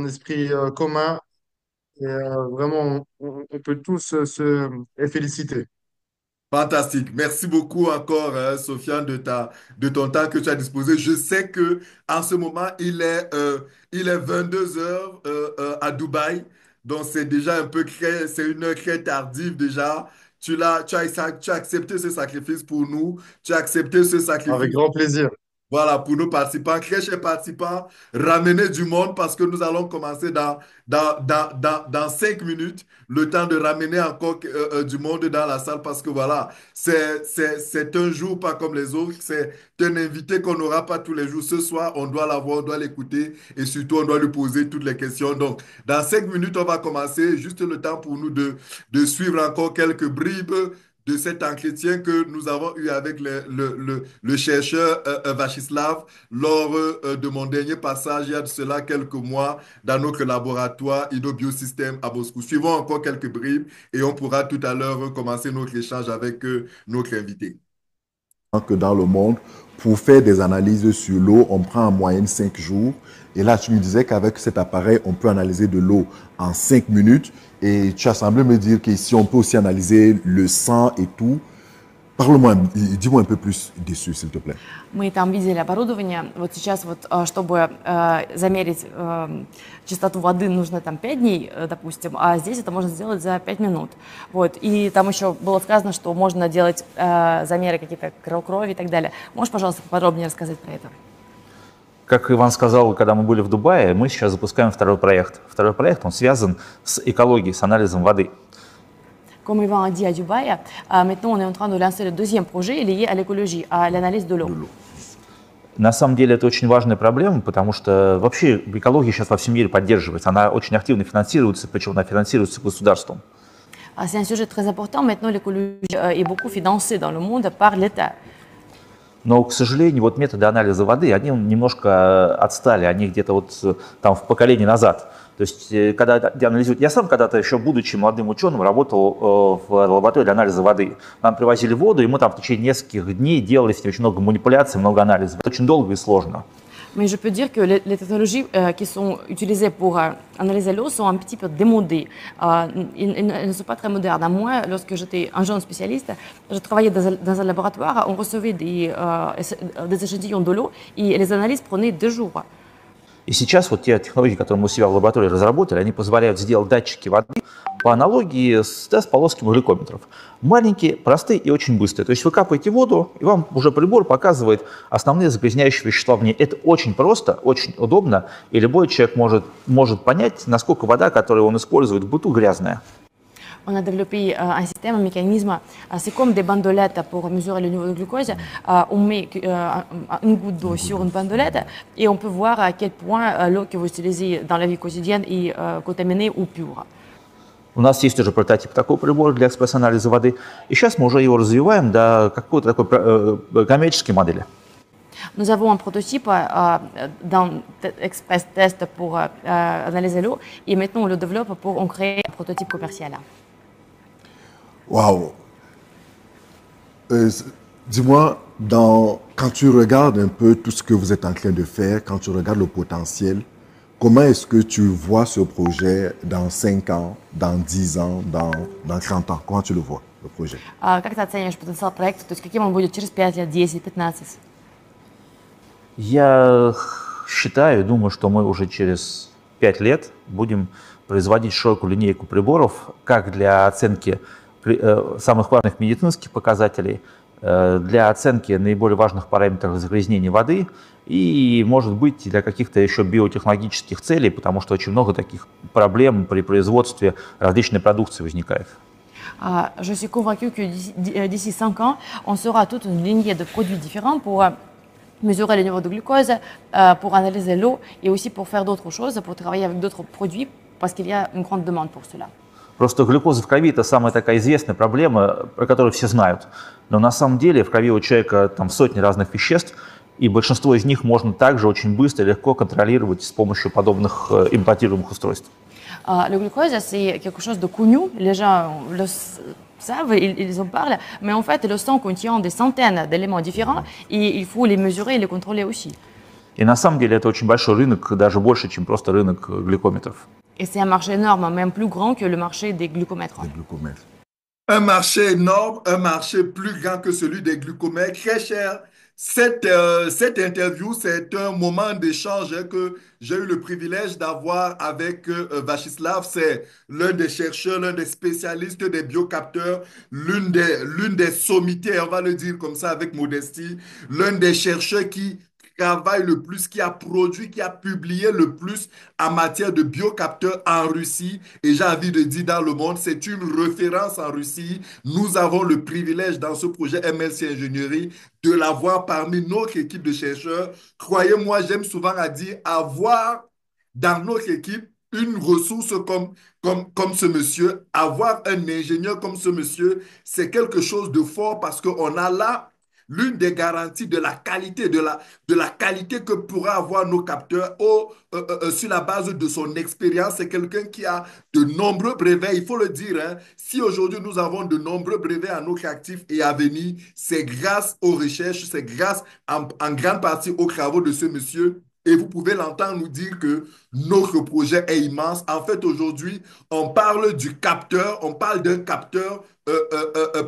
esprit commun. Et vraiment, on peut tous se les féliciter. Fantastique. Merci beaucoup encore, Sofiane, de ton temps que tu as disposé. Je sais que en ce moment, il est 22 heures à Dubaï. Donc, c'est déjà un peu c'est une heure très tardive déjà. Tu as accepté ce sacrifice pour nous. Tu as accepté ce Avec sacrifice. grand plaisir. Voilà, pour nos participants, très chers participants, ramenez du monde parce que nous allons commencer dans 5 minutes, le temps de ramener encore du monde dans la salle parce que voilà, c'est un jour pas comme les autres, c'est un invité qu'on n'aura pas tous les jours. Ce soir, on doit l'avoir, on doit l'écouter et surtout, on doit lui poser toutes les questions. Donc, dans 5 minutes, on va commencer, juste le temps pour nous de suivre encore quelques bribes de cet entretien que nous avons eu avec le chercheur Vachislav lors de mon dernier passage il y a de cela quelques mois dans notre laboratoire InnoBiosystem à Moscou. Suivons encore quelques bribes et on pourra tout à l'heure commencer notre échange avec notre invité. Que dans le monde, pour faire des analyses sur l'eau, on prend en moyenne 5 jours. Et là, tu me disais qu'avec cet appareil, on peut analyser de l'eau en 5 minutes. Et tu as semblé me dire qu'ici, on peut aussi analyser le sang et tout. Parle-moi, dis-moi un peu plus dessus, s'il te plaît. Мы там видели оборудование. Вот сейчас вот, чтобы замерить чистоту воды, нужно там 5 дней, допустим, а здесь это можно сделать за 5 минут. Вот. И там еще было сказано, что можно делать замеры какие-то крови и так далее. Можешь, пожалуйста, поподробнее рассказать про это? Как Иван сказал, когда мы были в Дубае, мы сейчас запускаем второй проект. Второй проект, он связан с экологией, с анализом воды. Comme Yvan a dit à Dubaï, maintenant on est en train de lancer le deuxième projet lié à l'écologie, à l'analyse de l'eau. На самом деле это очень важная проблема, потому что вообще экология сейчас во всем мире поддерживается. Она очень активно финансируется, причем она финансируется государством. C'est un sujet très important. Maintenant, l'écologie est beaucoup financée dans le monde par l'État. Но, к сожалению, вот методы анализа воды, они немножко отстали, они где-то вот там в поколении назад. То есть, когда анализируют... Я сам когда-то еще, будучи молодым ученым, работал в лаборатории для анализа воды. Нам привозили воду, и мы там в течение нескольких дней делали с ней очень много манипуляций, много анализов. Это очень долго и сложно. Mais je peux dire que les technologies qui sont utilisées pour analyser l'eau sont un petit peu démodées. Elles ne sont pas très modernes. Moi, lorsque j'étais un jeune spécialiste, je travaillais dans un laboratoire, on recevait des échantillons de l'eau et les analyses prenaient 2 jours. И сейчас вот те технологии, которые мы у себя в лаборатории разработали, они позволяют сделать датчики воды по аналогии с тест-полосками глюкометров. Маленькие, простые и очень быстрые. То есть вы капаете воду, и вам уже прибор показывает основные загрязняющие вещества в ней. Это очень просто, очень удобно, и любой человек может понять, насколько вода, которую он использует в быту, грязная. On a développé un système, un mécanisme. C'est comme des bandelettes pour mesurer le niveau de glucose. On met une goutte d'eau sur une bandelette et on peut voir à quel point l'eau que vous utilisez dans la vie quotidienne est contaminée ou pure. У нас есть уже прототип такого прибора для экспресс-анализа воды, и сейчас мы уже его развиваем до какой-то такой коммерческой модели. Nous avons un prototype d'un express test pour analyser l'eau et maintenant on le développe pour en créer un prototype commercial. Waouh! Dis-moi, quand tu regardes un peu tout ce que vous êtes en train de faire, quand tu regardes le potentiel, comment est-ce que tu vois ce projet dans 5 ans, dans 10 ans, dans 30 ans? Comment tu le vois, le projet? Как ты оцениваешь потенциал проекта? То есть каким он будет через 5 лет, 10, 15? Я считаю, думаю, что мы уже через 5 лет будем производить широкую линейку приборов, как для оценки самых важных медицинских показателей, для оценки наиболее важных параметров загрязнения воды и, может быть, для каких-то еще биотехнологических целей, потому что очень много таких проблем при производстве различной продукции возникает. Je suis convaincue que d'ici 5 ans, on sera toute une lignée de produits différents pour mesurer le niveau de glucose, pour analyser l'eau et aussi pour faire d'autres choses, pour travailler avec d'autres produits, parce qu'il y a une grande demande pour cela. Просто глюкоза в крови – это самая такая известная проблема, про которую все знают. Но на самом деле в крови у человека там сотни разных веществ, и большинство из них можно также очень быстро и легко контролировать с помощью подобных имплантируемых устройств. Le glucose, c'est quelque chose de connu. Les gens le savent, ils en parlent. Mais en fait, le sang contient des centaines d'éléments différents et il faut les mesurer et les contrôler aussi. И на самом деле это очень большой рынок, даже больше, чем просто рынок глюкометров. Et c'est un marché énorme, même plus grand que le marché des glucomètres. Des glucomètres. Un marché énorme, un marché plus grand que celui des glucomètres. Très cher. Cette interview, c'est un moment d'échange que j'ai eu le privilège d'avoir avec Vachislav. C'est l'un des chercheurs, l'un des spécialistes des biocapteurs, l'une des sommités, on va le dire comme ça avec modestie, l'un des chercheurs qui travaille le plus, qui a produit, qui a publié le plus en matière de biocapteurs en Russie. Et j'ai envie de dire dans le monde, c'est une référence en Russie. Nous avons le privilège dans ce projet MLC Ingénierie de l'avoir parmi notre équipe de chercheurs. Croyez-moi, j'aime souvent à dire avoir dans notre équipe une ressource comme ce monsieur, avoir un ingénieur comme ce monsieur, c'est quelque chose de fort parce qu'on a là l'une des garanties de la qualité, de la qualité que pourraient avoir nos capteurs sur la base de son expérience. C'est quelqu'un qui a de nombreux brevets, il faut le dire. Hein. Si aujourd'hui nous avons de nombreux brevets à notre actif et à venir, c'est grâce aux recherches, c'est grâce en grande partie aux travaux de ce monsieur. Et vous pouvez l'entendre nous dire que notre projet est immense. En fait, aujourd'hui, on parle du capteur, on parle d'un capteur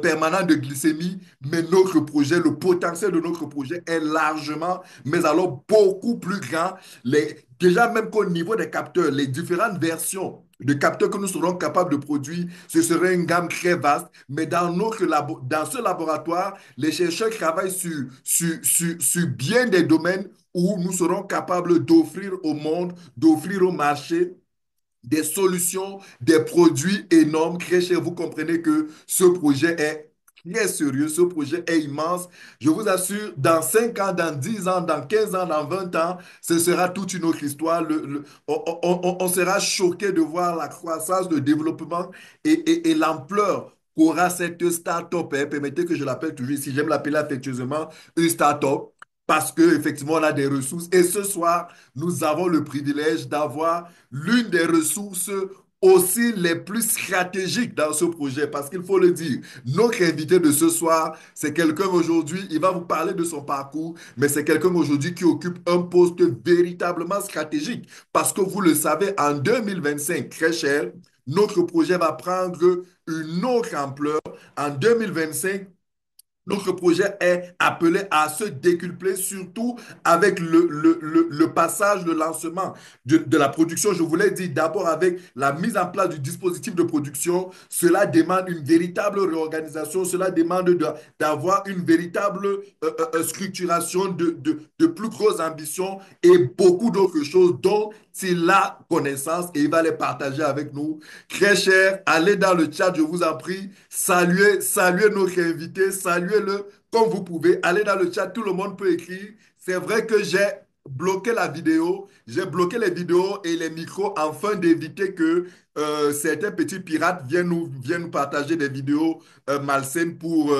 permanent de glycémie, mais notre projet, le potentiel de notre projet est largement, mais alors beaucoup plus grand. Déjà, même qu'au niveau des capteurs, les différentes versions de capteurs que nous serons capables de produire, ce serait une gamme très vaste. Mais dans ce laboratoire, les chercheurs travaillent sur bien des domaines où nous serons capables d'offrir au monde, d'offrir au marché des solutions, des produits énormes, très chers. Vous comprenez que ce projet est très sérieux, ce projet est immense. Je vous assure, dans 5 ans, dans 10 ans, dans 15 ans, dans 20 ans, ce sera toute une autre histoire. On sera choqué de voir la croissance, le développement et l'ampleur qu'aura cette start-up. Hein. Permettez que je l'appelle toujours ici, j'aime l'appeler affectueusement une start-up parce qu'effectivement, on a des ressources. Et ce soir, nous avons le privilège d'avoir l'une des ressources aussi les plus stratégiques dans ce projet, parce qu'il faut le dire, notre invité de ce soir, c'est quelqu'un aujourd'hui, il va vous parler de son parcours, mais c'est quelqu'un aujourd'hui qui occupe un poste véritablement stratégique, parce que vous le savez, en 2025, très cher, notre projet va prendre une autre ampleur. En 2025, notre projet est appelé à se décupler, surtout avec le passage, le lancement de la production. Je vous l'ai dit, d'abord avec la mise en place du dispositif de production, cela demande une véritable réorganisation, cela demande d'avoir une véritable structuration de plus grosses ambitions et beaucoup d'autres choses dont il a connaissance et il va les partager avec nous. Très cher, allez dans le chat, je vous en prie. Saluez notre invité, saluez-le comme vous pouvez. Allez dans le chat, tout le monde peut écrire. C'est vrai que j'ai bloqué la vidéo, j'ai bloqué les vidéos et les micros afin d'éviter que certains petits pirates viennent nous partager des vidéos malsaines pour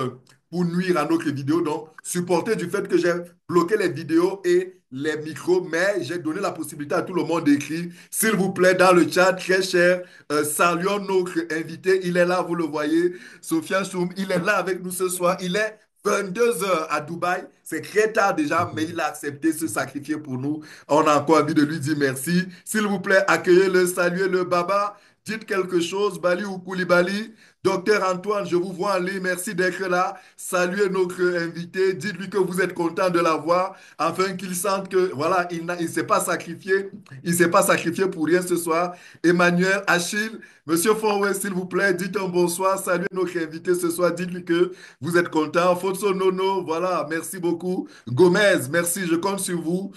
nuire à notre vidéo. Donc, supportez du fait que j'ai bloqué les vidéos et les micros, mais j'ai donné la possibilité à tout le monde d'écrire. S'il vous plaît, dans le chat, très cher, saluons notre invité. Il est là, vous le voyez. Sofiane Choum, il est là avec nous ce soir. Il est 22 heures à Dubaï. C'est très tard déjà, mais il a accepté de se sacrifier pour nous. On a encore envie de lui dire merci. S'il vous plaît, accueillez-le, saluez-le, Baba. Dites quelque chose, Bali ou Koulibaly. Docteur Antoine, je vous vois en ligne. Merci d'être là. Saluez notre invité. Dites-lui que vous êtes content de l'avoir afin qu'il sente que, voilà, il ne s'est pas sacrifié. Il ne s'est pas sacrifié pour rien ce soir. Emmanuel, Achille, Monsieur Fonway, s'il vous plaît, dites un bonsoir. Saluez notre invité ce soir. Dites-lui que vous êtes content. Fonso Nono, voilà, merci beaucoup. Gomez, merci, je compte sur vous.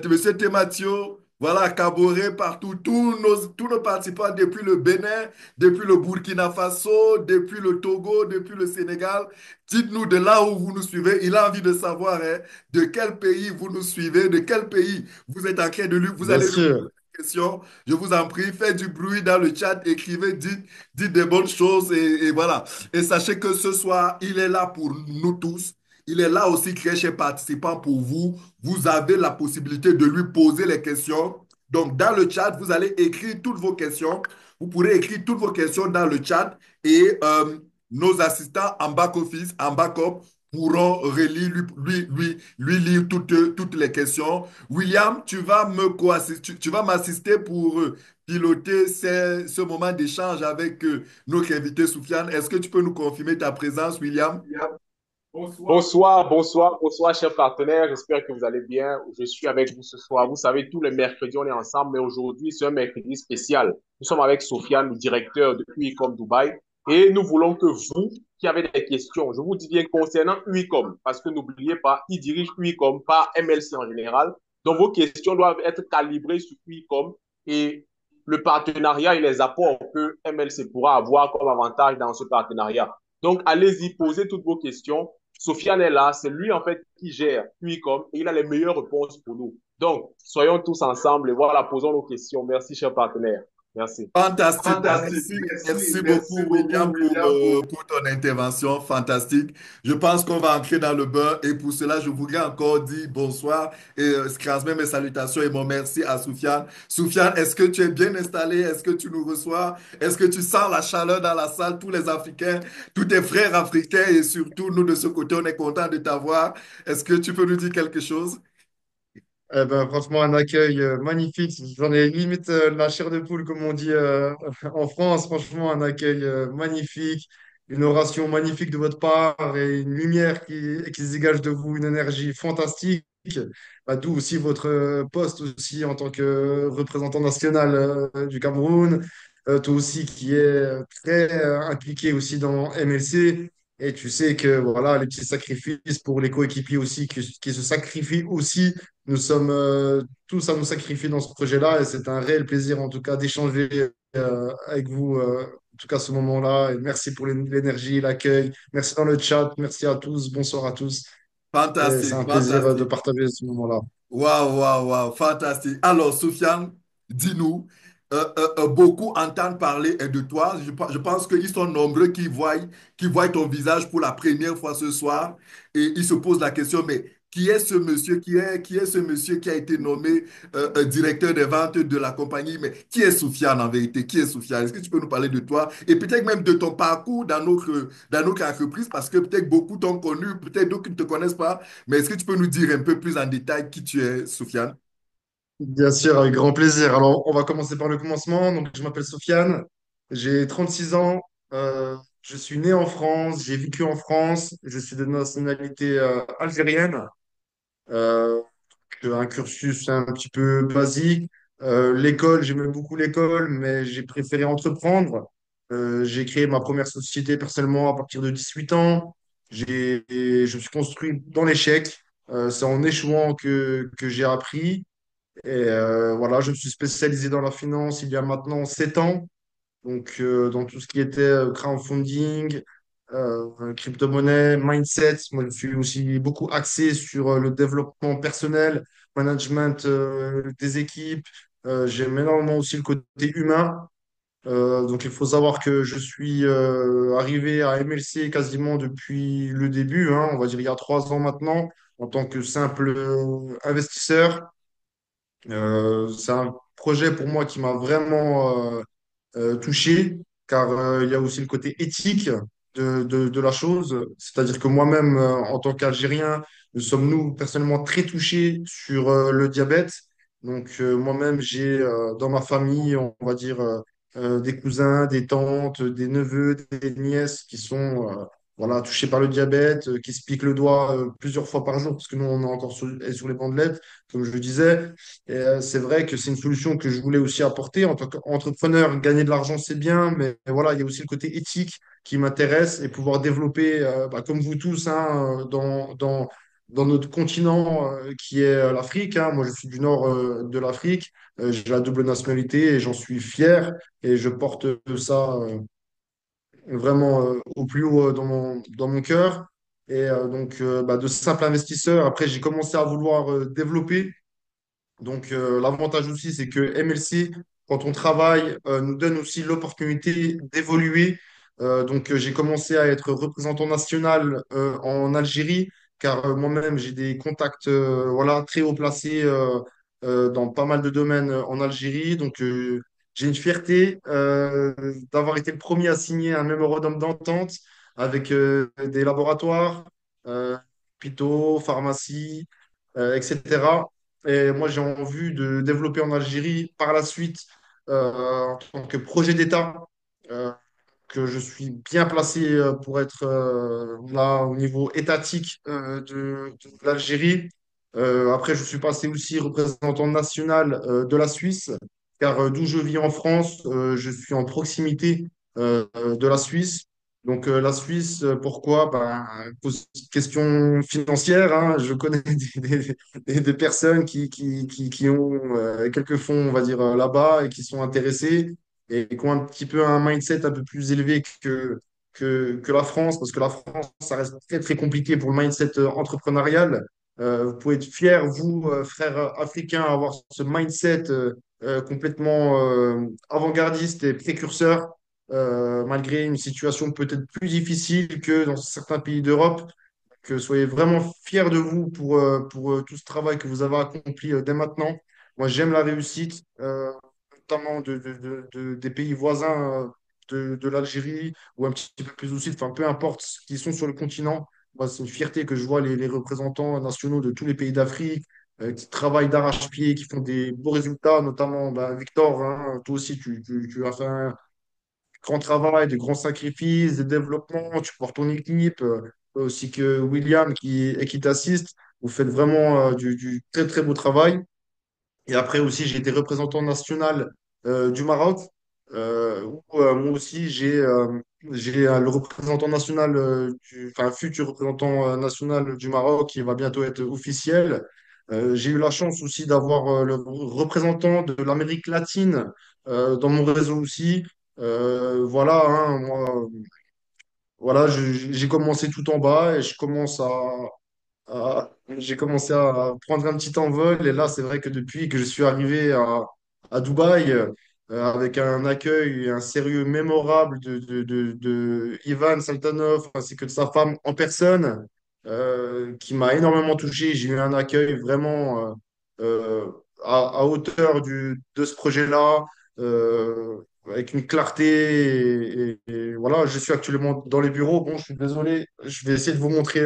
Monsieur Tematio. Voilà, Caboret, partout, tous nos participants depuis le Bénin, depuis le Burkina Faso, depuis le Togo, depuis le Sénégal. Dites-nous de là où vous nous suivez. Il a envie de savoir hein, de quel pays vous nous suivez, de quel pays vous êtes en train de lui. Vous Bien allez lui poser sûr. des questions. Je vous en prie, faites du bruit dans le chat, écrivez, dites des bonnes choses et voilà. Et sachez que ce soir, il est là pour nous tous. Il est là aussi, très cher participant, pour vous. Vous avez la possibilité de lui poser les questions. Donc, dans le chat, vous allez écrire toutes vos questions. Vous pourrez écrire toutes vos questions dans le chat et nos assistants en back-office, en backup, pourront relire, lui lire toutes les questions. William, tu vas tu vas m'assister pour piloter ce moment d'échange avec notre invité Soufiane. Est-ce que tu peux nous confirmer ta présence, William? Bonsoir, chers partenaires. J'espère que vous allez bien. Je suis avec vous ce soir. Vous savez, tous les mercredis, on est ensemble, mais aujourd'hui, c'est un mercredi spécial. Nous sommes avec Sofiane, le directeur de Unicom Dubaï, et nous voulons que vous, qui avez des questions, je vous dis bien concernant Unicom, parce que n'oubliez pas, il dirige Unicom, pas MLC en général. Donc, vos questions doivent être calibrées sur Unicom et le partenariat et les apports que MLC pourra avoir comme avantage dans ce partenariat. Donc, allez-y, posez toutes vos questions. Sofiane est là, c'est lui en fait qui gère Unicom et il a les meilleures réponses pour nous. Donc, soyons tous ensemble et voilà, posons nos questions. Merci, chers partenaires. Merci. Fantastique. Fantastique. Merci Merci beaucoup, beaucoup, William, William, pour pour ton intervention. Fantastique. Je pense qu'on va entrer dans le beurre. Et pour cela, je voudrais encore dire bonsoir et transmettre mes salutations et mon merci à Soufiane. Soufiane, est-ce que tu es bien installé? Est-ce que tu nous reçois? Est-ce que tu sens la chaleur dans la salle? Tous les Africains, tous tes frères africains et surtout, nous de ce côté, on est content de t'avoir. Est-ce que tu peux nous dire quelque chose? Eh ben, franchement, un accueil magnifique. J'en ai limite la chair de poule, comme on dit en France. Franchement, un accueil magnifique, une oration magnifique de votre part et une lumière qui se dégage de vous, une énergie fantastique. Bah, d'où aussi votre poste aussi en tant que représentant national du Cameroun. Toi aussi qui est très impliqué aussi dans MLC. Et tu sais que voilà, les petits sacrifices pour les coéquipiers aussi qui se sacrifient aussi, nous sommes tous à nous sacrifier dans ce projet-là et c'est un réel plaisir en tout cas d'échanger avec vous en tout cas ce moment-là. Et merci pour l'énergie, l'accueil. Merci dans le chat. Merci à tous. Bonsoir à tous. Et c'est Fantastique, un plaisir de fantastique. partager ce moment-là. Waouh, waouh, waouh, fantastique. Alors, Soufiane, dis-nous, beaucoup entendent parler de toi. Je pense qu'ils sont nombreux qui voient ton visage pour la première fois ce soir et ils se posent la question, mais qui est ce monsieur, qui est ce monsieur qui a été nommé directeur des ventes de la compagnie? Mais qui est Soufiane en vérité? Qui est Soufiane? Est-ce que tu peux nous parler de toi et peut-être même de ton parcours dans notre entreprise parce que peut-être beaucoup t'ont connu, peut-être d'autres qui ne te connaissent pas. Mais est-ce que tu peux nous dire un peu plus en détail qui tu es, Soufiane? Bien sûr, avec grand plaisir. Alors, on va commencer par le commencement. Donc, je m'appelle Sofiane, j'ai 36 ans, je suis né en France, j'ai vécu en France, je suis de nationalité algérienne. Euh, un cursus un petit peu basique. L'école, j'aimais beaucoup l'école, mais j'ai préféré entreprendre. J'ai créé ma première société personnellement à partir de 18 ans. Je me suis construit dans l'échec. C'est en échouant que j'ai appris. Et voilà, je me suis spécialisé dans la finance il y a maintenant 7 ans. Donc, dans tout ce qui était crowdfunding, crypto-monnaie, mindset. Moi, je suis aussi beaucoup axé sur le développement personnel, management des équipes. J'aime énormément aussi le côté humain. Donc, il faut savoir que je suis arrivé à MLC quasiment depuis le début, hein, on va dire il y a 3 ans maintenant, en tant que simple investisseur. C'est un projet pour moi qui m'a vraiment touché, car il y a aussi le côté éthique de la chose. C'est-à-dire que moi-même, en tant qu'Algérien, nous sommes, nous, personnellement, très touchés sur le diabète. Donc, moi-même, j'ai dans ma famille, on va dire, des cousins, des tantes, des neveux, des nièces qui sont voilà, touchés par le diabète, qui se piquent le doigt plusieurs fois par jour, parce que nous, on est encore sur les bandelettes, comme je le disais. Et, c'est vrai que c'est une solution que je voulais aussi apporter. En tant qu'entrepreneur, gagner de l'argent, c'est bien, mais voilà, il y a aussi le côté éthique qui m'intéresse et pouvoir développer, bah, comme vous tous, hein, dans notre continent qui est l'Afrique, hein. Moi, je suis du nord de l'Afrique. J'ai la double nationalité et j'en suis fier et je porte ça vraiment au plus haut dans mon cœur. Et donc, bah, de simple investisseur, après, j'ai commencé à vouloir développer. Donc, l'avantage aussi, c'est que MLC, quand on travaille, nous donne aussi l'opportunité d'évoluer. Donc, j'ai commencé à être représentant national en Algérie, car moi-même, j'ai des contacts voilà, très haut placés dans pas mal de domaines en Algérie. Donc, j'ai une fierté d'avoir été le premier à signer un mémorandum d'entente avec des laboratoires. euh, hôpitaux, pharmacies, etc. Et moi, j'ai envie de développer en Algérie par la suite en tant que projet d'État. Euh, que je suis bien placé pour être là au niveau étatique de l'Algérie. Après, je suis passé aussi représentant national de la Suisse, car d'où je vis en France, je suis en proximité de la Suisse. Donc la Suisse, pourquoi? Ben, cause question financière, hein. Je connais des personnes qui ont quelques fonds, on va dire, là-bas et qui sont intéressées et qui ont un petit peu un mindset un peu plus élevé que la France, parce que la France, ça reste très, très compliqué pour le mindset entrepreneurial. Vous pouvez être fiers, vous, frères africains, avoir ce mindset complètement avant-gardiste et précurseur, malgré une situation peut-être plus difficile que dans certains pays d'Europe. Que soyez vraiment fiers de vous pour tout ce travail que vous avez accompli dès maintenant. Moi, j'aime la réussite. Notamment des pays voisins de l'Algérie ou un petit peu plus au sud, enfin peu importe, qui sont sur le continent. Moi, c'est une fierté que je vois les représentants nationaux de tous les pays d'Afrique qui travaillent d'arrache-pied, qui font des beaux résultats, notamment bah, Victor, hein, toi aussi, tu as fait un grand travail, de grands sacrifices, de développement, tu portes ton équipe, aussi que William qui t'assiste. Vous faites vraiment du très très beau travail. Et après aussi, j'ai été représentant national du Maroc, où moi aussi, j'ai le représentant national, enfin, futur représentant national du Maroc qui va bientôt être officiel. J'ai eu la chance aussi d'avoir le représentant de l'Amérique latine dans mon réseau aussi. Voilà, hein, moi, voilà, j'ai commencé tout en bas et je commence j'ai commencé à prendre un petit envol et là, c'est vrai que depuis que je suis arrivé à Dubaï, avec un accueil et un sérieux mémorable de Ivan Saltanov ainsi que de sa femme en personne, qui m'a énormément touché. J'ai eu un accueil vraiment à hauteur de ce projet-là, avec une clarté. Et voilà, je suis actuellement dans les bureaux. Bon, je suis désolé, je vais essayer de vous montrer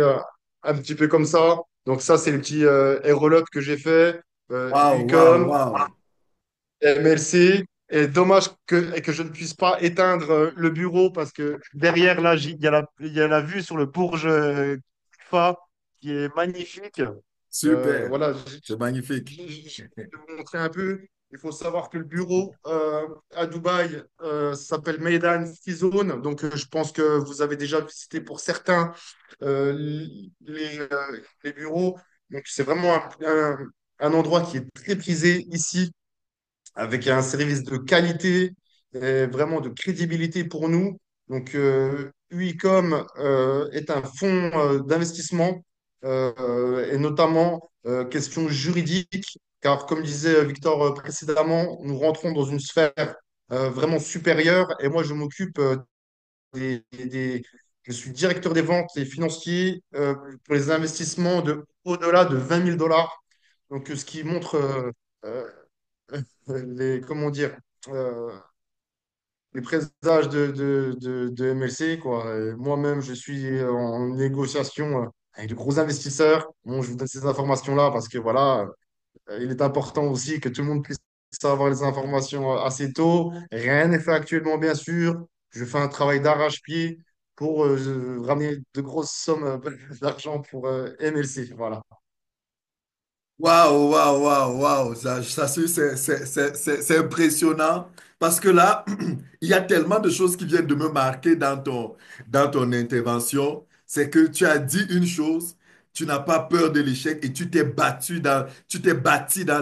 un petit peu comme ça. Donc ça, c'est le petit aérolope que j'ai fait. Waouh, waouh, Ucom, waouh. MLC. Et dommage que je ne puisse pas éteindre le bureau parce que derrière, là, il y a la vue sur le Bourg Khalifa qui est magnifique. Super. Voilà, C'est magnifique. je vais vous montrer un peu. Il faut savoir que le bureau à Dubaï s'appelle Meydan Free Zone. Donc, je pense que vous avez déjà visité pour certains euh, les bureaux. Donc, c'est vraiment un endroit qui est très prisé ici, avec un service de qualité et vraiment de crédibilité pour nous. Donc, Uicom est un fonds d'investissement et notamment question juridique, car comme disait Victor précédemment, nous rentrons dans une sphère vraiment supérieure et moi, je m'occupe je suis directeur des ventes et financier pour les investissements de au-delà de 20 000 dollars. Donc, ce qui montre euh, comment dire, euh, les présages de MLC, quoi. Et moi-même, je suis en négociation avec de gros investisseurs. Bon, je vous donne ces informations-là parce que voilà, il est important aussi que tout le monde puisse avoir les informations assez tôt. Rien n'est fait actuellement, bien sûr. Je fais un travail d'arrache-pied pour ramener de grosses sommes d'argent pour MLC. Voilà. Waouh, waouh, waouh, waouh, c'est impressionnant parce que là, il y a tellement de choses qui viennent de me marquer dans ton intervention. C'est que tu as dit une chose, tu n'as pas peur de l'échec et tu t'es bâti dans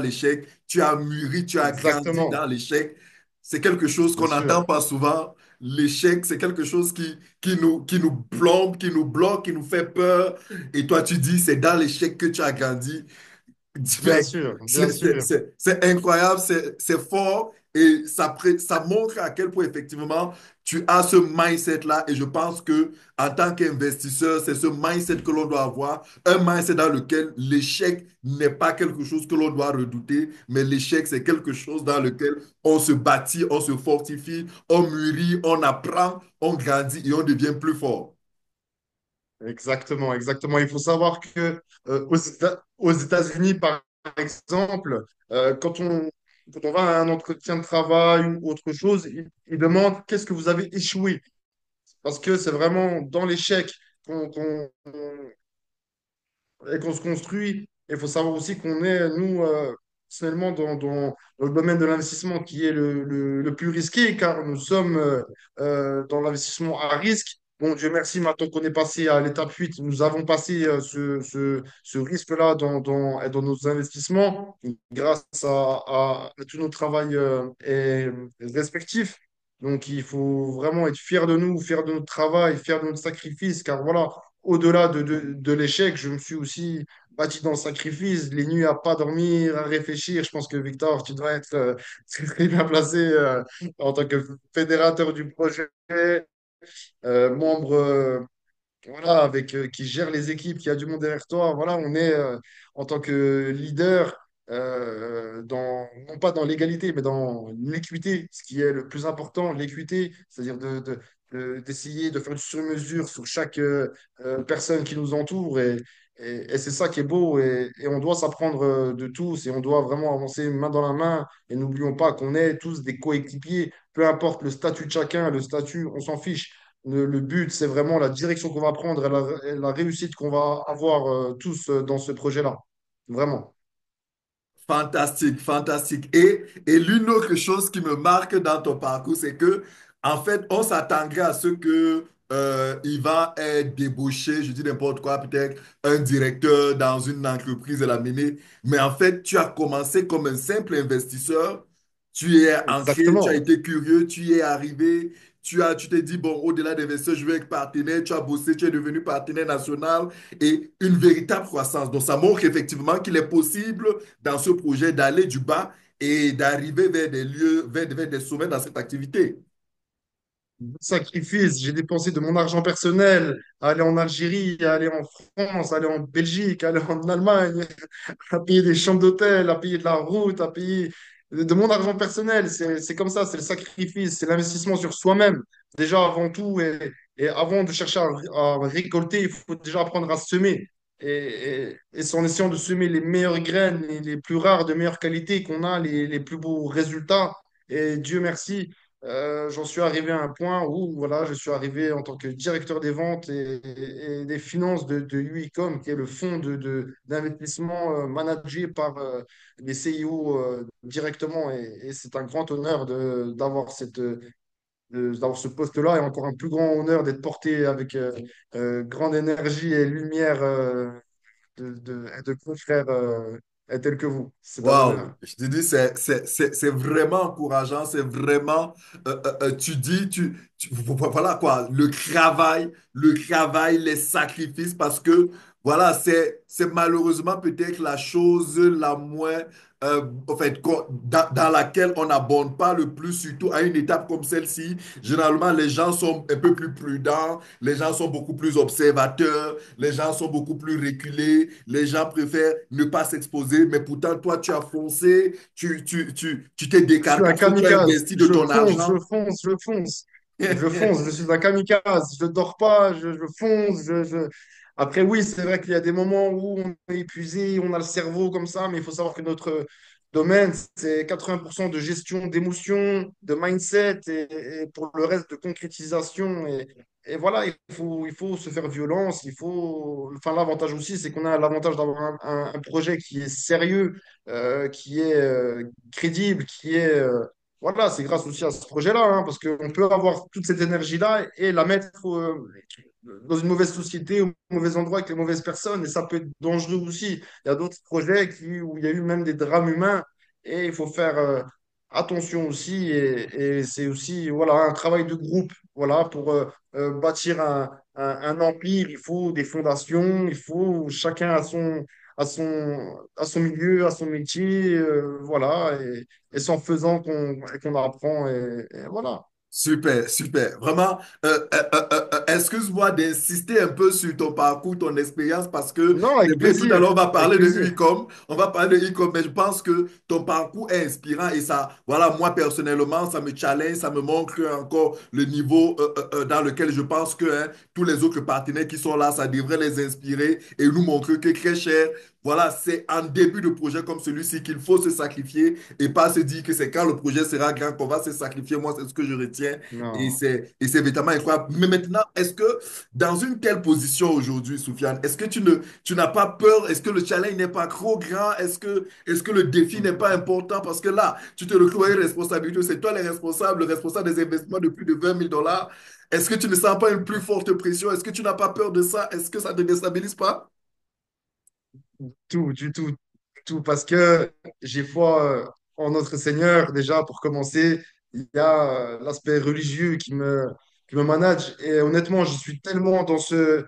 l'échec, tu as mûri, tu as grandi Exactement, dans l'échec. C'est quelque chose bien qu'on n'entend sûr. pas souvent. L'échec, c'est quelque chose qui nous plombe, qui nous bloque, qui nous fait peur. Et toi, tu dis, c'est dans l'échec que tu as grandi. Bien sûr, bien sûr. C'est incroyable, c'est fort et ça montre à quel point effectivement tu as ce mindset-là et je pense que en tant qu'investisseur, c'est ce mindset que l'on doit avoir, un mindset dans lequel l'échec n'est pas quelque chose que l'on doit redouter, mais l'échec c'est quelque chose dans lequel on se bâtit, on se fortifie, on mûrit, on apprend, on grandit et on devient plus fort. Exactement, exactement. Il faut savoir que aux États-Unis, par exemple, quand on va à un entretien de travail ou autre chose, ils demandent qu'est-ce que vous avez échoué. Parce que c'est vraiment dans l'échec et qu'on se construit. Il faut savoir aussi qu'on est, nous, personnellement, dans le domaine de l'investissement qui est le plus risqué, car nous sommes dans l'investissement à risque. Bon, Dieu merci, maintenant qu'on est passé à l'étape 8, nous avons passé ce risque-là dans nos investissements grâce à tout notre travail respectif. Donc, il faut vraiment être fier de nous, fier de notre travail, fier de notre sacrifice, car voilà, au-delà de l'échec, je me suis aussi bâti dans le sacrifice, les nuits à pas dormir, à réfléchir. Je pense que Victor, tu dois être très très bien placé en tant que fédérateur du projet, membre voilà, qui gère les équipes, qui a du monde derrière toi. Voilà, on est en tant que leader, non pas dans l'égalité, mais dans l'équité, ce qui est le plus important, l'équité, c'est-à-dire d'essayer de faire du sur-mesure sur chaque personne qui nous entoure. Et c'est ça qui est beau. Et on doit s'apprendre de tous et on doit vraiment avancer main dans la main. Et n'oublions pas qu'on est tous des coéquipiers, peu importe le statut de chacun, le statut, on s'en fiche. Le but, c'est vraiment la direction qu'on va prendre et la réussite qu'on va avoir tous dans ce projet-là. Vraiment. Fantastique, fantastique. Et l'une autre chose qui me marque dans ton parcours, c'est que, en fait, on s'attendrait à ce que il va être débauché, je dis n'importe quoi, peut-être un directeur dans une entreprise de la miner. Mais en fait, tu as commencé comme un simple investisseur. Tu es entré, tu as Exactement. été curieux, tu y es arrivé. Tu t'es dit, bon, au-delà d'investisseur, je veux être partenaire. Tu as bossé, tu es devenu partenaire national et une véritable croissance. Donc, ça montre effectivement qu'il est possible dans ce projet d'aller du bas et d'arriver vers des lieux, vers des sommets dans cette activité. Sacrifice, j'ai dépensé de mon argent personnel à aller en Algérie, à aller en France, à aller en Belgique, à aller en Allemagne, à payer des chambres d'hôtel, à payer de la route, à payer de mon argent personnel. C'est comme ça, c'est le sacrifice, c'est l'investissement sur soi-même. Déjà avant tout, et avant de chercher à récolter, il faut déjà apprendre à semer. Et c'est en essayant de semer les meilleures graines, les plus rares, de meilleure qualité, qu'on a les plus beaux résultats. Et Dieu merci. J'en suis arrivé à un point où voilà, je suis arrivé en tant que directeur des ventes et des finances de Uicom, qui est le fonds d'investissement managé par les CIO directement. Et c'est un grand honneur d'avoir d'avoir ce poste-là et encore un plus grand honneur d'être porté avec grande énergie et lumière de confrères tels que vous. C'est un Waouh, honneur. je te dis, c'est vraiment encourageant, c'est vraiment, tu dis, voilà quoi, le travail, les sacrifices, parce que voilà, c'est malheureusement peut-être la chose la moins, en fait, dans laquelle on n'abonde pas le plus, surtout à une étape comme celle-ci. Généralement, les gens sont un peu plus prudents, les gens sont beaucoup plus observateurs, les gens sont beaucoup plus reculés, les gens préfèrent ne pas s'exposer, mais pourtant, toi, tu as foncé, tu t'es Je suis un décarcassé, tu as kamikaze. investi de Je ton fonce, je argent. fonce, je fonce. Je fonce. Je suis un kamikaze. Je dors pas, je fonce. Après, oui, c'est vrai qu'il y a des moments où on est épuisé, on a le cerveau comme ça, mais il faut savoir que notre domaine, c'est 80% de gestion d'émotions, de mindset et pour le reste de concrétisation. Et voilà, il faut se faire violence. Enfin, l'avantage aussi, c'est qu'on a l'avantage d'avoir un projet qui est sérieux, qui est crédible, qui est voilà, c'est grâce aussi à ce projet-là, hein, parce qu'on peut avoir toute cette énergie-là et la mettre dans une mauvaise société, au mauvais endroit avec les mauvaises personnes, et ça peut être dangereux aussi. Il y a d'autres projets où il y a eu même des drames humains, et il faut faire attention aussi, et c'est aussi voilà, un travail de groupe. Voilà, pour bâtir un empire, il faut des fondations, il faut chacun à son milieu, à son métier, voilà, et c'est en faisant qu'on apprend, et voilà. Super, super. Vraiment, excuse-moi d'insister un peu sur ton parcours, ton expérience, parce que Non, c'est avec vrai, tout à plaisir. l'heure, on va Avec parler de plaisir. e-com, on va parler de e-com, mais je pense que ton parcours est inspirant et ça, voilà, moi personnellement, ça me challenge, ça me montre encore le niveau dans lequel je pense que hein, tous les autres partenaires qui sont là, ça devrait les inspirer et nous montrer que très cher, voilà, c'est en début de projet comme celui-ci qu'il faut se sacrifier et pas se dire que c'est quand le projet sera grand qu'on va se sacrifier. Moi, c'est ce que je retiens. Non. Et c'est véritablement incroyable. Mais maintenant, est-ce que dans une telle position aujourd'hui, Soufiane, est-ce que tu n'as pas peur? Est-ce que le challenge n'est pas trop grand? Est-ce que le défi n'est pas important? Parce que là, tu te retrouves avec une responsabilité. C'est toi le responsable des investissements de plus de 20 000 $. Est-ce que tu ne sens pas une plus forte pression? Est-ce que tu n'as pas peur de ça? Est-ce que ça ne te déstabilise pas? Tout, du tout, parce que j'ai foi en notre Seigneur. Déjà, pour commencer, il y a l'aspect religieux qui me manage. Et honnêtement, je suis tellement dans ce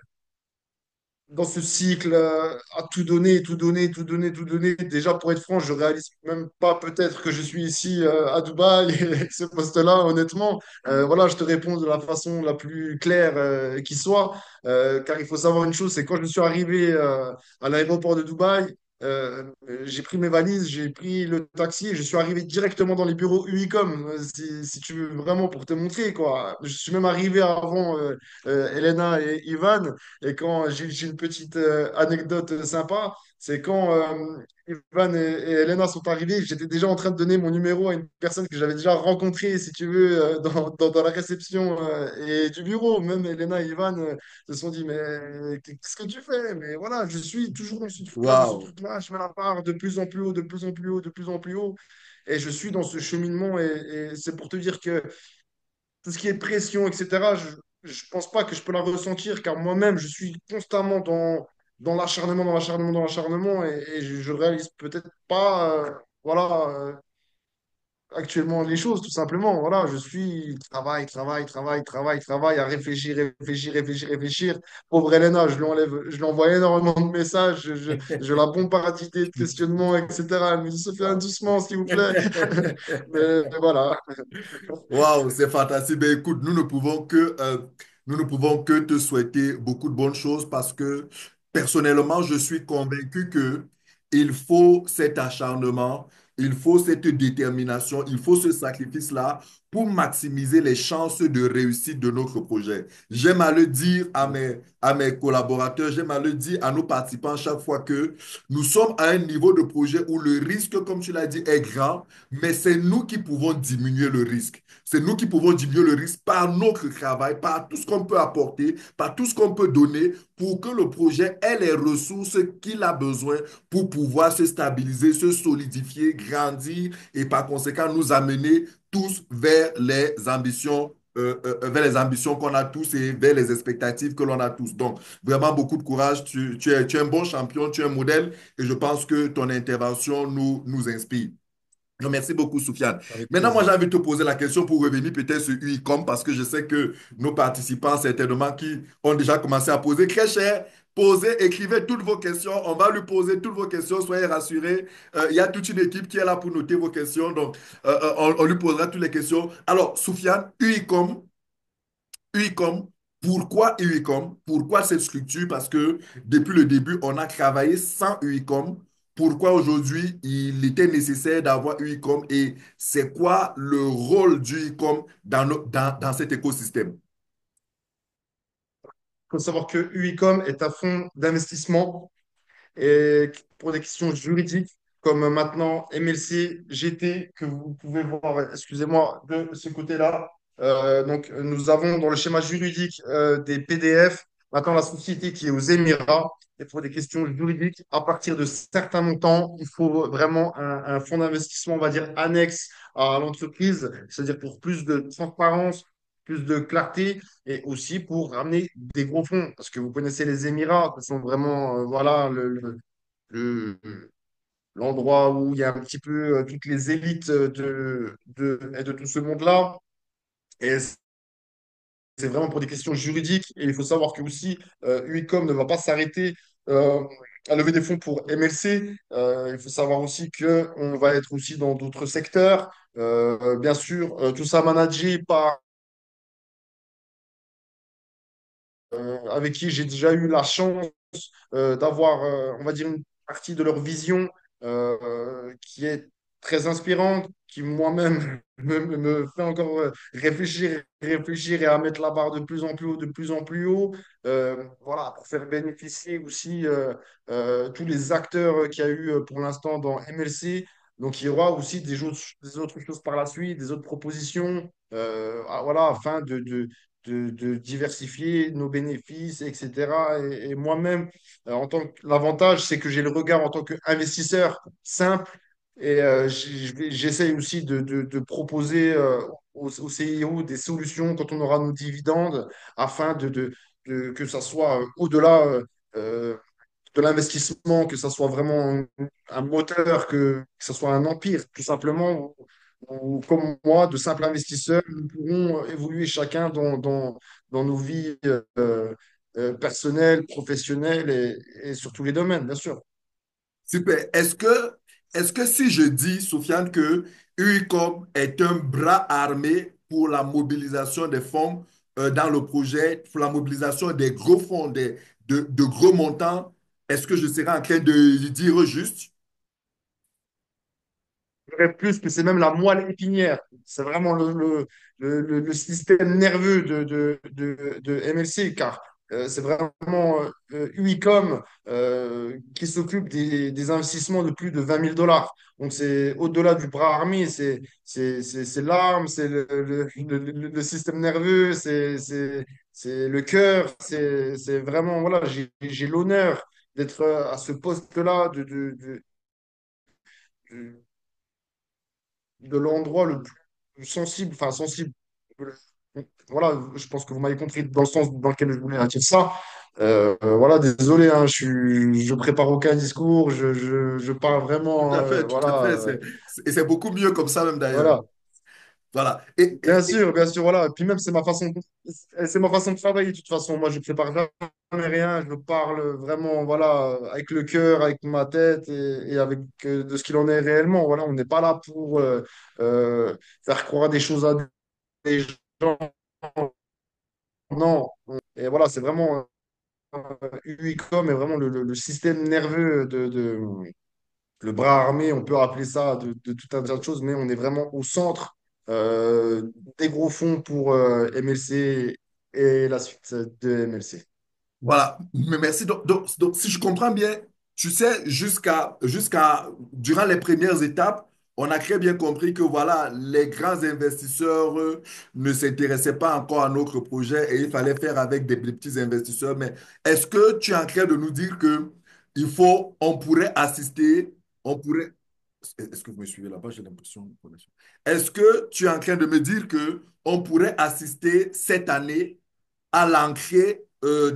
cycle à tout donner, tout donner, tout donner, tout donner. Déjà, pour être franc, je réalise même pas peut-être que je suis ici à Dubaï, avec ce poste-là, honnêtement. Voilà, je te réponds de la façon la plus claire qui soit, car il faut savoir une chose, c'est quand je suis arrivé à l'aéroport de Dubaï, euh, j'ai pris mes valises, j'ai pris le taxi et je suis arrivé directement dans les bureaux Unicom, si tu veux vraiment pour te montrer, quoi. Je suis même arrivé avant Elena et Ivan. Et quand j'ai une petite anecdote sympa, c'est quand Ivan et Elena sont arrivés, j'étais déjà en train de donner mon numéro à une personne que j'avais déjà rencontrée, si tu veux, dans la réception et du bureau. Même Elena et Ivan se sont dit, mais qu'est-ce que tu fais? Mais voilà, je suis toujours dans ce truc-là, dans ce Waouh! truc-là, je mets la barre de plus en plus haut, de plus en plus haut, de plus en plus haut. Et je suis dans ce cheminement et c'est pour te dire que tout ce qui est pression, etc., je ne pense pas que je peux la ressentir car moi-même, je suis constamment dans l'acharnement, dans l'acharnement, dans l'acharnement et je réalise peut-être pas voilà, actuellement les choses, tout simplement. Voilà, je suis travail, travail, travail, travail, travail, à réfléchir, réfléchir, réfléchir, réfléchir. Pauvre Elena, je lui envoie énormément de messages, je la bombarde d'idées, de questionnements, etc. Elle me dit, Sofiane, doucement, s'il vous plaît. Mais voilà. Waouh, c'est fantastique. Ben, écoute, nous ne pouvons que te souhaiter beaucoup de bonnes choses parce que personnellement, je suis convaincu que il faut cet acharnement, il faut cette détermination, il faut ce sacrifice-là pour maximiser les chances de réussite de notre projet. J'aime à le dire à mes collaborateurs, j'aime à le dire à nos participants chaque fois que nous sommes à un niveau de projet où le risque, comme tu l'as dit, est grand, mais c'est nous qui pouvons diminuer le risque. C'est nous qui pouvons diminuer le risque par notre travail, par tout ce qu'on peut apporter, par tout ce qu'on peut donner pour que le projet ait les ressources qu'il a besoin pour pouvoir se stabiliser, se solidifier, grandir et par conséquent nous amener tous vers les ambitions qu'on a tous et vers les expectatives que l'on a tous. Donc, vraiment beaucoup de courage. Tu es un bon champion, tu es un modèle et je pense que ton intervention nous inspire. Je remercie beaucoup, Soufiane. Avec Maintenant, moi, j'ai plaisir. envie de te poser la question pour revenir peut-être sur UICOM parce que je sais que nos participants, certainement, qui ont déjà commencé à poser très cher, posez, écrivez toutes vos questions. On va lui poser toutes vos questions. Soyez rassurés. Il y a toute une équipe qui est là pour noter vos questions. Donc, on lui posera toutes les questions. Alors, Soufiane, UICOM, pourquoi UICOM? Pourquoi cette structure? Parce que depuis le début, on a travaillé sans UICOM. Pourquoi aujourd'hui il était nécessaire d'avoir UICOM et c'est quoi le rôle du UICOM dans cet écosystème? Il faut savoir que Uicom est un fonds d'investissement et pour des questions juridiques, comme maintenant MLC, GT, que vous pouvez voir, excusez-moi, de ce côté-là. Donc, nous avons dans le schéma juridique des PDF. Maintenant, la société qui est aux Émirats, et pour des questions juridiques, à partir de certains montants, il faut vraiment un fonds d'investissement, on va dire, annexe à l'entreprise, c'est-à-dire pour plus de transparence, plus de clarté et aussi pour ramener des gros fonds. Parce que vous connaissez les Émirats, ce sont vraiment voilà, le- l'endroit où il y a un petit peu toutes les élites et de tout ce monde-là. Et c'est vraiment pour des questions juridiques. Et il faut savoir que aussi, Unicom ne va pas s'arrêter euh, à lever des fonds pour MLC. Il faut savoir aussi qu'on va être aussi dans d'autres secteurs. Bien sûr, tout ça managé par avec qui j'ai déjà eu la chance d'avoir, on va dire, une partie de leur vision qui est très inspirante, qui moi-même me fait encore réfléchir et à mettre la barre de plus en plus haut, de plus en plus haut. Voilà, pour faire bénéficier aussi tous les acteurs qu'il y a eu pour l'instant dans MLC. Donc, il y aura aussi des autres choses par la suite, des autres propositions, voilà, afin de diversifier nos bénéfices, etc. Et moi-même, l'avantage, c'est que j'ai le regard en tant qu'investisseur simple et j'essaye aussi de proposer aux CIO des solutions quand on aura nos dividendes afin que ça soit au-delà euh, de l'investissement, que ça soit vraiment un moteur, que ça soit un empire, tout simplement, ou comme moi, de simples investisseurs, nous pourrons évoluer chacun dans nos vies personnelles, professionnelles et sur tous les domaines, bien sûr. Super. Est-ce que si je dis, Sofiane, que Uicom est un bras armé pour la mobilisation des fonds dans le projet, pour la mobilisation des gros fonds, de gros montants, est-ce que je serai en train de dire juste? Je dirais plus que c'est même la moelle épinière. C'est vraiment le système nerveux de MLC, car c'est vraiment Unicom qui s'occupe des investissements de plus de 20 000 dollars. Donc, c'est au-delà du bras armé, c'est l'arme, c'est le système nerveux, c'est le cœur. C'est vraiment, voilà, j'ai l'honneur d'être à ce poste-là de- de l'endroit le plus sensible, enfin sensible. Voilà, je pense que vous m'avez compris dans le sens dans lequel je voulais dire ça. Voilà, désolé, hein, je prépare aucun discours, je parle Tout vraiment, à fait, tout à voilà, fait. Et c'est beaucoup mieux comme ça même d'ailleurs. voilà. Voilà. Bien sûr, voilà. Et puis même, c'est ma façon de travailler, de toute façon. Moi, je prépare jamais rien, je parle vraiment, voilà, avec le cœur, avec ma tête et avec de ce qu'il en est réellement. Voilà, on n'est pas là pour faire croire des choses à des gens. Non. Et voilà, c'est vraiment Unicom est vraiment le système nerveux le bras armé, on peut appeler ça de tout un tas de choses, mais on est vraiment au centre des gros fonds pour MLC et la suite de MLC. Voilà, mais merci. Donc, si je comprends bien, tu sais, durant les premières étapes, on a très bien compris que voilà, les grands investisseurs ne s'intéressaient pas encore à notre projet et il fallait faire avec des petits investisseurs. Mais est-ce que tu es en train de nous dire que on pourrait assister, on pourrait, est-ce que vous me suivez là-bas? J'ai l'impression de connexion. Est-ce que tu es en train de me dire que on pourrait assister cette année à l'entrée moi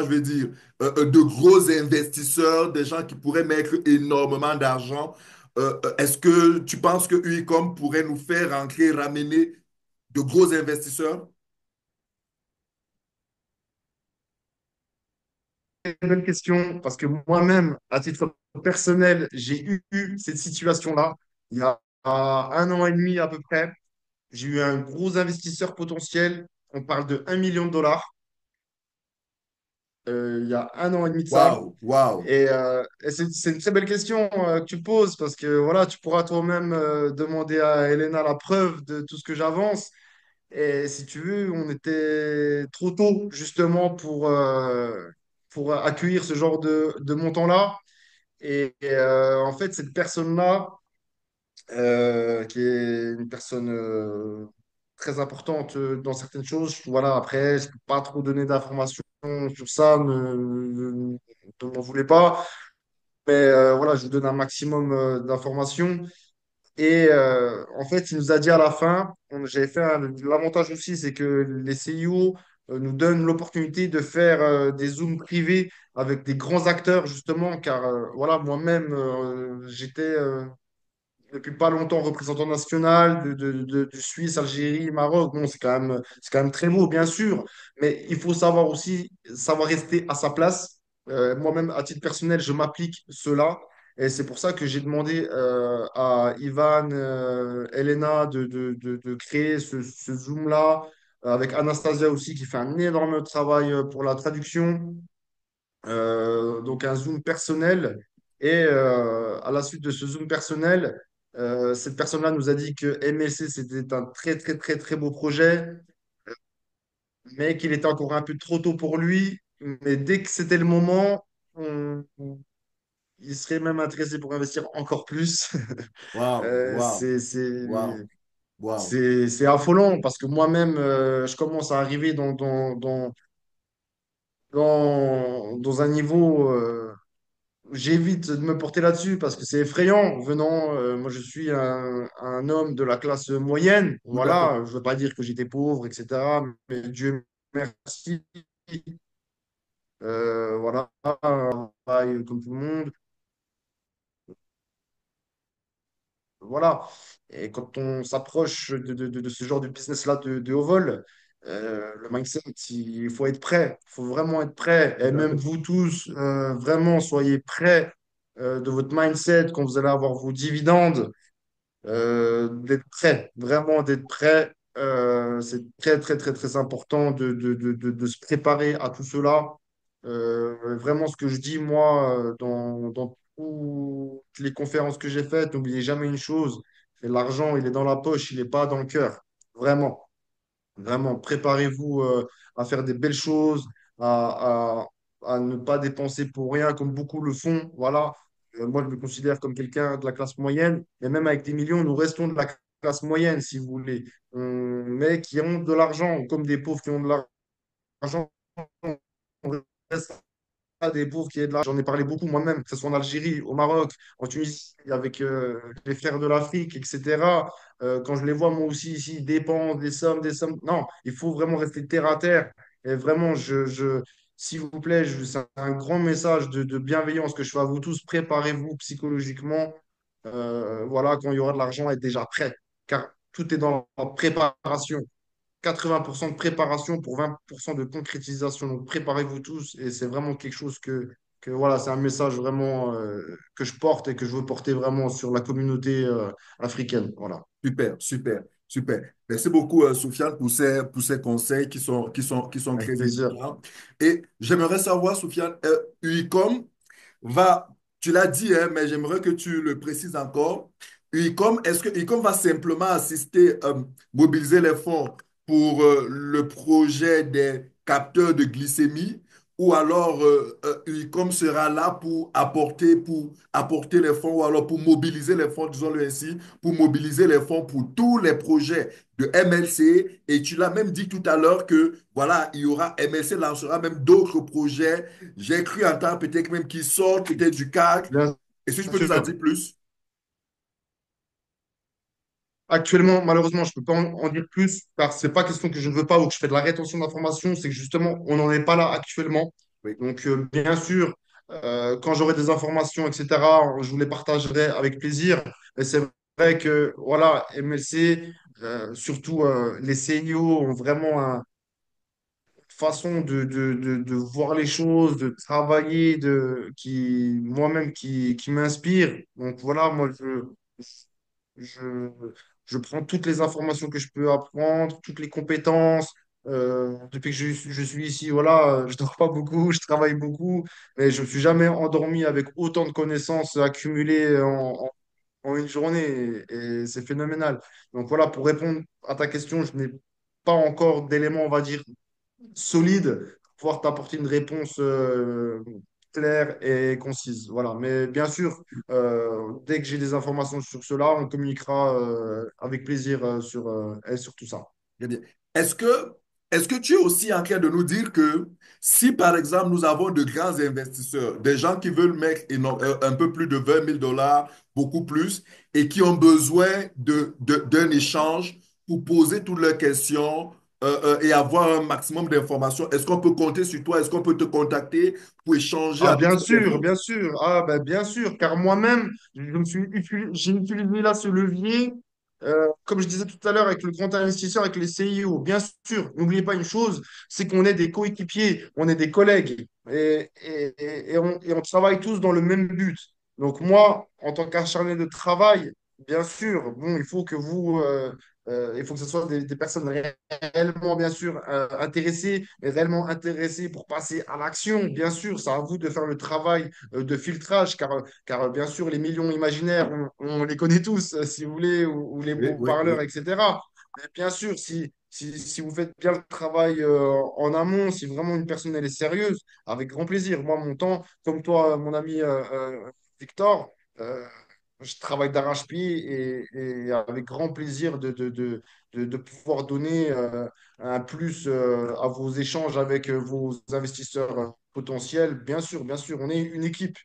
je vais dire, de gros investisseurs, des gens qui pourraient mettre énormément d'argent. Est-ce que tu penses que Unicom pourrait nous faire entrer, ramener de gros investisseurs? Une bonne question, parce que moi-même, à titre personnel, j'ai eu cette situation-là il y a un an et demi à peu près. J'ai eu un gros investisseur potentiel, on parle de 1 million de dollars, il y a un an et demi de ça. Waouh, waouh. Et c'est une très belle question que tu poses parce que voilà, tu pourras toi-même demander à Elena la preuve de tout ce que j'avance. Et si tu veux, on était trop tôt justement pour accueillir ce genre de montant-là. En fait, cette personne-là, qui est une personne très importante dans certaines choses, voilà, après, je ne peux pas trop donner d'informations sur ça, ne m'en voulez pas. Mais voilà, je vous donne un maximum d'informations. En fait, il nous a dit à la fin, l'avantage aussi, c'est que les CIO nous donnent l'opportunité de faire des zooms privés avec des grands acteurs, justement, car voilà, moi-même, j'étais depuis pas longtemps représentant national de Suisse, Algérie, Maroc. Bon, c'est quand même très beau, bien sûr, mais il faut savoir aussi savoir rester à sa place. Moi-même, à titre personnel, je m'applique cela. Et c'est pour ça que j'ai demandé à Ivan, Elena de créer ce Zoom-là avec Anastasia aussi qui fait un énorme travail pour la traduction. Donc un Zoom personnel. Et à la suite de ce Zoom personnel, cette personne-là nous a dit que MLC, c'était un très, très, très, très beau projet, mais qu'il était encore un peu trop tôt pour lui. Mais dès que c'était le moment, il serait même intéressé pour investir encore plus. Waouh, Euh, waouh, c'est, c'est, waouh, waouh. c'est affolant parce que moi-même, je commence à arriver dans un niveau. J'évite de me porter là-dessus parce que c'est effrayant. Venant, moi, je suis un homme de la classe moyenne. Tout à fait. Voilà, je ne veux pas dire que j'étais pauvre, etc. Mais Dieu merci. Voilà, pareil comme tout le monde. Voilà. Et quand on s'approche de ce genre de business-là de haut vol, le mindset, il faut être prêt. Il faut vraiment être prêt. Et Tout à même fait. vous tous, vraiment, soyez prêts de votre mindset quand vous allez avoir vos dividendes. D'être prêt, vraiment d'être prêt. C'est très, très, très, très important de se préparer à tout cela. Vraiment, ce que je dis, moi, dans toutes les conférences que j'ai faites, n'oubliez jamais une chose, c'est l'argent, il est dans la poche, il n'est pas dans le cœur. Vraiment. Vraiment, préparez-vous à faire des belles choses, à ne pas dépenser pour rien comme beaucoup le font. Voilà. Moi, je me considère comme quelqu'un de la classe moyenne. Et même avec des millions, nous restons de la classe moyenne, si vous voulez. Mais qui ont de l'argent, comme des pauvres qui ont de l'argent. On reste pas des pauvres qui aient de l'argent. J'en ai parlé beaucoup moi-même, que ce soit en Algérie, au Maroc, en Tunisie, avec les frères de l'Afrique, etc. Quand je les vois, moi aussi, ici, ils dépensent des sommes, des sommes. Non, il faut vraiment rester terre à terre. Et vraiment, s'il vous plaît, c'est un grand message de bienveillance que je fais à vous tous. Préparez-vous psychologiquement. Voilà, quand il y aura de l'argent, être déjà prêt. Car tout est dans la préparation. 80% de préparation pour 20% de concrétisation. Donc préparez-vous tous et c'est vraiment quelque chose que voilà, c'est un message vraiment que je porte et que je veux porter vraiment sur la communauté africaine. Voilà, Super, super, super. Merci beaucoup, Soufiane, pour ces conseils qui sont avec très plaisir. édifiants. Et j'aimerais savoir, Soufiane, UICOM va, tu l'as dit, hein, mais j'aimerais que tu le précises encore. UICOM, est-ce que UICOM va simplement assister, mobiliser les fonds pour le projet des capteurs de glycémie ou alors UICOM sera là pour apporter les fonds ou alors pour mobiliser les fonds, disons-le ainsi, pour mobiliser les fonds pour tous les projets de MLC. Et tu l'as même dit tout à l'heure que, voilà, il y aura, MLC lancera même d'autres projets. J'ai cru entendre peut-être même qu'ils sortent peut-être du cadre. Bien Est-ce que tu peux nous en sûr. dire plus? Actuellement, malheureusement, je ne peux pas en dire plus car c'est pas question que je ne veux pas ou que je fais de la rétention d'informations, c'est que justement, on n'en est pas là actuellement. Oui, Donc, bien sûr, quand j'aurai des informations, etc., je vous les partagerai avec plaisir. Et c'est vrai que, voilà, MLC, surtout les CIO, ont vraiment une façon de voir les choses, de travailler, moi-même, qui m'inspire. Donc, voilà, moi, je, je prends toutes les informations que je peux apprendre, toutes les compétences. Depuis que je suis ici, voilà, je dors pas beaucoup, je travaille beaucoup, mais je ne me suis jamais endormi avec autant de connaissances accumulées en une journée et c'est phénoménal. Donc voilà, pour répondre à ta question, je n'ai pas encore d'éléments, on va dire, solides pour pouvoir t'apporter une réponse claire et concise. Voilà. Mais bien sûr, dès que j'ai des informations sur cela, on communiquera avec plaisir sur tout ça. très bien. Est-ce que, est-ce que tu es aussi en train de nous dire que si, par exemple, nous avons de grands investisseurs, des gens qui veulent mettre un peu plus de 20 000 $, beaucoup plus, et qui ont besoin d'un échange pour poser toutes leurs questions et avoir un maximum d'informations, est-ce qu'on peut compter sur toi? Est-ce qu'on peut te contacter pour échanger Ah, avec ces personnes? bien sûr. Ah, ben, bien sûr, car moi-même, j'ai utilisé là ce levier, comme je disais tout à l'heure, avec le grand investisseur, avec les CIO. Bien sûr, n'oubliez pas une chose, c'est qu'on est des coéquipiers, on est des collègues et on travaille tous dans le même but. Donc moi, en tant qu'acharné de travail, bien sûr, bon, il faut que ce soit des personnes réellement, bien sûr, intéressées, et réellement intéressées pour passer à l'action. Bien sûr, c'est à vous de faire le travail de filtrage, car bien sûr, les millions imaginaires, on les connaît tous, si vous voulez, ou les Oui, beaux oui, parleurs, oui. etc. Mais bien sûr, si vous faites bien le travail en amont, si vraiment une personne elle est sérieuse, avec grand plaisir. Moi, mon temps, comme toi, mon ami Victor, euh, je travaille d'arrache-pied et avec grand plaisir de pouvoir donner un plus à vos échanges avec vos investisseurs potentiels. Bien sûr, on est une équipe.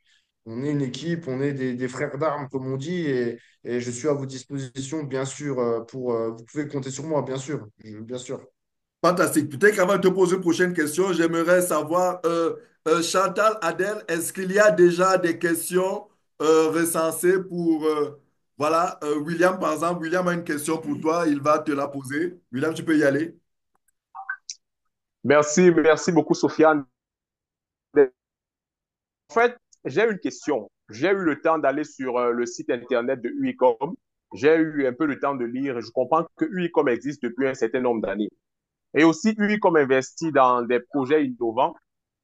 On est une équipe, on est des frères d'armes, comme on dit, et je suis à votre disposition, bien sûr, vous pouvez compter sur moi, bien sûr, bien sûr. Fantastique. Peut-être qu'avant de te poser une prochaine question, j'aimerais savoir, Chantal, Adèle, est-ce qu'il y a déjà des questions recensées pour, voilà, William, par exemple. William a une question pour toi, il va te la poser. William, tu peux y aller. Merci beaucoup, Sofiane. En fait, j'ai une question. J'ai eu le temps d'aller sur le site internet de Uicom. J'ai eu un peu le temps de lire. Je comprends que Uicom existe depuis un certain nombre d'années. Et aussi, Uicom investit dans des projets innovants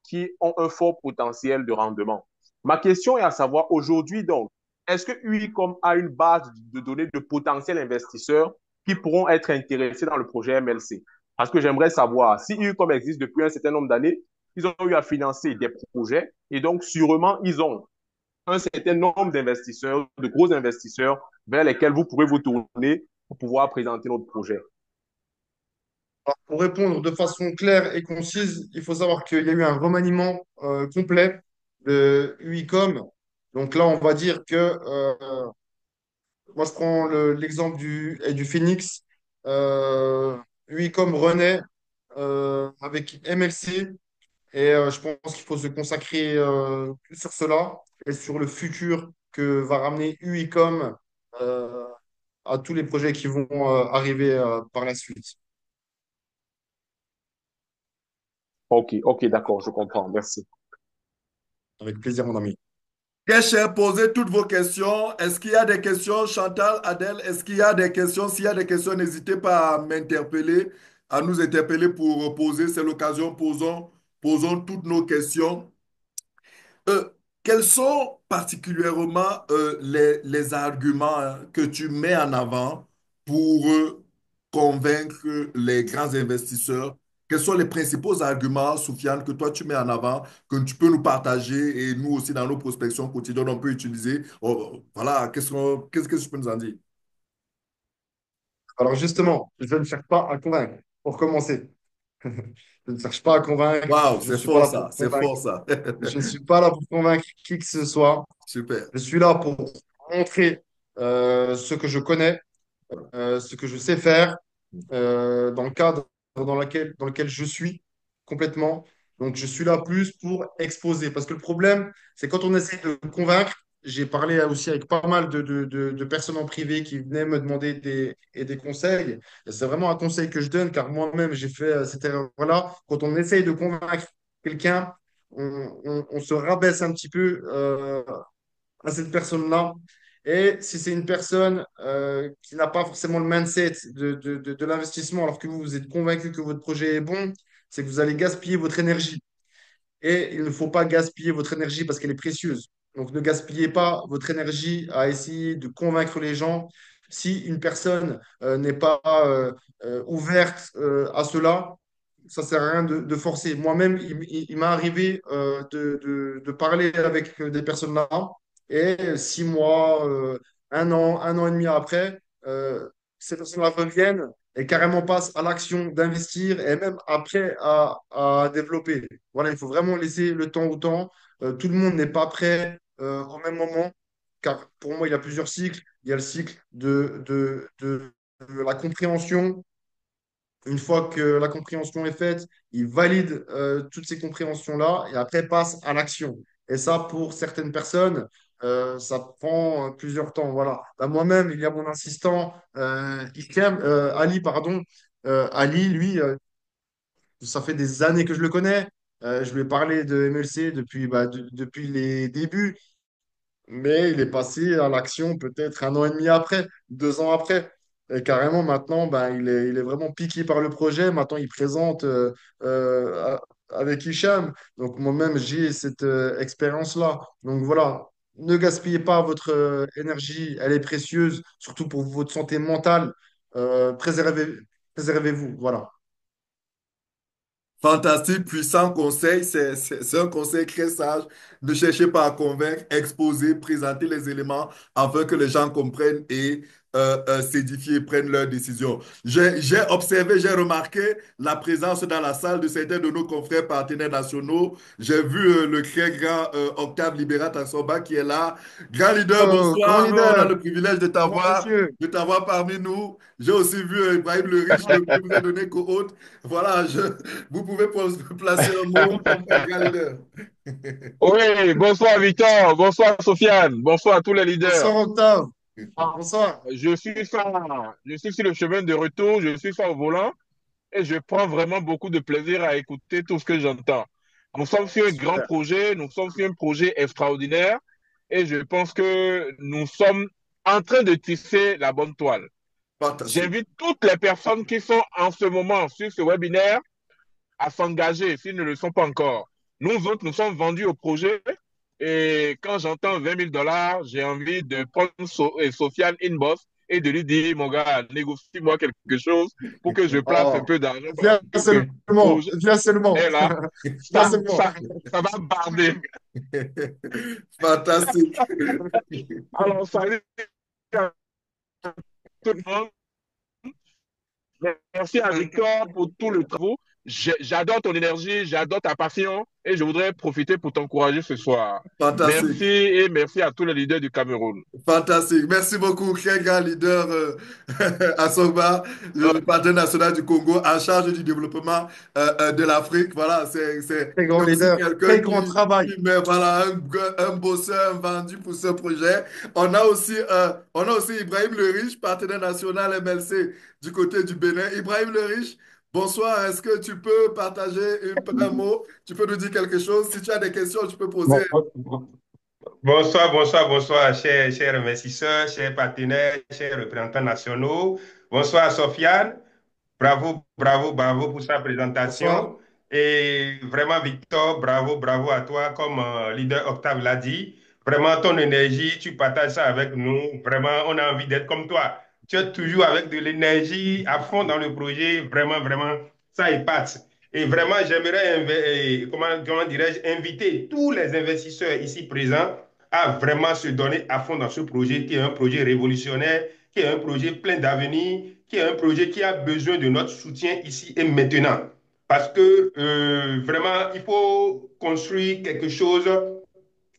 qui ont un fort potentiel de rendement. Ma question est à savoir aujourd'hui, donc, est-ce que Uicom a une base de données de potentiels investisseurs qui pourront être intéressés dans le projet MLC? Parce que j'aimerais savoir, si Uicom existe depuis un certain nombre d'années, ils ont eu à financer des projets et donc sûrement ils ont un certain nombre d'investisseurs, de gros investisseurs vers lesquels vous pourrez vous tourner pour pouvoir présenter notre projet. Alors, pour répondre de façon claire et concise, il faut savoir qu'il y a eu un remaniement complet de Uicom. Donc là, on va dire que moi, je prends l'exemple du Phoenix. Euh, Uicom renaît avec MLC et je pense qu'il faut se consacrer plus sur cela et sur le futur que va ramener Uicom euh, à tous les projets qui vont arriver par la suite. Ok, ok, d'accord, je comprends. Merci. Avec plaisir, mon ami. Très cher, posez toutes vos questions. Est-ce qu'il y a des questions, Chantal, Adèle? Est-ce qu'il y a des questions? S'il y a des questions, n'hésitez pas à m'interpeller, à nous interpeller pour poser. C'est l'occasion, posons toutes nos questions. Euh, Quels sont particulièrement les arguments que tu mets en avant pour convaincre les grands investisseurs? Quels sont les principaux arguments, Soufiane, que toi tu mets en avant, que tu peux nous partager et nous aussi dans nos prospections quotidiennes, on peut utiliser? Oh, voilà, qu'est-ce que tu peux nous en dire? Alors justement, je ne cherche pas à convaincre, pour commencer. Je ne cherche pas à convaincre, Waouh, je ne c'est suis pas fort là pour ça, c'est convaincre, fort ça. je ne suis pas là pour convaincre qui que ce soit. Super. Je suis là pour montrer ce que je connais, ce que je sais faire, dans le cadre dans lequel je suis complètement. Donc, je suis là plus pour exposer. Parce que le problème, c'est quand on essaie de convaincre, j'ai parlé aussi avec pas mal de personnes en privé qui venaient me demander des conseils. Et c'est vraiment un conseil que je donne, car moi-même, j'ai fait cette erreur-là. Quand on essaye de convaincre quelqu'un, on se rabaisse un petit peu à cette personne-là. Et si c'est une personne qui n'a pas forcément le mindset de l'investissement, alors que vous êtes convaincu que votre projet est bon, c'est que vous allez gaspiller votre énergie. Et il ne faut pas gaspiller votre énergie parce qu'elle est précieuse. Donc ne gaspillez pas votre énergie à essayer de convaincre les gens. Si une personne n'est pas ouverte à cela, ça ne sert à rien de forcer. Moi-même, il m'est arrivé de parler avec des personnes là, et 6 mois, un an et demi après, ces personnes-là reviennent et carrément passent à l'action d'investir et même après à développer. Voilà, il faut vraiment laisser le temps au temps. Tout le monde n'est pas prêt au même moment, car pour moi, il y a plusieurs cycles. Il y a le cycle de la compréhension. Une fois que la compréhension est faite, il valide toutes ces compréhensions-là et après passe à l'action. Et ça, pour certaines personnes, ça prend plusieurs temps. Voilà. Bah, moi-même, il y a mon assistant, Ali, pardon. Ali, lui, ça fait des années que je le connais. Je lui ai parlé de MLC depuis les débuts. mais il est passé à l'action peut-être 1 an et demi après, 2 ans après. Et carrément, maintenant, ben, il est vraiment piqué par le projet. Maintenant, il présente avec Hicham. Donc, moi-même, j'ai cette expérience-là. Donc, voilà, ne gaspillez pas votre énergie. Elle est précieuse, surtout pour votre santé mentale. Préservez, préservez-vous. Voilà. Fantastique, puissant conseil. C'est un conseil très sage. Ne cherchez pas à convaincre, exposer, présenter les éléments afin que les gens comprennent et s'édifient, prennent leurs décisions. J'ai observé, j'ai remarqué la présence dans la salle de certains de nos confrères partenaires nationaux. J'ai vu le très grand Octave Libérat Tassomba qui est là. Grand leader, Oh, grand bonsoir. On a leader, le privilège grand monsieur. de t'avoir parmi nous. J'ai aussi vu Ibrahim Le Riche, qui vous a donné co-hôte. Voilà, vous pouvez placer un mot, mon frère grand leader. Oui, bonsoir Victor, bonsoir Sofiane, bonsoir à tous les leaders. Bonsoir, Octave. Ah, Bonsoir. je suis sur le chemin de retour, je suis ça au volant et je prends vraiment beaucoup de plaisir à écouter tout ce que j'entends. Nous sommes sur un grand Super. projet, nous sommes sur un projet extraordinaire et je pense que nous sommes en train de tisser la bonne toile. Fantastique. J'invite toutes les personnes qui sont en ce moment sur ce webinaire à s'engager s'ils ne le sont pas encore. Nous autres, nous sommes vendus au projet et quand j'entends 20 000 dollars, j'ai envie de prendre Sofiane Inbox et de lui dire, mon gars, négocie-moi quelque chose pour que je place un Oh, peu d'argent parce viens que le seulement, projet viens seulement, est là, viens ça, seulement. ça, ça va barder. Fantastique. Alors, salut à tout le monde. Merci à Victor pour tout le travail. J'adore ton énergie, j'adore ta passion et je voudrais profiter pour t'encourager ce soir. Merci Fantastique. et merci à tous les leaders du Cameroun. Fantastique. Merci beaucoup, très grand leader Assogba, le partenaire national du Congo, en charge du développement de l'Afrique. Voilà, Très grand c'est aussi leader, quelqu'un très grand travail. qui met voilà, un bosseur, un vendu pour ce projet. On a aussi Ibrahim Le Riche, partenaire national MLC du côté du Bénin. Ibrahim Le Riche, bonsoir. Est-ce que tu peux partager un mot? Tu peux nous dire quelque chose? Si tu as des questions, tu peux poser. Bon, bonsoir, bonsoir, bonsoir, chers investisseurs, chers partenaires, chers représentants nationaux. Bonsoir, Sofiane. Bravo, bravo, bravo pour sa Bonsoir. présentation. Et vraiment, Victor, bravo, bravo à toi, comme leader Octave l'a dit. Vraiment, ton énergie, tu partages ça avec nous. Vraiment, on a envie d'être comme toi. Tu es toujours avec de l'énergie à fond dans le projet. Vraiment, vraiment, ça épate. Et vraiment, j'aimerais, comment dirais-je, inviter tous les investisseurs ici présents à vraiment se donner à fond dans ce projet qui est un projet révolutionnaire, qui est un projet plein d'avenir, qui est un projet qui a besoin de notre soutien ici et maintenant. Parce que vraiment, il faut construire quelque chose,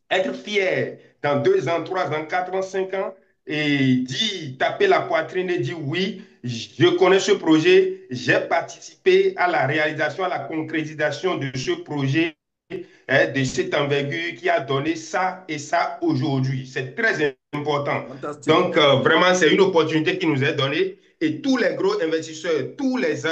être fier dans 2 ans, 3 ans, 4 ans, 5 ans et dire, taper la poitrine et dire oui, je connais ce projet, j'ai participé à la réalisation, à la concrétisation de ce projet, de cette envergure qui a donné ça et ça aujourd'hui. C'est très important. Fantastique. Donc, vraiment, c'est une opportunité qui nous est donnée. Et tous les gros investisseurs, tous les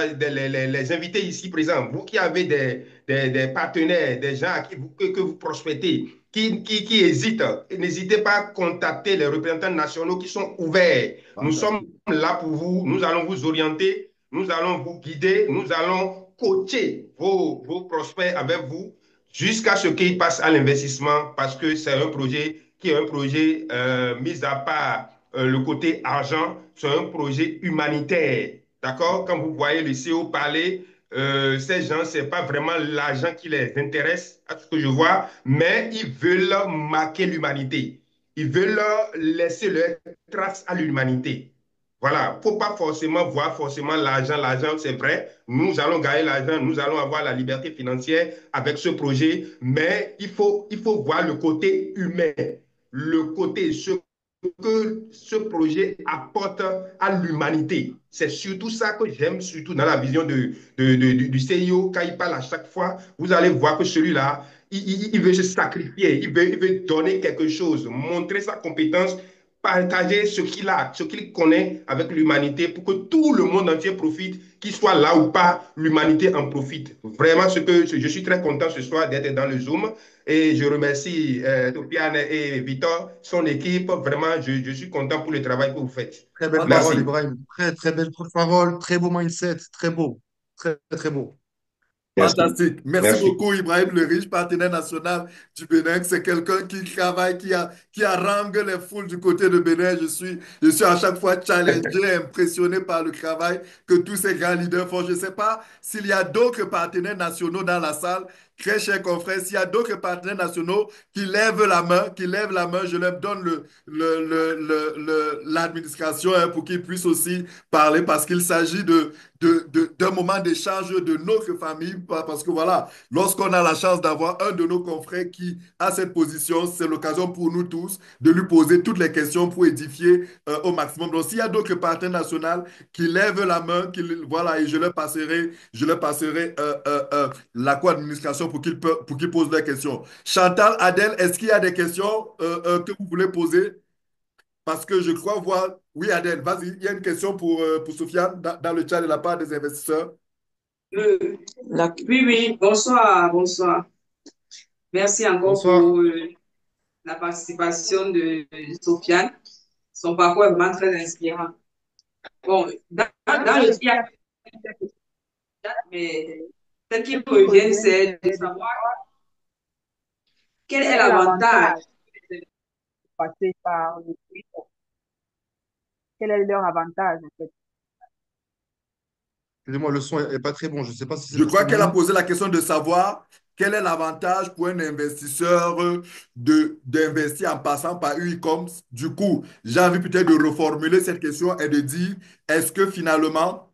invités ici présents, vous qui avez des partenaires, des gens à qui que vous prospectez, qui hésitent, n'hésitez pas à contacter les représentants nationaux qui sont ouverts. Nous sommes Fantastique. là pour vous, nous allons vous orienter, nous allons vous guider, nous allons coacher vos prospects avec vous jusqu'à ce qu'ils passent à l'investissement parce que c'est un projet qui est un projet mis à part le côté argent, c'est un projet humanitaire. D'accord? Quand vous voyez le CEO parler, ces gens, ce n'est pas vraiment l'argent qui les intéresse, à ce que je vois, mais ils veulent marquer l'humanité. Ils veulent laisser leur trace à l'humanité. Voilà, il ne faut pas forcément voir forcément l'argent. L'argent, c'est vrai, nous allons gagner l'argent, nous allons avoir la liberté financière avec ce projet, mais il faut voir le côté humain, le côté, ce que ce projet apporte à l'humanité. C'est surtout ça que j'aime, surtout dans la vision du CIO, quand il parle à chaque fois, vous allez voir que celui-là, il veut se sacrifier, il veut donner quelque chose, montrer sa compétence partager ce qu'il a, ce qu'il connaît avec l'humanité pour que tout le monde entier profite, qu'il soit là ou pas, l'humanité en profite. Vraiment, je suis très content ce soir d'être dans le Zoom et je remercie Topiane et Victor, son équipe. Vraiment, je suis content pour le travail que vous faites. Très belle parole, Fantastique. Merci. Ibrahim. Très, très belle parole. Très beau mindset. Très beau. Très, très beau. Merci. Fantastique. Merci Merci. beaucoup, Ibrahim, le riche partenaire national du Bénin. C'est quelqu'un qui travaille, qui harangue les foules du côté de Bénin. Je suis à chaque fois challengé, impressionné par le travail que tous ces grands leaders font. Je ne sais pas s'il y a d'autres partenaires nationaux dans la salle. Très chers confrères, s'il y a d'autres partenaires nationaux qui lèvent la main, je leur donne l'administration hein, pour qu'ils puissent aussi parler parce qu'il s'agit d'un moment d'échange de notre famille, parce que voilà, lorsqu'on a la chance d'avoir un de nos confrères qui a cette position, c'est l'occasion pour nous tous de lui poser toutes les questions pour édifier au maximum. Donc, s'il y a d'autres partenaires nationaux qui lèvent la main, voilà, et je leur passerai la co-administration pour qu'ils posent leurs questions. Chantal, Adèle, est-ce qu'il y a des questions que vous voulez poser? Parce que je crois voir. Oui, Adèle, vas-y, il y a une question pour Sofiane dans le chat de la part des investisseurs. Oui, oui, bonsoir, bonsoir. Merci encore Bonsoir. pour la participation de Sofiane. Son parcours est vraiment très inspirant. Bon, dans le il y a quelques questions, mais celle qui me revient, c'est de savoir quel est l'avantage de passer par le Twitter. Quel est leur avantage, en fait? Excusez-moi, le son est pas très bon. Je ne sais pas si c'est Je parce crois que qu'elle a nous. posé la question de savoir quel est l'avantage pour un investisseur d'investir en passant par Uicom. Du coup, j'ai envie peut-être de reformuler cette question et de dire, est-ce que finalement,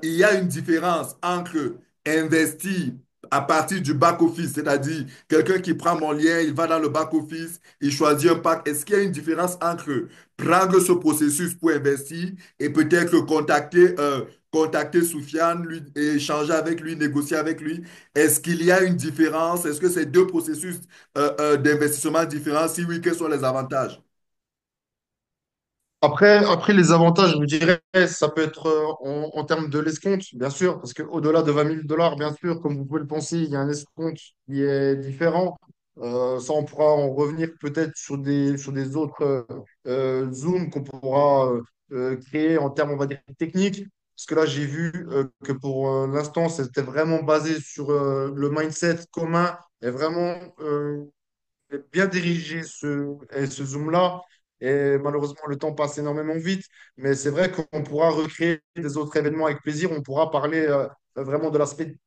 il y a une différence entre investir à partir du back-office, c'est-à-dire quelqu'un qui prend mon lien, il va dans le back-office, il choisit un pack. Est-ce qu'il y a une différence entre prendre ce processus pour investir et peut-être contacter Soufiane, lui, et échanger avec lui, négocier avec lui. Est-ce qu'il y a une différence? Est-ce que c'est deux processus d'investissement différents? Si oui, quels sont les avantages? Après, les avantages, je vous dirais, ça peut être en termes de l'escompte, bien sûr, parce qu'au-delà de 20 000 $, bien sûr, comme vous pouvez le penser, il y a un escompte qui est différent. Ça, on pourra en revenir peut-être sur des autres Zooms qu'on pourra créer en termes, on va dire, techniques. Parce que là, j'ai vu que pour l'instant, c'était vraiment basé sur le mindset commun et vraiment bien diriger ce Zoom-là. Et malheureusement, le temps passe énormément vite. Mais c'est vrai qu'on pourra recréer des autres événements avec plaisir. On pourra parler vraiment de l'aspect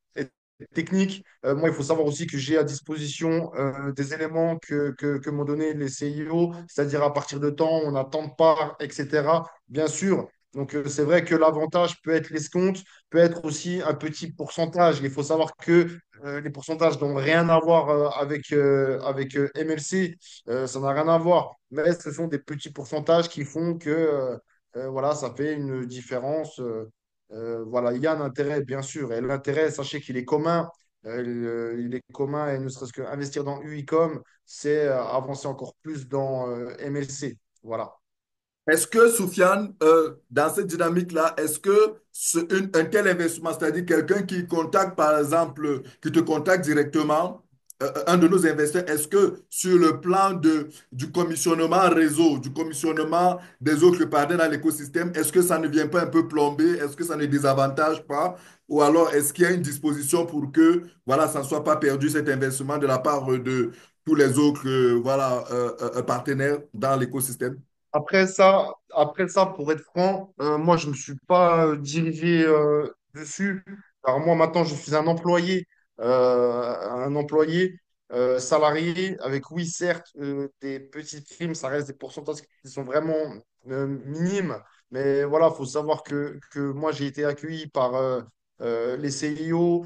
technique. Moi, il faut savoir aussi que j'ai à disposition des éléments que m'ont donné les CIO, c'est-à-dire à partir de temps, on a tant de parts, etc. Bien sûr. Donc, c'est vrai que l'avantage peut être l'escompte, peut être aussi un petit pourcentage. Il faut savoir que les pourcentages n'ont rien à voir avec MLC. Ça n'a rien à voir. Mais ce sont des petits pourcentages qui font que voilà, ça fait une différence. Voilà, il y a un intérêt, bien sûr. Et l'intérêt, sachez qu'il est commun. Il est commun et ne serait-ce qu'investir dans Uicom, c'est avancer encore plus dans MLC. Voilà. Est-ce que, Soufiane, dans cette dynamique-là, est-ce que un tel investissement, c'est-à-dire quelqu'un qui contacte, par exemple, qui te contacte directement, un de nos investisseurs, est-ce que sur le plan du commissionnement réseau, du commissionnement des autres partenaires dans l'écosystème, est-ce que ça ne vient pas un peu plomber? Est-ce que ça ne désavantage pas? Ou alors, est-ce qu'il y a une disposition pour que, voilà, ça ne soit pas perdu cet investissement de la part de tous les autres, voilà, partenaires dans l'écosystème? Après ça, pour être franc, moi, je ne me suis pas dirigé dessus. Alors moi, maintenant, je suis un employé salarié avec, oui, certes, des petites primes, ça reste des pourcentages qui sont vraiment minimes. Mais voilà, il faut savoir que moi, j'ai été accueilli par les CIO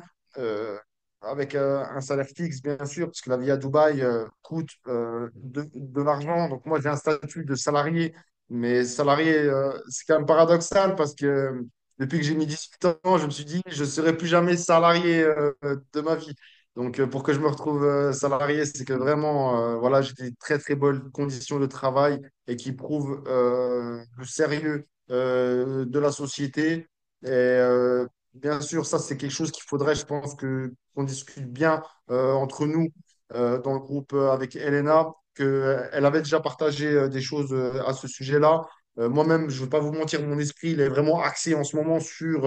avec un salaire fixe, bien sûr, parce que la vie à Dubaï coûte de l'argent. Donc moi, j'ai un statut de salarié, mais salarié, c'est quand même paradoxal parce que depuis que j'ai mis 18 ans, je me suis dit, je ne serai plus jamais salarié de ma vie. Donc, pour que je me retrouve salarié, c'est que vraiment, voilà, j'ai des très, très bonnes conditions de travail et qui prouvent le sérieux de la société. Et bien sûr, ça, c'est quelque chose qu'il faudrait, je pense, qu'on discute bien entre nous dans le groupe avec Elena, qu'elle avait déjà partagé des choses à ce sujet-là. Moi-même, je ne vais pas vous mentir, mon esprit, il est vraiment axé en ce moment sur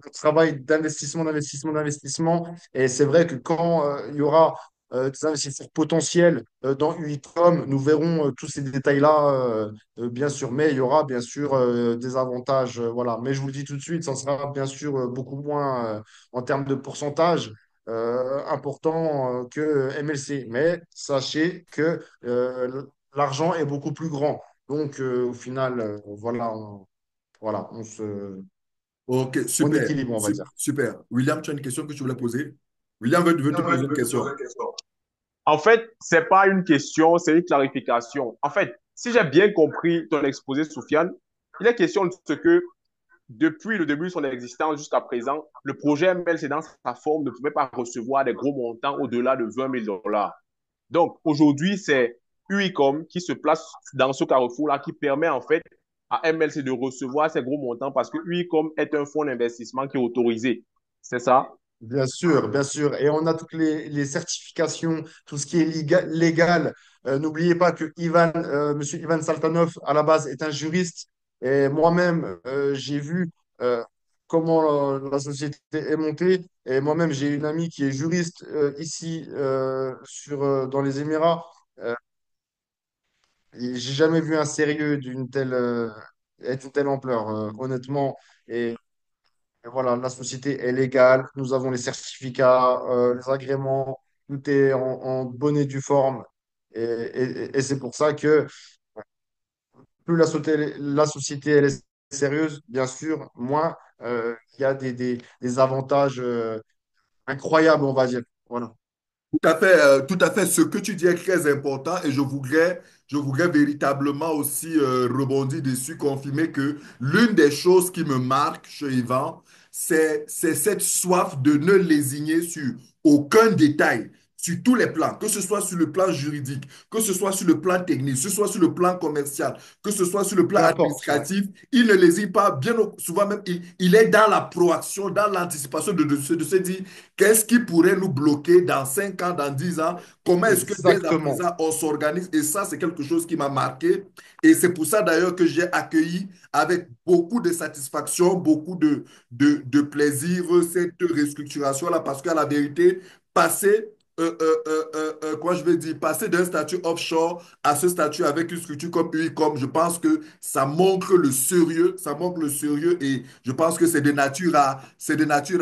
le travail d'investissement, d'investissement, d'investissement. Et c'est vrai que quand il y aura des investisseurs potentiels dans Unicom, nous verrons tous ces détails-là, bien sûr. Mais il y aura bien sûr des avantages. Voilà. Mais je vous le dis tout de suite, ça sera bien sûr beaucoup moins en termes de pourcentage important que MLC. Mais sachez que l'argent est beaucoup plus grand. Donc, au final, voilà, Ok, on super, équilibre, on va dire. super. William, tu as une question que tu voulais poser? William veut te poser une question. En fait, c'est pas une question, c'est une clarification. En fait, si j'ai bien compris ton exposé, Soufiane, il est question de ce que depuis le début de son existence jusqu'à présent, le projet MLC dans sa forme ne pouvait pas recevoir des gros montants au-delà de 20 000 dollars. Donc, aujourd'hui, c'est Uicom qui se place dans ce carrefour-là, qui permet en fait à MLC de recevoir ces gros montants parce que Uicom est un fonds d'investissement qui est autorisé. C'est ça? Bien sûr, bien sûr. Et on a toutes les certifications, tout ce qui est légal. N'oubliez pas que Monsieur Ivan Saltanov, à la base, est un juriste. Et moi-même, j'ai vu comment la société est montée. Et moi-même, j'ai une amie qui est juriste ici dans les Émirats. Euh, et j'ai jamais vu un sérieux et d'une telle ampleur, honnêtement. Et voilà, la société est légale, nous avons les certificats, les agréments, tout est en bonne et due forme. Et c'est pour ça que plus la société elle est sérieuse, bien sûr, moins il y a des avantages incroyables, on va dire. Voilà. Tout à fait. Ce que tu dis est très important et je voudrais véritablement aussi rebondir dessus, confirmer que l'une des choses qui me marque chez Yvan, c'est cette soif de ne lésigner sur aucun détail, sur tous les plans, que ce soit sur le plan juridique, que ce soit sur le plan technique, que ce soit sur le plan commercial, que ce soit sur le plan Peu importe. Ouais. administratif. Il ne lésigne pas, souvent même, il est dans la proaction, dans l'anticipation de se dire qu'est-ce qui pourrait nous bloquer dans 5 ans, dans 10 ans? Comment est-ce que dès à Exactement. présent on s'organise? Et ça, c'est quelque chose qui m'a marqué. Et c'est pour ça d'ailleurs que j'ai accueilli avec beaucoup de satisfaction, beaucoup de plaisir cette restructuration-là, parce qu'à la vérité, passer, quoi je veux dire, passer d'un statut offshore à ce statut avec une structure comme UICOM, je pense que ça montre le sérieux et je pense que c'est de nature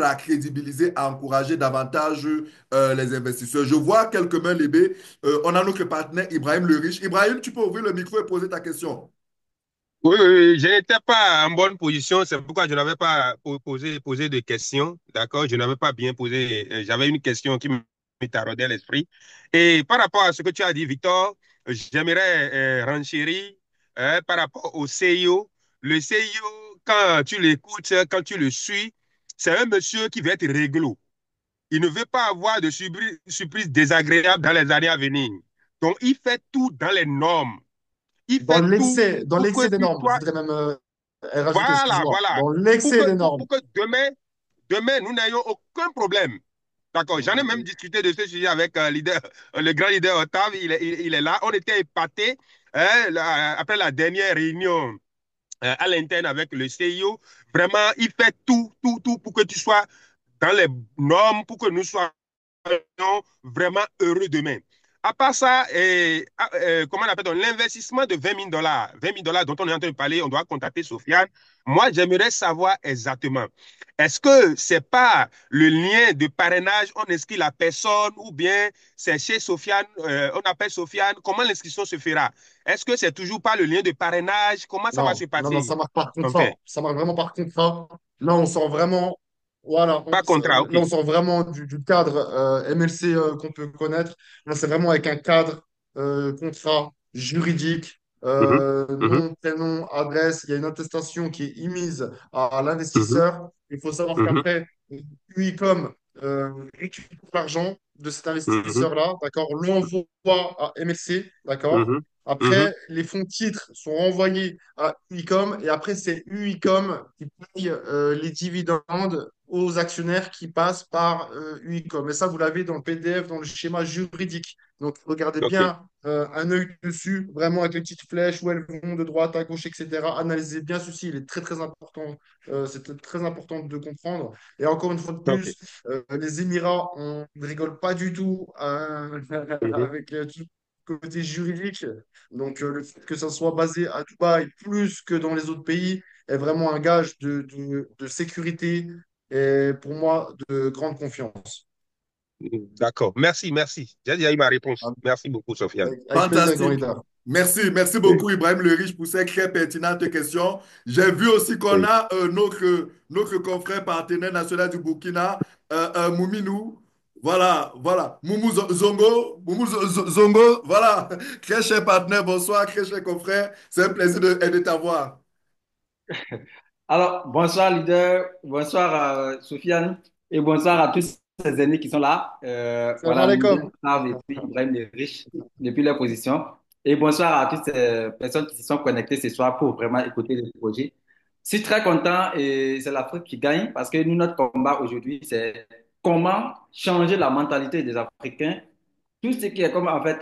à crédibiliser, à encourager davantage les investisseurs. Je vois quelques mains levées. On a notre partenaire Ibrahim le Riche. Ibrahim, tu peux ouvrir le micro et poser ta question. Oui, oui, oui, je n'étais pas en bonne position, c'est pourquoi je n'avais pas posé de questions, d'accord? Je n'avais pas bien posé, j'avais une question qui me taraudait l'esprit. Et par rapport à ce que tu as dit, Victor, j'aimerais renchérir par rapport au CIO. Le CIO, quand tu l'écoutes, quand tu le suis, c'est un monsieur qui veut être réglo. Il ne veut pas avoir de surprise désagréables dans les années à venir. Donc, il fait tout dans les normes. Il fait tout Dans pour que l'excès des tu normes, je sois. voudrais même rajouter, Voilà, excuse-moi, voilà. dans l'excès des normes. Pour que demain, nous n'ayons aucun problème. D'accord. J'en ai même discuté de ce sujet avec le grand leader Octave. Il est là. On était épatés hein, après la dernière réunion à l'interne avec le CIO. Vraiment, il fait tout pour que tu sois dans les normes, pour que nous soyons vraiment heureux demain. À part ça, comment on appelle l'investissement de 20 000 dollars, 20 000 dollars dont on est en train de parler, on doit contacter Sofiane. Moi, j'aimerais savoir exactement, est-ce que c'est pas le lien de parrainage, on inscrit la personne ou bien c'est chez Sofiane, on appelle Sofiane, comment l'inscription se fera? Est-ce que c'est toujours pas le lien de parrainage? Comment ça va Non, se non, non, passer? ça marche par En contrat. fait, Ça marche vraiment par contrat. Là, on sort vraiment, voilà, pas contrat, là, ok. on sort vraiment du cadre MLC qu'on peut connaître. Là, c'est vraiment avec un cadre, contrat juridique, Mhm, mhm, nom, prénom, adresse. Il y a une attestation qui est émise à mhm, l'investisseur. Il faut savoir mhm, qu'après, Unicom récupère l'argent de cet Mhm, investisseur-là, d'accord, l'envoie à MLC, d'accord. mhm, mhm. Après, les fonds titres sont renvoyés à Unicom et après, c'est Unicom qui paye les dividendes aux actionnaires qui passent par Unicom. Et ça, vous l'avez dans le PDF, dans le schéma juridique. Donc, regardez OK. bien un œil dessus, vraiment avec les petites flèches où elles vont de droite à gauche, etc. Analysez bien ceci, il est très, très important. C'est très important de comprendre. Et encore une fois de OK. plus, les Émirats, on ne rigole pas du tout Mhm. avec tout le côté juridique. Donc, le fait que ça soit basé à Dubaï plus que dans les autres pays est vraiment un gage de sécurité et pour moi de grande confiance. D'accord. Merci, merci. J'ai déjà eu ma réponse. Merci beaucoup, Sofiane. Avec plaisir, grand Fantastique. leader. Merci Et- beaucoup Ibrahim Le Riche pour ces très pertinentes questions. J'ai vu aussi qu'on Oui. a notre confrère partenaire national du Burkina, Mouminou. Voilà. Zongo. Voilà. Très cher partenaire, bonsoir, très cher confrère. C'est un plaisir de t'avoir. Alors, bonsoir leader, bonsoir Sofiane et bonsoir à tous ces amis qui sont là. Salam Voilà, leader alaikum. Octave et puis Ibrahim les riches depuis leur position. Et bonsoir à toutes ces personnes qui se sont connectées ce soir pour vraiment écouter le projet. Je suis très content et c'est l'Afrique qui gagne parce que nous, notre combat aujourd'hui, c'est comment changer la mentalité des Africains. Tout ce qui est comme en fait,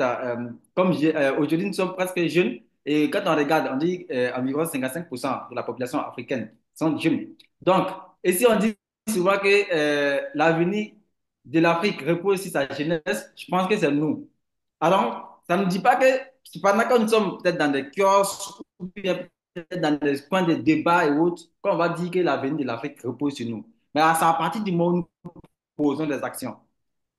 aujourd'hui, nous sommes presque jeunes et quand on regarde, on dit environ 55% de la population africaine sont jeunes. Donc, et si on dit souvent que l'avenir de l'Afrique repose sur sa jeunesse, je pense que c'est nous. Alors, ça ne dit pas que, pendant que nous sommes peut-être dans des kiosques ou bien peut-être dans des points de débat et autres, qu'on va dire que l'avenir de l'Afrique repose sur nous. Mais c'est à partir du moment où nous posons des actions.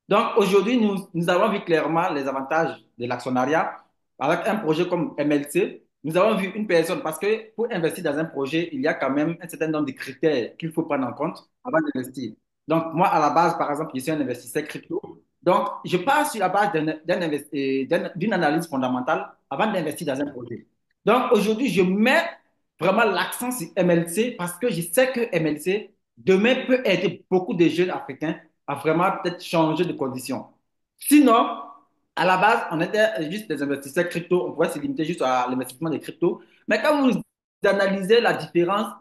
Donc aujourd'hui, nous avons vu clairement les avantages de l'actionnariat avec un projet comme MLC. Nous avons vu une personne, parce que pour investir dans un projet, il y a quand même un certain nombre de critères qu'il faut prendre en compte avant d'investir. Donc moi, à la base, par exemple, je suis un investisseur crypto. Donc je pars sur la base d'une analyse fondamentale avant d'investir dans un projet. Donc aujourd'hui, je mets vraiment l'accent sur MLC parce que je sais que MLC, demain, peut aider beaucoup de jeunes Africains à vraiment peut-être changer de conditions. Sinon, à la base, on était juste des investisseurs crypto, on pourrait se limiter juste à l'investissement des cryptos. Mais quand vous analysez la différence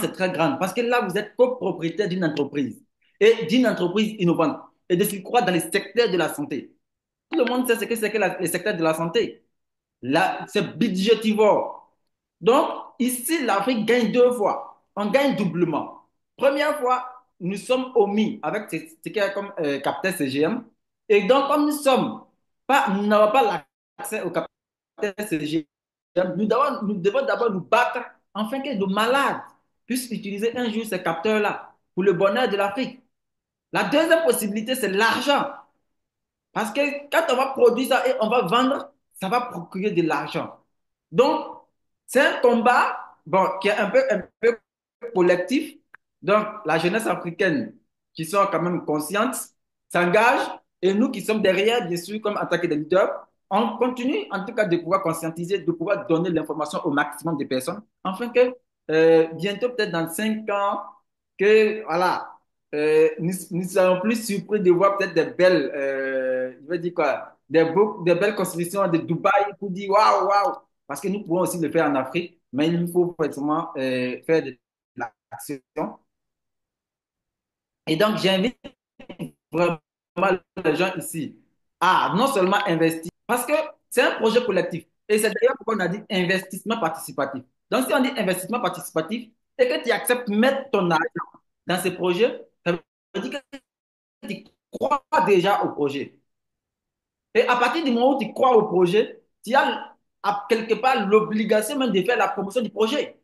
est très grande parce que là, vous êtes copropriétaire d'une entreprise et d'une entreprise innovante et de ce qu'il croit dans les secteurs de la santé. Tout le monde sait ce que c'est que les secteurs de la santé. Là, c'est budgétivore. Donc, ici, l'Afrique gagne deux fois. On gagne doublement. Première fois, nous sommes omis avec ce qui est comme capteur CGM. Et donc, comme nous n'avons pas l'accès au capteur CGM, nous devons d'abord nous battre afin que nos malades puissent utiliser un jour ces capteurs-là pour le bonheur de l'Afrique. La deuxième possibilité, c'est l'argent. Parce que quand on va produire ça et on va vendre, ça va procurer de l'argent. Donc, c'est un combat bon, qui est un peu collectif. Donc, la jeunesse africaine qui sont quand même conscientes s'engage et nous qui sommes derrière, bien sûr, comme en tant que leaders, on continue en tout cas de pouvoir conscientiser, de pouvoir donner l'information au maximum de personnes, afin que bientôt, peut-être dans 5 ans, que voilà, nous serons plus surpris de voir peut-être des belles, je veux dire quoi, des belles constructions de Dubaï pour dire waouh, waouh, parce que nous pouvons aussi le faire en Afrique, mais il faut effectivement faire de l'action. Et donc, j'invite vraiment les gens ici à non seulement investir, parce que c'est un projet collectif. Et c'est d'ailleurs pourquoi on a dit investissement participatif. Donc, si on dit investissement participatif et que tu acceptes de mettre ton argent dans ce projet, ça veut dire que tu crois déjà au projet. Et à partir du moment où tu crois au projet, tu as quelque part l'obligation même de faire la promotion du projet.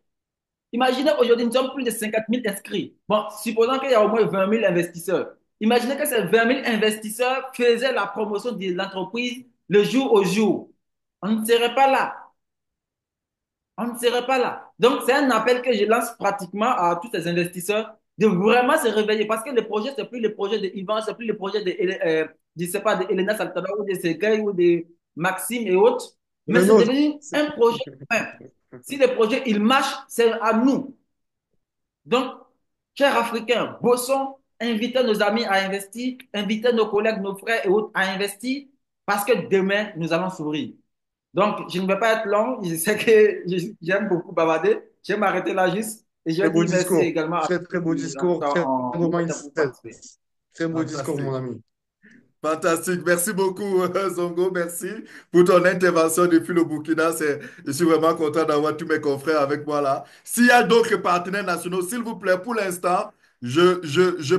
Imaginez aujourd'hui, nous sommes plus de 50 000 inscrits. Bon, supposons qu'il y a au moins 20 000 investisseurs. Imaginez que ces 20 000 investisseurs faisaient la promotion de l'entreprise le jour au jour. On ne serait pas là. On ne serait pas là. Donc, c'est un appel que je lance pratiquement à tous ces investisseurs de vraiment se réveiller parce que le projet, c'est plus le projet de Yvan, c'est plus le projet je sais pas, de Elena Saltador ou de Sergei ou de Maxime et autres, C'est mais le c'est nôtre. devenu un projet humain. Si le projet il marche, c'est à nous. Donc, chers Africains, bossons inviter nos amis à investir, inviter nos collègues, nos frères et autres à investir, parce que demain, nous allons s'ouvrir. Donc, je ne vais pas être long. Je sais que j'aime beaucoup bavarder. Je vais m'arrêter là juste. Et je Très vais beau dire merci discours. également à Très, tous très beau qui, en tout discours. cas, Très ont beau mis le temps pour mindset. participer. Très beau discours, mon Fantastique. ami. Fantastique. Merci beaucoup, Zongo. Merci pour ton intervention depuis le Burkina. Je suis vraiment content d'avoir tous mes confrères avec moi là. S'il y a d'autres partenaires nationaux, s'il vous plaît, pour l'instant, je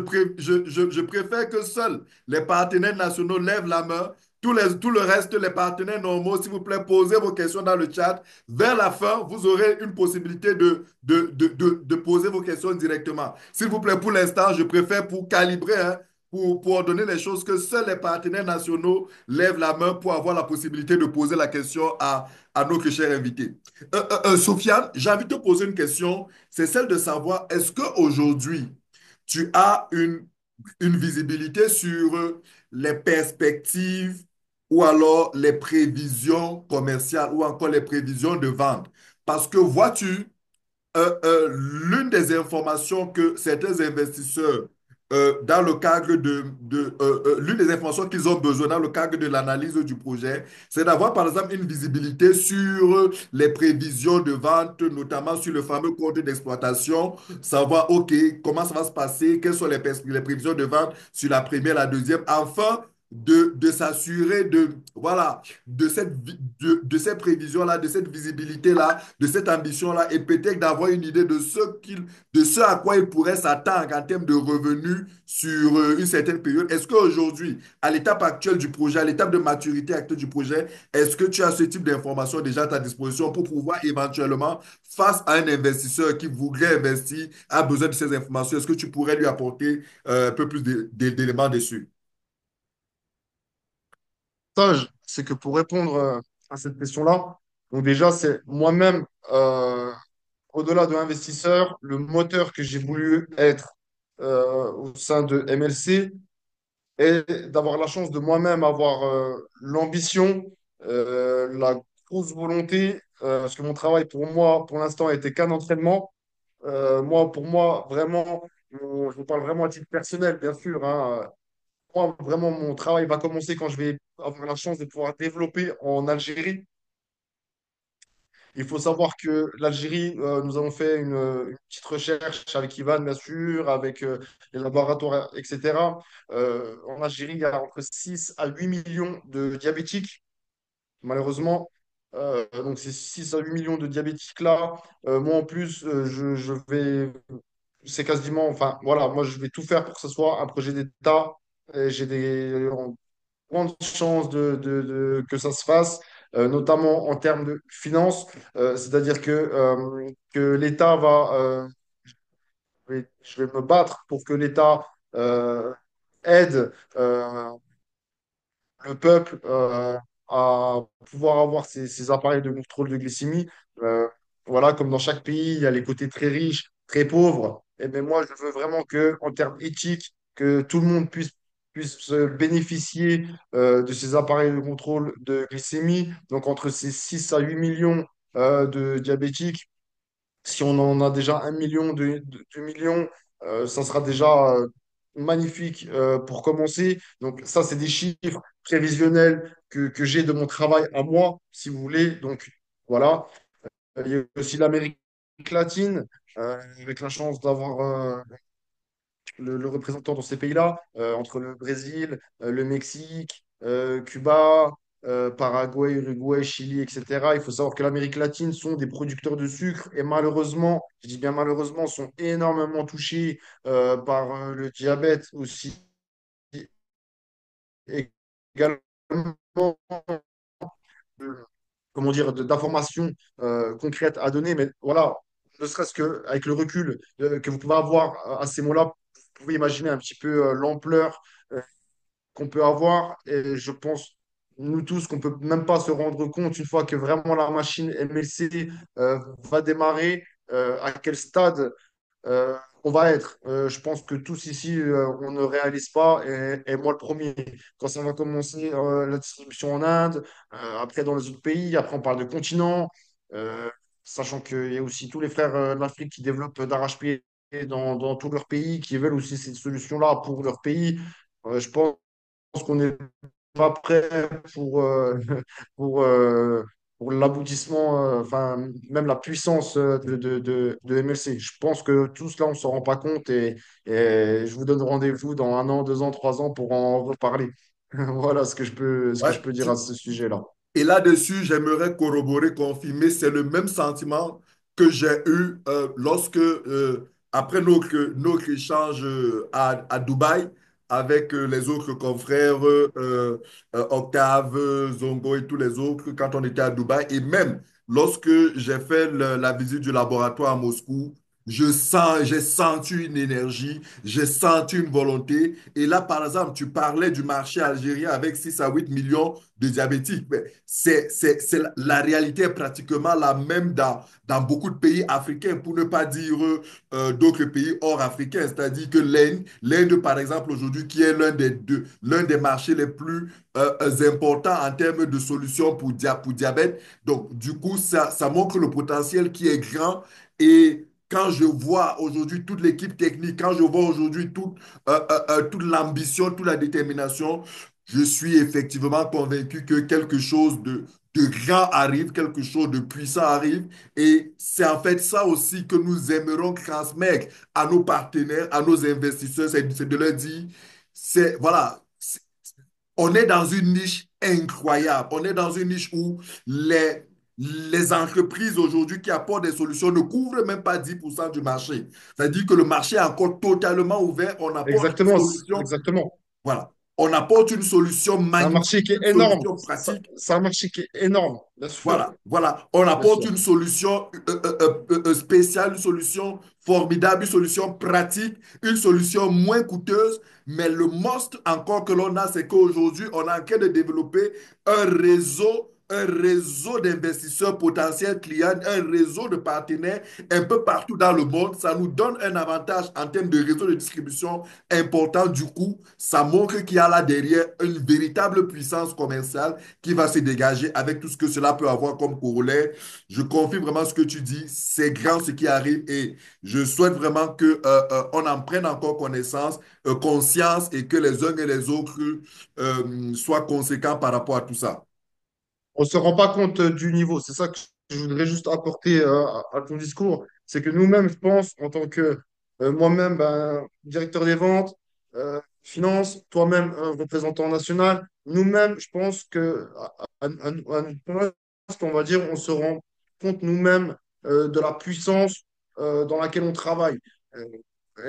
préfère que seuls les partenaires nationaux lèvent la main. Tout le reste, les partenaires normaux, s'il vous plaît, posez vos questions dans le chat. Vers la fin, vous aurez une possibilité de poser vos questions directement. S'il vous plaît, pour l'instant, je préfère pour calibrer, hein, pour ordonner les choses, que seuls les partenaires nationaux lèvent la main pour avoir la possibilité de poser la question à notre cher invité. Sofiane, j'ai envie de te poser une question. C'est celle de savoir, est-ce qu'aujourd'hui, tu as une visibilité sur les perspectives ou alors les prévisions commerciales ou encore les prévisions de vente? Parce que vois-tu, l'une des informations que certains investisseurs, dans le cadre l'une des informations qu'ils ont besoin dans le cadre de l'analyse du projet, c'est d'avoir par exemple une visibilité sur les prévisions de vente, notamment sur le fameux compte d'exploitation, savoir, OK, comment ça va se passer, quelles sont les prévisions de vente sur la première, la deuxième, afin de s'assurer voilà, de cette prévision-là, de cette visibilité-là, de cette ambition-là, et peut-être d'avoir une idée de ce à quoi il pourrait s'attendre en termes de revenus sur une certaine période. Est-ce qu'aujourd'hui, à l'étape actuelle du projet, à l'étape de maturité actuelle du projet, est-ce que tu as ce type d'informations déjà à ta disposition pour pouvoir éventuellement, face à un investisseur qui voudrait investir, a besoin de ces informations, est-ce que tu pourrais lui apporter un peu plus d'éléments dessus? C'est que pour répondre à cette question-là, donc déjà, c'est moi-même, au-delà de l'investisseur, le moteur que j'ai voulu être au sein de MLC et d'avoir la chance de moi-même avoir l'ambition, la grosse volonté, parce que mon travail pour moi, pour l'instant, était qu'un entraînement. Pour moi, vraiment, je vous parle vraiment à titre personnel, bien sûr, hein. Moi, vraiment, mon travail va commencer quand je vais avoir la chance de pouvoir développer en Algérie. Il faut savoir que l'Algérie, nous avons fait une petite recherche avec Ivan, bien sûr, avec les laboratoires, etc. En Algérie, il y a entre 6 à 8 millions de diabétiques, malheureusement. Donc, ces 6 à 8 millions de diabétiques-là, moi, en plus, je vais, c'est quasiment, enfin, voilà, moi, je vais tout faire pour que ce soit un projet d'État. Et j'ai des grandes chances que ça se fasse, notamment en termes de finances. C'est-à-dire que l'État je vais me battre pour que l'État aide le peuple à pouvoir avoir ces appareils de contrôle de glycémie. Euh, voilà, comme dans chaque pays, il y a les côtés très riches, très pauvres. Et bien moi, je veux vraiment que, en termes éthiques, que tout le monde puisse bénéficier de ces appareils de contrôle de glycémie. Donc entre ces 6 à 8 millions de diabétiques, si on en a déjà 1 million, 2 millions, ça sera déjà magnifique pour commencer. Donc ça, c'est des chiffres prévisionnels que j'ai de mon travail à moi, si vous voulez. Donc voilà. Il y a aussi l'Amérique latine, avec la chance d'avoir le représentant dans ces pays-là, entre le Brésil, le Mexique, Cuba, Paraguay, Uruguay, Chili, etc. Il faut savoir que l'Amérique latine sont des producteurs de sucre et malheureusement, je dis bien malheureusement, sont énormément touchés par le diabète aussi également. euh, Comment dire, d'informations concrètes à donner, mais voilà, ne serait-ce qu'avec le recul que vous pouvez avoir à ces mots-là, vous pouvez imaginer un petit peu l'ampleur qu'on peut avoir. Et je pense, nous tous, qu'on peut même pas se rendre compte une fois que vraiment la machine MLC va démarrer, à quel stade euh, on va être. Je pense que tous ici, on ne réalise pas, et moi le premier. Quand ça va commencer la distribution en Inde, après dans les autres pays, après on parle de continent, sachant qu'il y a aussi tous les frères de l'Afrique qui développent d'arrache-pied dans tous leurs pays, qui veulent aussi cette solution-là pour leur pays. Je pense qu'on n'est pas prêt pour, pour, euh, pour l'aboutissement, enfin, même la puissance de MLC. Je pense que tout cela, on ne s'en rend pas compte et je vous donne rendez-vous dans 1 an, 2 ans, 3 ans pour en reparler. Voilà ce que Ouais, je peux dire à ce sujet-là. et là-dessus, j'aimerais corroborer, confirmer, c'est le même sentiment que j'ai eu lorsque, après notre échange à Dubaï, avec les autres confrères, Octave, Zongo et tous les autres, quand on était à Dubaï, et même lorsque j'ai fait la visite du laboratoire à Moscou, j'ai senti une énergie, j'ai senti une volonté. Et là, par exemple, tu parlais du marché algérien avec 6 à 8 millions de diabétiques. Mais la réalité est pratiquement la même dans beaucoup de pays africains, pour ne pas dire d'autres pays hors africains. C'est-à-dire que l'Inde, par exemple, aujourd'hui, qui est l'un des marchés les plus importants en termes de solutions pour diabète. Donc, du coup, ça montre le potentiel qui est grand. Et quand je vois aujourd'hui toute l'équipe technique, quand je vois aujourd'hui toute l'ambition, toute la détermination, je suis effectivement convaincu que quelque chose de grand arrive, quelque chose de puissant arrive. Et c'est en fait ça aussi que nous aimerons transmettre à nos partenaires, à nos investisseurs, c'est de leur dire, voilà, on est dans une niche incroyable. On est dans une niche où les entreprises aujourd'hui qui apportent des solutions ne couvrent même pas 10% du marché. C'est-à-dire que le marché est encore totalement ouvert. On apporte une Exactement, solution, exactement. voilà. On apporte une solution C'est un magnifique, marché qui est une énorme. solution pratique. C'est un marché qui est énorme, bien sûr, Voilà, voilà. On bien apporte sûr. une solution spéciale, une solution formidable, une solution pratique, une solution moins coûteuse. Mais le must encore que l'on a, c'est qu'aujourd'hui, on est en train de développer un réseau d'investisseurs potentiels clients, un réseau de partenaires un peu partout dans le monde. Ça nous donne un avantage en termes de réseau de distribution important. Du coup, ça montre qu'il y a là derrière une véritable puissance commerciale qui va se dégager avec tout ce que cela peut avoir comme corollaire. Je confirme vraiment ce que tu dis. C'est grand ce qui arrive et je souhaite vraiment que on en prenne encore connaissance, conscience et que les uns et les autres soient conséquents par rapport à tout ça. On ne se rend pas compte du niveau. C'est ça que je voudrais juste apporter à ton discours. C'est que nous-mêmes, je pense, en tant que moi-même, ben, directeur des ventes, finance, toi-même, un représentant national, nous-mêmes, je pense que à notre poste, on va dire, on se rend compte nous-mêmes de la puissance dans laquelle on travaille. Euh,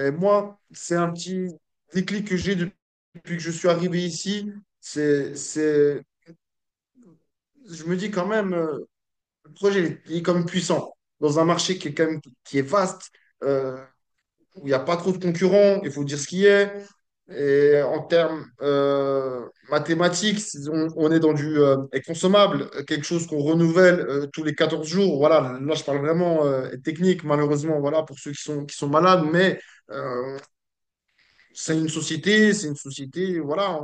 et moi, c'est un petit déclic que j'ai depuis que je suis arrivé ici. C'est je me dis quand même, le projet il est quand même puissant. Dans un marché qui est quand même qui est vaste, où il n'y a pas trop de concurrents, il faut dire ce qui est. Et en termes mathématiques, on est dans du consommable, quelque chose qu'on renouvelle tous les 14 jours. Voilà, là je parle vraiment technique, malheureusement, voilà, pour ceux qui sont malades, mais c'est une société, voilà,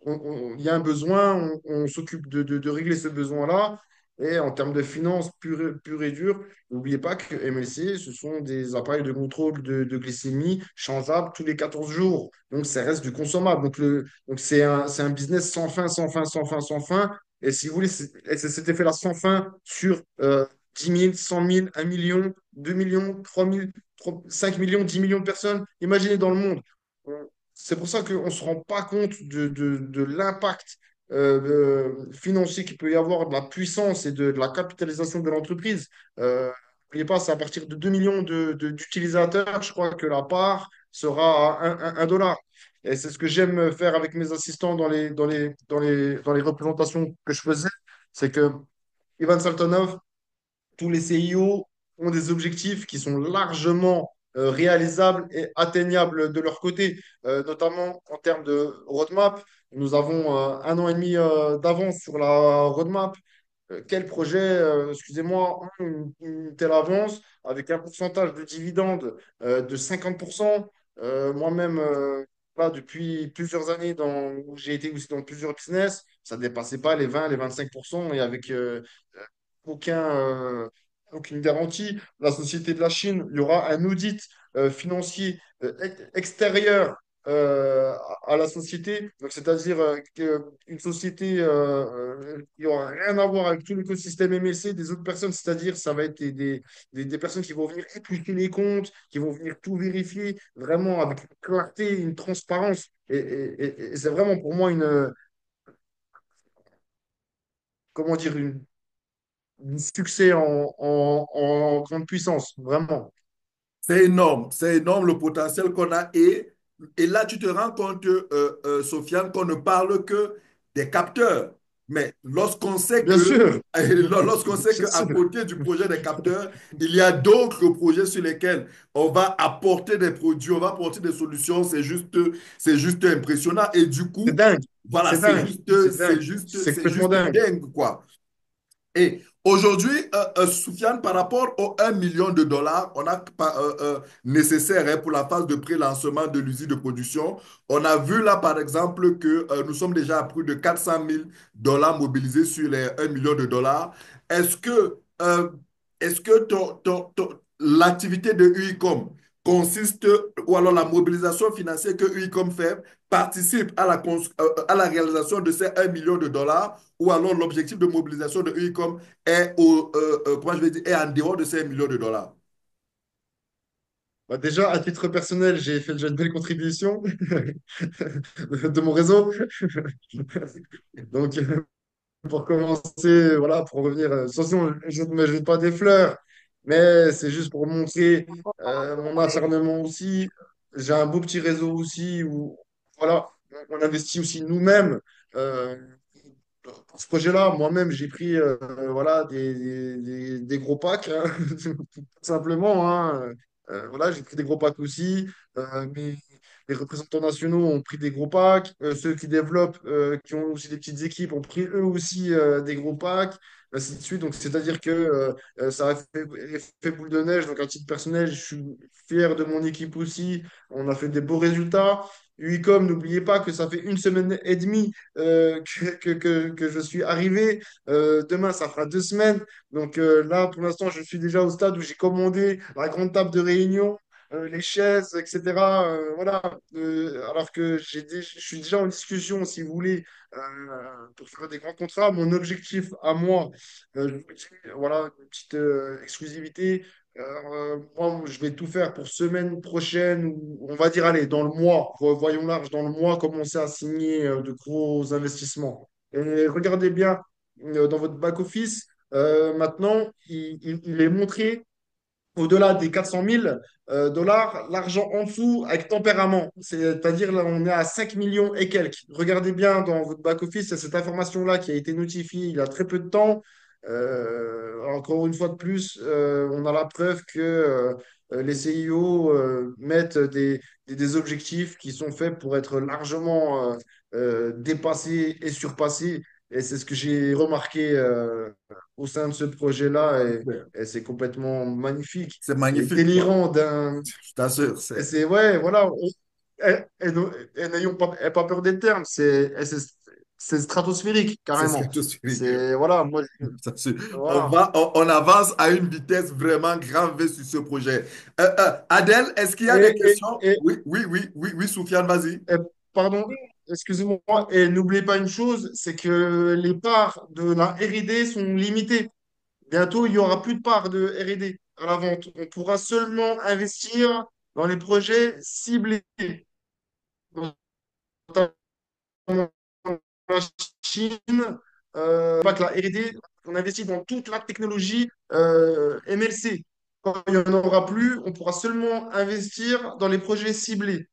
il y a un besoin, on s'occupe de régler ce besoin-là. Et en termes de finances pure et dure, n'oubliez pas que MLC, ce sont des appareils de contrôle de glycémie changeables tous les 14 jours. Donc, ça reste du consommable. Donc c'est un business sans fin, sans fin, sans fin, sans fin. Et si vous voulez, c'est cet effet-là sans fin sur 10 000, 100 000, 1 million, 2 millions, 3 000, 5 millions, 10 millions de personnes. Imaginez dans le monde. C'est pour ça qu'on ne se rend pas compte de l'impact financier qu'il peut y avoir, de la puissance et de la capitalisation de l'entreprise. N'oubliez pas, c'est à partir de 2 millions d'utilisateurs, je crois que la part sera à 1 dollar. Et c'est ce que j'aime faire avec mes assistants dans les représentations que je faisais, c'est que Ivan Saltonov, tous les CIO ont des objectifs qui sont largement réalisables et atteignables de leur côté, notamment en termes de roadmap. Nous avons 1 an et demi d'avance sur la roadmap. Quel projet, excusez-moi, ont une telle avance avec un pourcentage de dividendes de 50%? Moi-même, là, depuis plusieurs années, où j'ai été aussi dans plusieurs business, ça ne dépassait pas les 20, les 25% et avec aucun, aucune garantie. La société de la Chine, il y aura un audit financier extérieur à la société. Donc, c'est-à-dire qu'une société qui n'aura rien à voir avec tout l'écosystème MLC des autres personnes, c'est-à-dire ça va être des personnes qui vont venir éplucher les comptes, qui vont venir tout vérifier, vraiment avec une clarté, une transparence. Et c'est vraiment pour moi comment dire, un succès en grande puissance, vraiment. C'est énorme le potentiel qu'on a. Et là, tu te rends compte, Sofiane, qu'on ne parle que des capteurs. Mais lorsqu'on sait Bien que, sûr, lorsqu'on sait bien qu'à sûr. côté du projet des capteurs, il y a d'autres projets sur lesquels on va apporter des produits, on va apporter des solutions, c'est juste impressionnant. Et du C'est coup, dingue, voilà, c'est dingue, c'est dingue, c'est c'est complètement juste dingue. dingue, quoi. Et aujourd'hui, Soufiane, par rapport aux 1 million de dollars, on a nécessaire hein, pour la phase de pré-lancement de l'usine de production, on a vu là, par exemple, que nous sommes déjà à plus de 400 000 dollars mobilisés sur les 1 million de dollars. Est-ce que, euh, est-ce que l'activité de UICOM consiste, ou alors la mobilisation financière que UICOM fait, participe à la réalisation de ces 1 million de dollars? Ou alors l'objectif de mobilisation de UICOM est, comment je vais dire, est en dehors de ces millions de dollars. Bah, déjà, à titre personnel, j'ai fait déjà une belle contribution de mon réseau. Donc, pour commencer, voilà, pour revenir, attention, je ne me jette pas des fleurs, mais c'est juste pour montrer mon acharnement aussi. J'ai un beau petit réseau aussi où, voilà, on investit aussi nous-mêmes. euh, pour ce projet-là, moi-même, j'ai pris voilà, des gros packs, hein, tout simplement. Hein. Voilà, j'ai pris des gros packs aussi. Les représentants nationaux ont pris des gros packs. Ceux qui développent, qui ont aussi des petites équipes, ont pris eux aussi des gros packs. Ainsi de suite. Donc, c'est-à-dire que ça a fait effet boule de neige. Donc, à titre personnel, je suis fier de mon équipe aussi. On a fait des beaux résultats. Uicom, n'oubliez pas que ça fait 1 semaine et demie que je suis arrivé. Demain, ça fera 2 semaines. Donc là, pour l'instant, je suis déjà au stade où j'ai commandé la grande table de réunion, les chaises, etc. Voilà. Alors que je suis déjà en discussion, si vous voulez, euh, pour faire des grands contrats. Mon objectif à moi, je vous le dis, voilà, une petite exclusivité. Moi, je vais tout faire pour semaine prochaine, ou on va dire, allez, dans le mois, voyons large, dans le mois, commencer à signer de gros investissements. Et regardez bien dans votre back-office, maintenant, il est montré au-delà des 400 000 dollars, l'argent en dessous avec tempérament. C'est-à-dire, là, on est à 5 millions et quelques. Regardez bien dans votre back-office, c'est cette information-là qui a été notifiée il y a très peu de temps. Encore une fois de plus, on a la preuve que les CIO mettent des objectifs qui sont faits pour être largement dépassés et surpassés. Et c'est ce que j'ai remarqué au sein de ce projet-là. Et c'est complètement magnifique C'est et magnifique, quoi. délirant d'un. Je t'assure, Et c'est c'est, ouais, voilà. Et n'ayons pas peur des termes, c'est stratosphérique, c'est ce que carrément. je suis. C'est, voilà, moi, Je t'assure. voilà. On avance à une vitesse vraiment grave V sur ce projet. Adèle, est-ce qu'il y a des Et, questions? et, Oui, Soufiane, vas-y. et, pardon, excusez-moi, et n'oubliez pas une chose, c'est que les parts de la R&D sont limitées. Bientôt, il n'y aura plus de parts de R&D à la vente. On pourra seulement investir dans les projets ciblés, notamment la Chine, pas que la R&D, on investit dans toute la technologie MLC. Quand il n'y en aura plus, on pourra seulement investir dans les projets ciblés.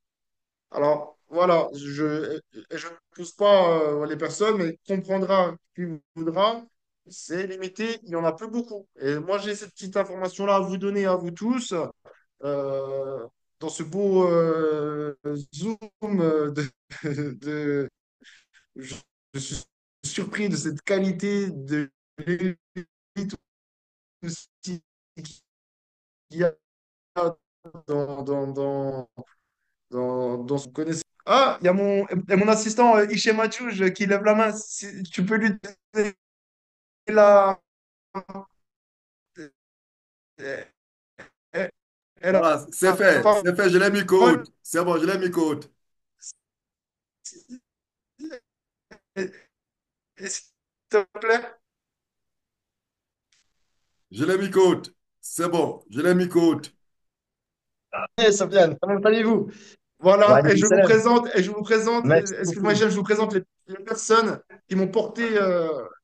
Alors, voilà, je ne pousse pas les personnes, mais comprendra qui voudra. C'est limité, il n'y en a plus beaucoup. Et moi, j'ai cette petite information-là à vous donner, à vous tous, euh, dans ce beau Zoom de, je, je suis surpris de cette qualité de l'élite aussi qu'il y a dans ce connaissance. Ah, il y a mon assistant Hichem Mathiouj qui lève la main. Tu peux lui donner la, elle, elle- elle a Voilà, la c'est fait, je l'ai mis parole. côte. C'est bon, je l'ai mis côte. Et- et s'il te plaît. Je l'ai mis côte. C'est bon, je l'ai mis côte. Hey, Sofiane, comment allez-vous? Wa Voilà, alaykoum salam. et je vous présente, Merci excuse-moi, beaucoup. Jeff, je vous présente les personnes qui m'ont porté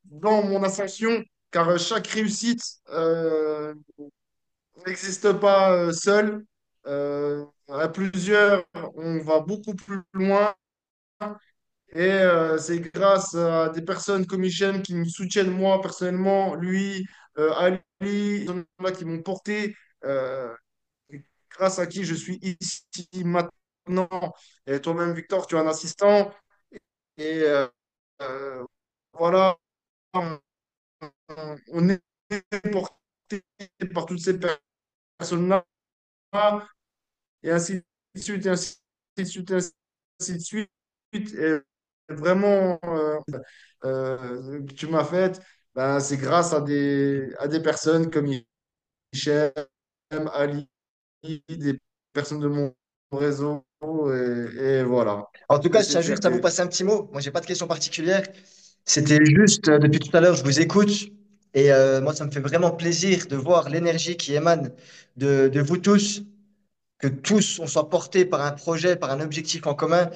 dans mon ascension, car chaque réussite n'existe pas seule. À plusieurs, on va beaucoup plus loin. Et c'est grâce à des personnes comme Hichem qui me soutiennent moi personnellement, lui, Ali, il y en a qui m'ont porté. euh, Grâce à qui je suis ici maintenant. Et toi-même, Victor, tu es un assistant. Et euh, voilà, on est porté par toutes ces personnes-là, et ainsi de suite, et ainsi de suite, et ainsi de suite. Et vraiment, que tu m'as fait, ben, c'est grâce à des personnes comme Hichem, Ali, des personnes de mon réseau et voilà. En tout Et cas, je c'est une tiens juste à vous fierté. passer un petit mot. Moi, j'ai pas de questions particulières. C'était juste, depuis tout à l'heure, je vous écoute. Et moi, ça me fait vraiment plaisir de voir l'énergie qui émane de vous tous, que tous, on soit portés par un projet, par un objectif en commun.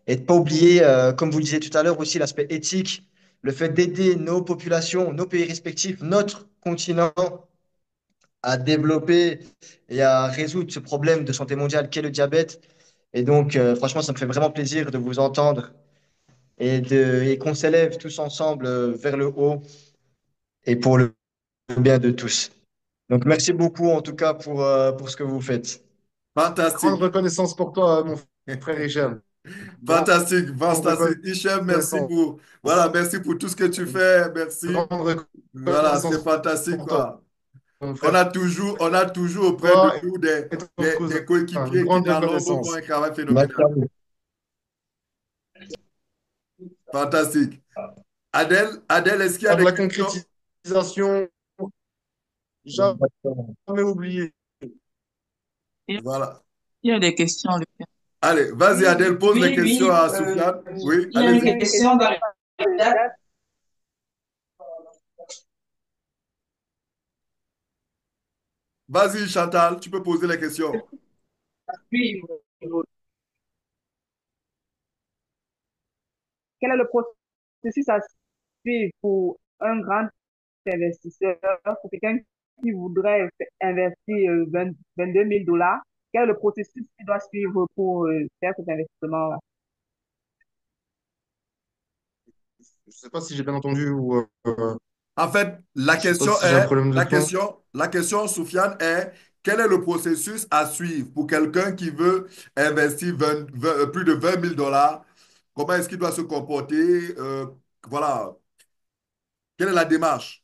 Et de pas oublier, comme vous le disiez tout à l'heure aussi, l'aspect éthique, le fait d'aider nos populations, nos pays respectifs, notre continent à développer et à résoudre ce problème de santé mondiale qu'est le diabète. Et donc, franchement, ça me fait vraiment plaisir de vous entendre et qu'on s'élève tous ensemble vers le haut et pour le bien de tous. Donc, merci beaucoup en tout cas pour ce que vous faites. Grande Fantastique. reconnaissance pour toi, mon frère Hichem. Grande Fantastique, fantastique. Hichem, merci reconnaissance. pour, voilà, merci pour tout ce que tu fais. Merci. Grande Voilà, c'est reconnaissance fantastique, pour toi, quoi. mon frère. On a toujours auprès de Toi nous et ton des cousin. Une coéquipiers qui, grande dans l'ombre, font reconnaissance. un travail Merci phénoménal. à vous. Fantastique. Adèle, est-ce qu'il y a À de des la questions? concrétisation, Exactement. jamais oublié. Voilà. Il y a des questions, Lucas. Allez, vas-y, Adèle, pose des Oui, questions oui, à Soufiane. Oui, il y a une allez-y. question dans le chat. Vas-y, Chantal, tu peux poser les questions. Oui, Quel est le processus à suivre pour un grand investisseur, pour quelqu'un qui voudrait investir 22 000 dollars? Quel est le processus qu'il doit suivre pour faire cet investissement-là? Je ne sais pas si j'ai bien entendu ou En fait, je ne sais pas si j'ai un problème de son. la question, Soufiane, est quel est le processus à suivre pour quelqu'un qui veut investir plus de 20 000 dollars? Comment est-ce qu'il doit se comporter? Voilà. Quelle est la démarche?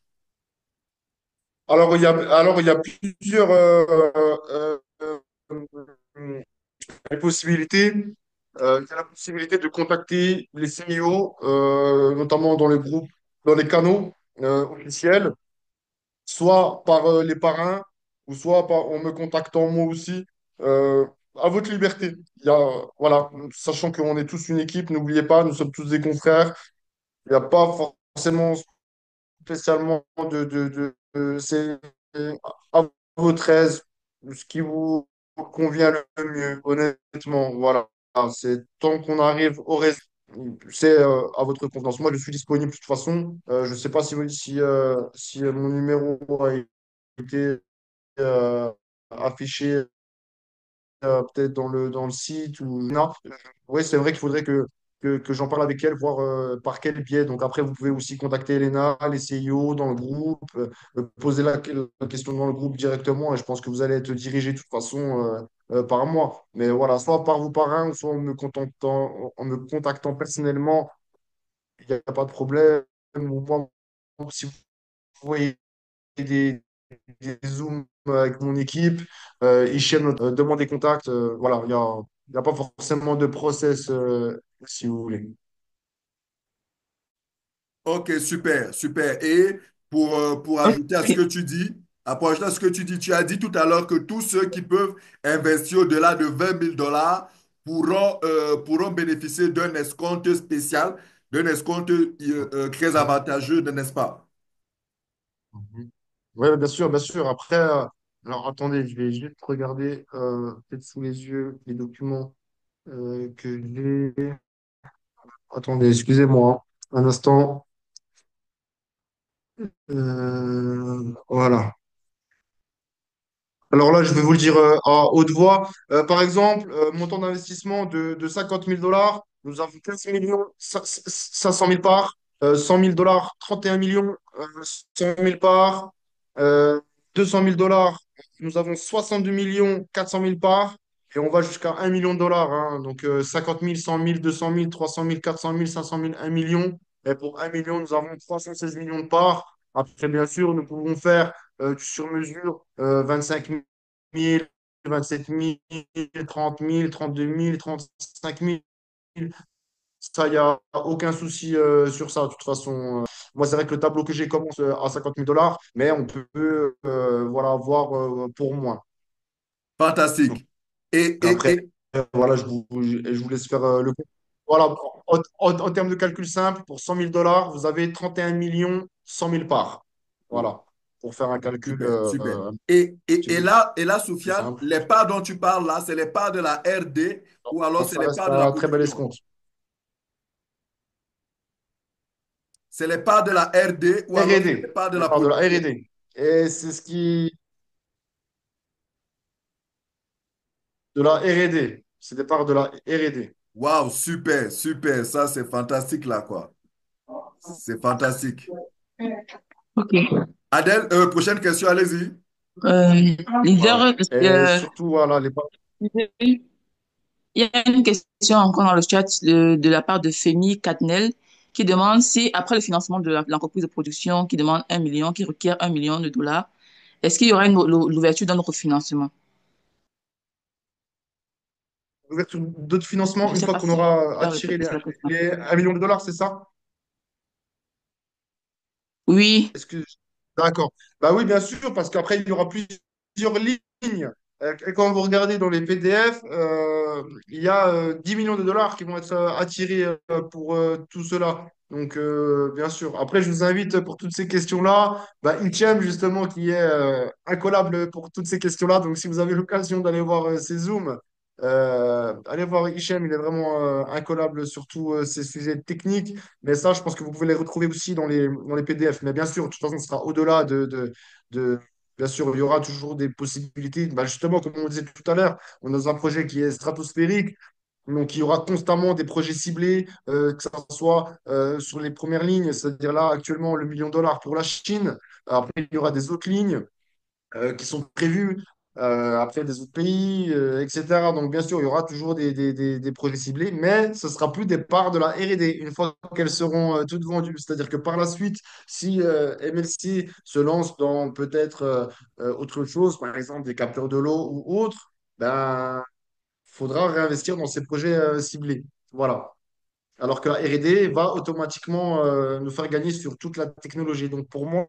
Alors, il y a plusieurs possibilités. Il y a la possibilité de contacter les CIO, notamment dans les groupes, dans les canaux officiels, soit par les parrains, ou soit en me contactant moi aussi. Euh, à votre liberté. Il y a, voilà, sachant qu'on est tous une équipe, n'oubliez pas, nous sommes tous des confrères. Il n'y a pas forcément spécialement c'est à votre aise, ce qui vous convient le mieux, honnêtement. Voilà. C'est tant qu'on arrive au résultat, c'est à votre confiance. Moi, je suis disponible de toute façon. Je ne sais pas si mon numéro a été affiché peut-être dans le site ou non. Oui, c'est vrai qu'il faudrait que j'en parle avec elle, voir par quel biais. Donc après, vous pouvez aussi contacter Elena, les CIO dans le groupe, poser la question dans le groupe directement et je pense que vous allez être dirigé de toute façon par moi. Mais voilà, soit par vos parrains, soit en me contactant personnellement, il n'y a pas de problème. Ou moi, si vous voyez des Zooms avec mon équipe, Hichem demande des contacts. Voilà, il y a pas forcément de process, si vous voulez. Ok, super, super. Et pour ajouter à ce que tu dis, pour ajouter à ce que tu dis, tu as dit tout à l'heure que tous ceux qui peuvent investir au-delà de 20 000 $ pourront bénéficier d'un escompte spécial, d'un escompte très avantageux, n'est-ce pas? Oui, bien sûr, bien sûr. Après, alors attendez, je vais juste regarder peut-être sous les yeux les documents que j'ai. Attendez, excusez-moi, hein, un instant. Voilà. Alors là, je vais vous le dire à haute voix. Par exemple, montant d'investissement de 50 000 dollars, nous avons 15 millions 500 000 parts, 100 000 dollars, 31 millions 100 000 parts, euh, 200 000 dollars, nous avons 62 millions 400 000 parts, et on va jusqu'à 1 million de dollars, hein. Donc 50 000, 100 000, 200 000, 300 000, 400 000, 500 000, 1 million. Et pour 1 million, nous avons 316 millions de parts. Après, bien sûr, nous pouvons faire du sur-mesure, 25 000, 27 000, 30 000, 32 000, 35 000. Ça, il n'y a aucun souci sur ça. De toute façon, moi, c'est vrai que le tableau que j'ai commence à 50 000 dollars, mais on peut voilà, voir pour moins. Donc, Fantastique. Et, et, après, et voilà, je vous laisse faire le compte. Voilà, en termes de calcul simple, pour 100 000 dollars, vous avez 31 millions 100 000 parts. Voilà, pour faire un calcul super, super. un Et petit là, peu Soufiane, simple. les parts dont tu parles là, c'est les parts de la RD ou alors Donc, c'est ça les reste parts de la un très bel production? escompte. C'est les parts de la RD ou alors c'est les R&D, parts de les la parts de la production? R&D. Et c'est ce qui... De la R&D. C'est des parts de la R&D. Waouh, super, super. Ça, c'est fantastique là, quoi. C'est fantastique. Ok. Adèle, prochaine question, allez-y. Voilà. Leader, Et surtout, voilà, les parts... il y a une question encore dans le chat de la part de Femi Catnel qui demande si, après le financement de l'entreprise de production qui demande 1 million, qui requiert 1 million de dollars, est-ce qu'il y aura l'ouverture d'un autre financement? Ouverture d'autres Je financements, ne une sais fois pas qu'on si tu aura as attiré répété la question. les 1 million de dollars, c'est ça? Oui, Est-ce que... D'accord. Bah oui, bien sûr, parce qu'après, il y aura plusieurs lignes. Et quand vous regardez dans les PDF, il y a 10 millions de dollars qui vont être attirés pour tout cela. Donc, bien sûr. Après, je vous invite pour toutes ces questions-là, bah, Hichem, justement, qui est incollable pour toutes ces questions-là. Donc, si vous avez l'occasion d'aller voir ces Zooms, allez voir Hichem, il est vraiment incollable sur tous ces sujets techniques. Mais ça, je pense que vous pouvez les retrouver aussi dans les PDF. Mais bien sûr, de toute façon, ce sera au-delà de- bien sûr, il y aura toujours des possibilités. Bah, justement, comme on disait tout à l'heure, on est dans un projet qui est stratosphérique. Donc, il y aura constamment des projets ciblés, que ce soit sur les premières lignes, c'est-à-dire là, actuellement, le million de dollars pour la Chine. Après, il y aura des autres lignes qui sont prévus après des autres pays, etc. Donc, bien sûr, il y aura toujours des projets ciblés, mais ce ne sera plus des parts de la R&D une fois qu'elles seront toutes vendues. C'est-à-dire que par la suite, si MLC se lance dans peut-être autre chose, par exemple des capteurs de l'eau ou autre, ben, faudra réinvestir dans ces projets ciblés. Voilà. Alors que la R&D va automatiquement nous faire gagner sur toute la technologie. Donc pour moi,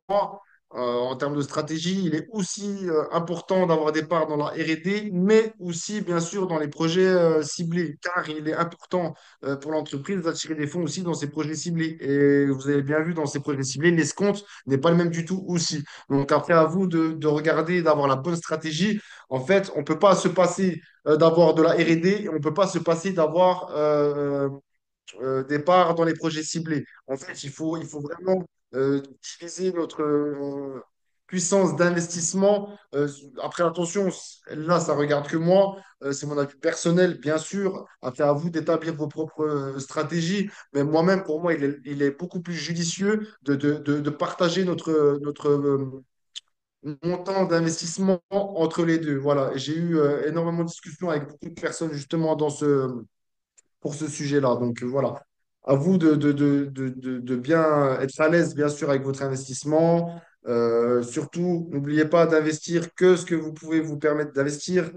en termes de stratégie, il est aussi important d'avoir des parts dans la R&D, mais aussi bien sûr dans les projets ciblés, car il est important pour l'entreprise d'attirer des fonds aussi dans ces projets ciblés. Et vous avez bien vu dans ces projets ciblés, l'escompte n'est pas le même du tout aussi. Donc après, à vous de regarder, d'avoir la bonne stratégie. En fait, on ne peut pas se passer d'avoir de la R&D et on ne peut pas se passer d'avoir départ dans les projets ciblés. En fait, il faut vraiment utiliser notre puissance d'investissement. Après, attention, là, ça regarde que moi. C'est mon avis personnel, bien sûr. Après, à vous d'établir vos propres stratégies. Mais moi-même, pour moi, il est beaucoup plus judicieux de partager notre montant d'investissement entre les deux. Voilà. Et j'ai eu énormément de discussions avec beaucoup de personnes justement pour ce sujet-là. Donc voilà, à vous de bien être à l'aise, bien sûr, avec votre investissement. Surtout, n'oubliez pas d'investir que ce que vous pouvez vous permettre d'investir.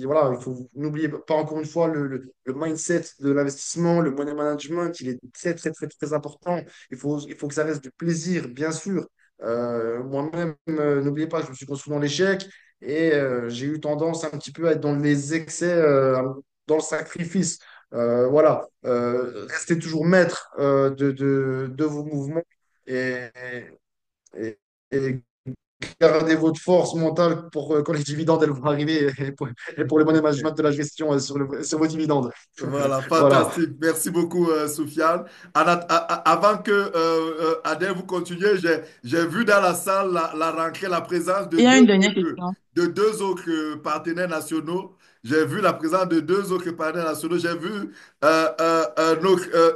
Voilà, n'oubliez pas encore une fois le mindset de l'investissement, le money management, il est très, très, très, très important. Il faut que ça reste du plaisir, bien sûr. Moi-même, n'oubliez pas, je me suis construit dans l'échec et j'ai eu tendance un petit peu à être dans les excès, dans le sacrifice. Voilà. Restez toujours maître de vos mouvements et, et, et gardez votre force mentale pour quand les dividendes elles vont arriver et pour le bon management de la gestion sur vos dividendes. Voilà, Voilà. fantastique. Merci beaucoup, Soufiane. Avant que Adèle vous continuez, j'ai vu dans la salle la rentrée, la présence Il y a une dernière question. de deux autres partenaires nationaux. J'ai vu la présence de deux autres partenaires nationaux. J'ai vu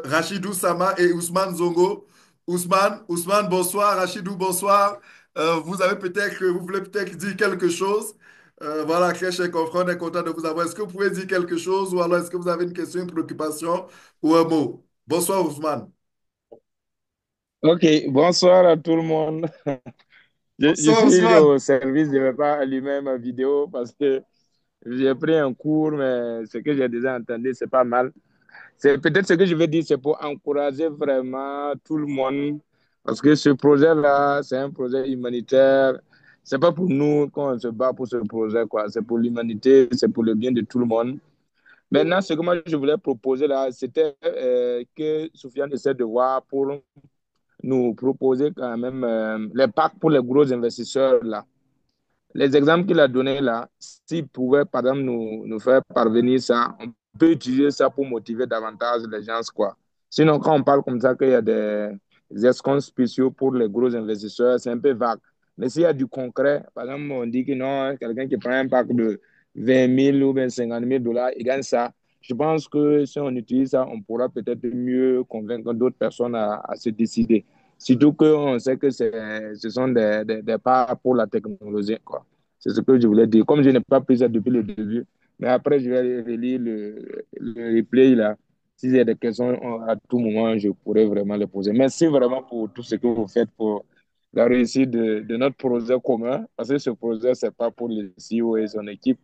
Rachidou Sama et Ousmane Zongo. Ousmane, bonsoir. Rachidou, bonsoir. Vous voulez peut-être dire quelque chose? Voilà, très cher confrère, on est content de vous avoir. Est-ce que vous pouvez dire quelque chose ou alors est-ce que vous avez une question, une préoccupation ou un mot? Bonsoir, Ousmane. Ok, bonsoir à tout le monde. Je Bonsoir suis Ousmane. au service, je ne vais pas allumer ma vidéo parce que j'ai pris un cours, mais ce que j'ai déjà entendu, c'est pas mal. C'est peut-être ce que je vais dire, c'est pour encourager vraiment tout le monde parce que ce projet-là, c'est un projet humanitaire. C'est pas pour nous qu'on se bat pour ce projet, quoi. C'est pour l'humanité, c'est pour le bien de tout le monde. Maintenant, ce que moi je voulais proposer là, c'était que Soufiane essaie de voir pour nous proposer quand même les packs pour les gros investisseurs là. Les exemples qu'il a donnés là, s'il pouvait par exemple nous faire parvenir ça, on peut utiliser ça pour motiver davantage les gens, quoi. Sinon, quand on parle comme ça qu'il y a des escomptes spéciaux pour les gros investisseurs, c'est un peu vague. Mais s'il y a du concret, par exemple, on dit que non, quelqu'un qui prend un pack de 20 000 ou bien 50 000 dollars, il gagne ça. Je pense que si on utilise ça, on pourra peut-être mieux convaincre d'autres personnes à se décider. Surtout qu'on sait que ce sont des pas pour la technologie, quoi. C'est ce que je voulais dire. Comme je n'ai pas pris ça depuis le début, mais après, je vais relire le replay là. S'il y a des questions à tout moment, je pourrais vraiment les poser. Merci vraiment pour tout ce que vous faites pour la réussite de notre projet commun. Parce que ce projet, ce n'est pas pour le CEO et son équipe.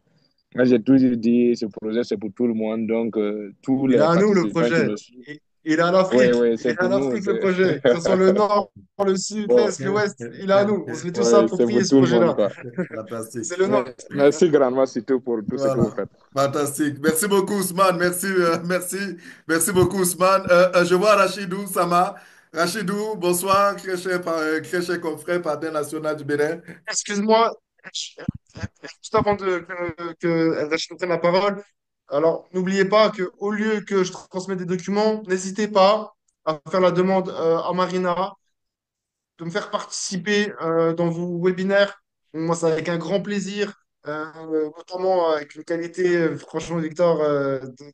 Moi, j'ai toujours dit, ce projet, c'est pour tout le monde. Donc, tous Il est les à nous le participants qui projet. me suivent, Il est en oui, Afrique. oui, Il c'est est en pour nous. Afrique le projet. Que ce soit le nord, le sud, Bon, l'est, l'ouest, il est à nous. On se fait tous ouais, c'est approprier pour ce tout le monde, projet-là. quoi. Fantastique. C'est le nord. Merci grandement, surtout pour tout ce que vous Voilà, faites. fantastique. Merci beaucoup, Ousmane. Merci beaucoup, Ousmane. Je vois Rachidou Sama. Rachidou, bonsoir, très cher confrère, partenaire national du Bénin. Excuse-moi, juste avant que Rachid prenne la parole. Alors, n'oubliez pas qu'au lieu que je transmette des documents, n'hésitez pas à faire la demande à Marina de me faire participer dans vos webinaires. Moi, c'est avec un grand plaisir, notamment avec une qualité, franchement, Victor,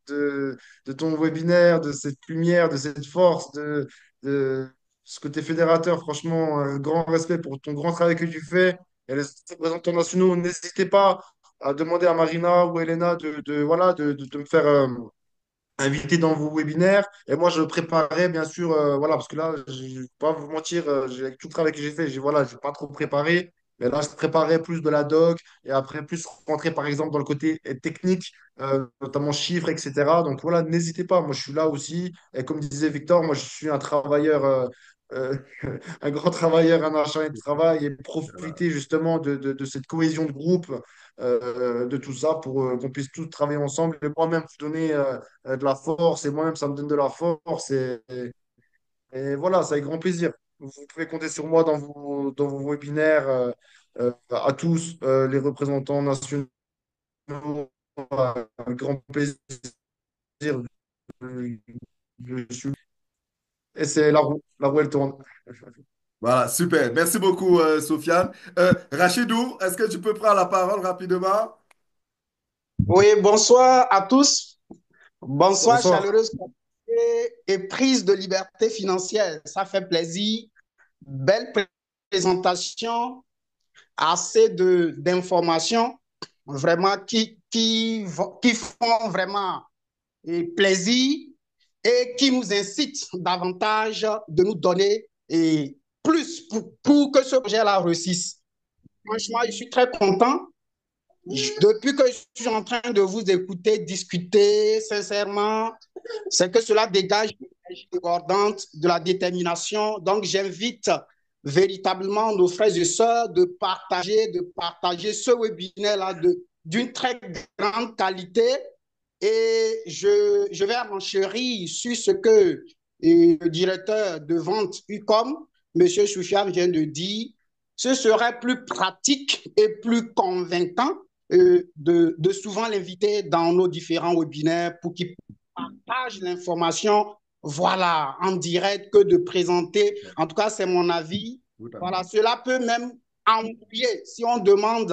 de ton webinaire, de cette lumière, de cette force, de ce côté fédérateur. Franchement, grand respect pour ton grand travail que tu fais. Et les représentants nationaux, n'hésitez pas à demander à Marina ou Elena voilà, de me faire invité dans vos webinaires. Et moi, je préparais, bien sûr, voilà, parce que là, je ne vais pas vous mentir, avec tout le travail que j'ai fait, voilà, je n'ai pas trop préparé. Mais là, je préparais plus de la doc et après, plus rentrer, par exemple, dans le côté technique, notamment chiffres, etc. Donc voilà, n'hésitez pas. Moi, je suis là aussi. Et comme disait Victor, moi, je suis un travailleur, euh, un grand travailleur, un acharné de travail et profiter justement de cette cohésion de groupe, de tout ça pour qu'on puisse tous travailler ensemble et moi-même vous donner de la force et moi-même ça me donne de la force et voilà, c'est avec grand plaisir. Vous pouvez compter sur moi dans vos webinaires à tous les représentants nationaux, avec grand plaisir. Je suis... Et c'est la roue elle tourne. Voilà, super. Merci beaucoup, Sofiane. Rachidou, est-ce que tu peux prendre la parole rapidement? Oui, bonsoir à tous. Bonsoir, Bonsoir. chaleureuse et prise de liberté financière. Ça fait plaisir. Belle présentation, assez d'informations vraiment qui font vraiment plaisir et qui nous incitent davantage de nous donner plus pour que ce projet-là réussisse. Franchement, je suis très content. Depuis que je suis en train de vous écouter discuter, sincèrement, c'est que cela dégage une énergie débordante, de la détermination. Donc, j'invite véritablement nos frères et sœurs de partager ce webinaire-là d'une très grande qualité. Et je vais renchérir sur ce que le directeur de vente UCOM, M. Soufiane, vient de dire. Ce serait plus pratique et plus convaincant de souvent l'inviter dans nos différents webinaires pour qu'il partage l'information, voilà, en direct, que de présenter. En tout cas, c'est mon avis. Voilà, cela peut même embrouiller. Si on demande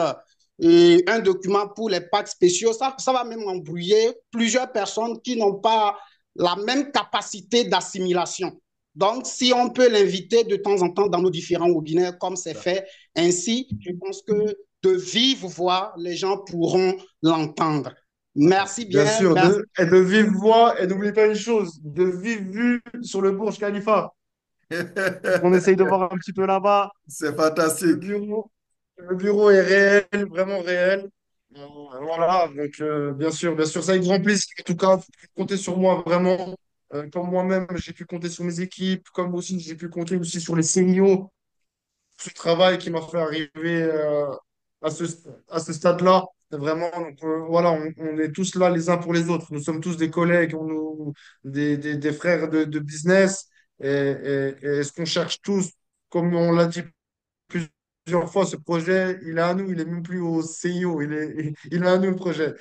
un document pour les packs spéciaux, ça va même embrouiller plusieurs personnes qui n'ont pas la même capacité d'assimilation. Donc, si on peut l'inviter de temps en temps dans nos différents webinaires, comme c'est fait ainsi, je pense que de vive voix, les gens pourront l'entendre. Merci bien. Bien sûr, merci. de vive voix, et n'oubliez pas une chose, de vive vue sur le Burj Khalifa. On essaye de voir un petit peu là-bas. C'est fantastique. Le bureau est réel, vraiment réel. Voilà, donc bien sûr, ça avec grand plaisir. En tout cas, vous pouvez compter sur moi vraiment. Comme moi-même, j'ai pu compter sur mes équipes, comme aussi j'ai pu compter aussi sur les seniors, ce travail qui m'a fait arriver à ce, à ce stade-là. Vraiment, donc, voilà, on est tous là les uns pour les autres. Nous sommes tous des collègues, des frères de business. Et ce qu'on cherche tous, comme on l'a dit plusieurs fois, ce projet, il est à nous, il est même plus au CIO, il est à nous le projet.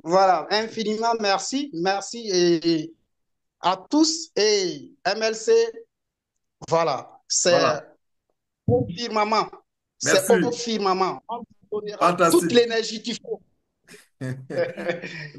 Voilà, infiniment merci. Merci à tous et MLC, voilà, c'est Voilà. au firmament. C'est Merci. au firmament. On vous donnera Fantastique. toute l'énergie qu'il faut.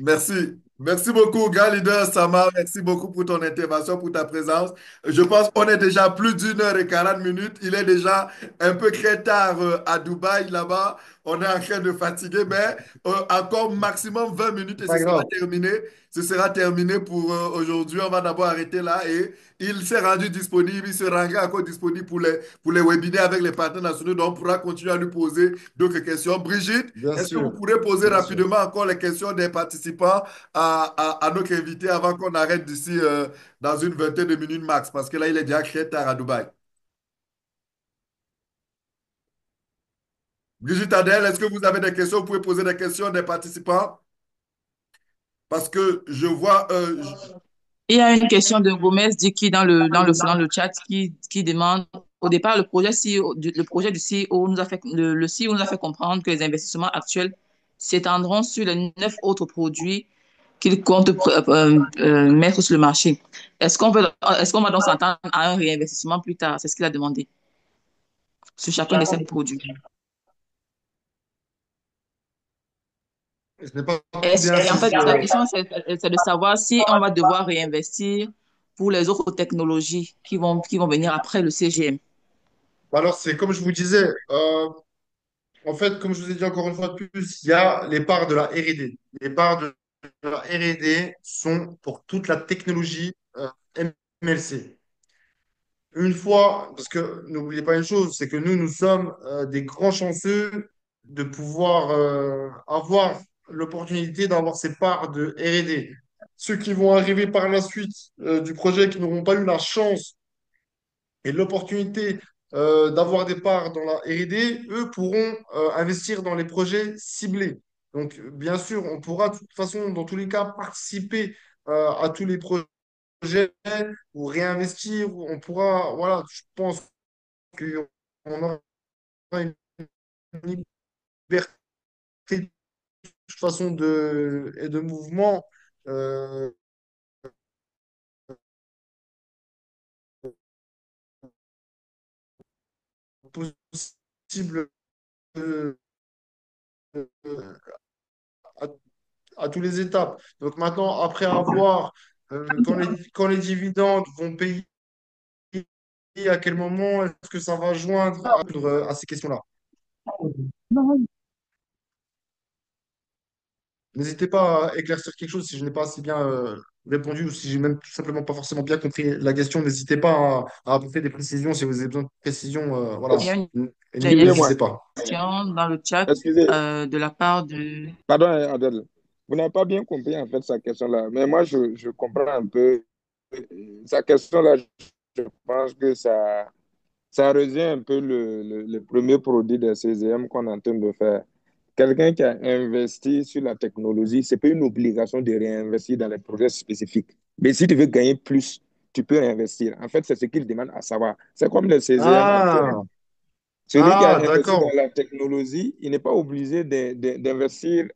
Merci. Merci beaucoup, grand leader Sama. Merci beaucoup pour ton intervention, pour ta présence. Je pense qu'on est déjà plus d'1 h 40. Il est déjà un peu très tard à Dubaï, là-bas. On est en train de fatiguer, mais encore maximum 20 minutes et ce Pas sera grave. terminé. Ce sera terminé pour aujourd'hui. On va d'abord arrêter là et il s'est rendu disponible. Il se rendra encore disponible pour les webinaires avec les partenaires nationaux. Donc, on pourra continuer à lui poser d'autres questions. Brigitte, Bien est-ce que vous sûr, pourrez poser bien sûr. rapidement encore les questions des participants à notre invité avant qu'on arrête d'ici dans une vingtaine de minutes max? Parce que là, il est déjà très tard à Dubaï. Brigitte Adèle, est-ce que vous avez des questions? Vous pouvez poser des questions des participants? Parce que je vois... Il y a une question de Gomez dit qui dans le chat qui demande au départ le projet du CEO nous a fait le CEO nous a fait comprendre que les investissements actuels s'étendront sur les 9 autres produits qu'il compte mettre sur le marché. Est-ce qu'on va donc s'entendre à un réinvestissement plus tard? C'est ce qu'il a demandé sur chacun de ces produits. Je n'ai pas bien En fait, saisi. la question, c'est de savoir si on va devoir réinvestir pour les autres technologies qui vont venir après le CGM. Alors, c'est comme je vous disais, en fait, comme je vous ai dit encore une fois de plus, il y a les parts de la R&D. Les parts de la R&D sont pour toute la technologie MLC. Une fois, parce que n'oubliez pas une chose, c'est que nous sommes des grands chanceux de pouvoir avoir l'opportunité d'avoir ces parts de R&D. Ceux qui vont arriver par la suite du projet, qui n'auront pas eu la chance et l'opportunité d'avoir des parts dans la R&D, eux pourront investir dans les projets ciblés. Donc, bien sûr, on pourra de toute façon, dans tous les cas, participer à tous les projets ou réinvestir. On pourra, voilà, je pense qu'on aura une liberté de toute façon et de mouvement euh, possible euh, euh, à, à toutes les étapes. Donc maintenant, après avoir, quand les dividendes vont payer, à quel moment est-ce que ça va joindre à ces questions-là? N'hésitez pas à éclaircir quelque chose si je n'ai pas assez bien répondu ou si j'ai même tout simplement pas forcément bien compris la question. N'hésitez pas à apporter des précisions si vous avez besoin de précisions. Voilà, Il y a une, n'hésitez pas. question dans le chat Excusez, de la part de... pardon, Adèle. Vous n'avez pas bien compris en fait sa question-là, mais moi je comprends un peu. Sa question-là, je pense que ça rejoint un peu le premier produit des CCM qu'on est en train de faire. Quelqu'un qui a investi sur la technologie, ce n'est pas une obligation de réinvestir dans les projets spécifiques. Mais si tu veux gagner plus, tu peux réinvestir. En fait, c'est ce qu'il demande à savoir. C'est comme le CCM interne. Ah, Celui qui a investi dans d'accord. la technologie, il n'est pas obligé d'investir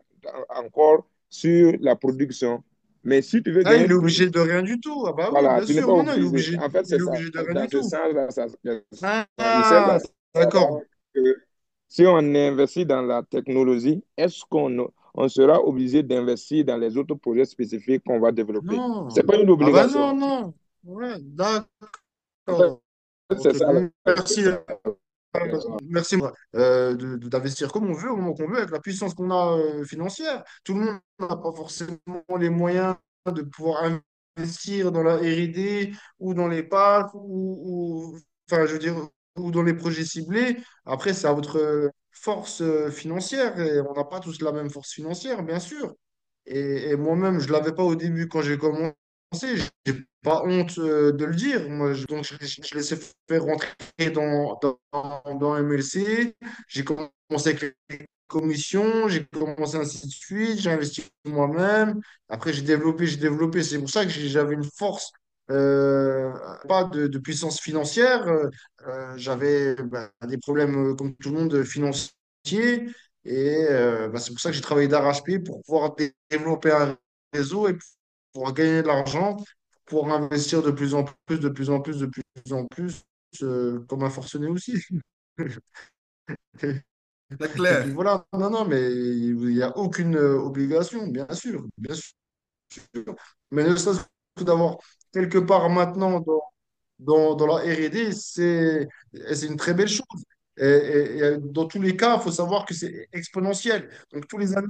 encore sur la production. Mais si tu veux Ah, gagner il est plus, obligé de rien du tout. Ah bah oui, voilà, bien tu n'es sûr. pas Non, non, obligé. En fait, il c'est est ça. obligé de rien Dans du ce tout. sens-là, il sert à Ah, d'accord. savoir que si on investit dans la technologie, est-ce qu'on sera obligé d'investir dans les autres projets spécifiques qu'on va développer? Ce Non. n'est pas une Ah bah non, obligation. non. Ouais, En fait, d'accord. c'est Ok, ça merci. la raison. Merci d'investir comme on veut, au moment qu'on veut, avec la puissance qu'on a financière. Tout le monde n'a pas forcément les moyens de pouvoir investir dans la R&D ou dans les parcs enfin, je veux dire, ou dans les projets ciblés. Après, c'est à votre force financière et on n'a pas tous la même force financière, bien sûr. Et moi-même, je ne l'avais pas au début quand j'ai commencé. J'ai pas honte de le dire. Moi, donc, je laissais faire rentrer dans MLC. J'ai commencé avec les commissions, j'ai commencé ainsi de suite. J'ai investi moi-même. Après, j'ai développé. C'est pour ça que j'avais une force, euh, pas de puissance financière. J'avais des problèmes, comme tout le monde, financiers. Et c'est pour ça que j'ai travaillé d'arrache-pied pour pouvoir développer un réseau et pouvoir gagner de l'argent, pour investir de plus en plus, de plus en plus, de plus en plus, comme un forcené aussi. C'est Et puis clair. voilà, non, non, mais il n'y a aucune obligation, bien sûr. Mais ne serait-ce que d'avoir quelque part maintenant dans la R&D, c'est une très belle chose. Et dans tous les cas, il faut savoir que c'est exponentiel. Donc, tous les années,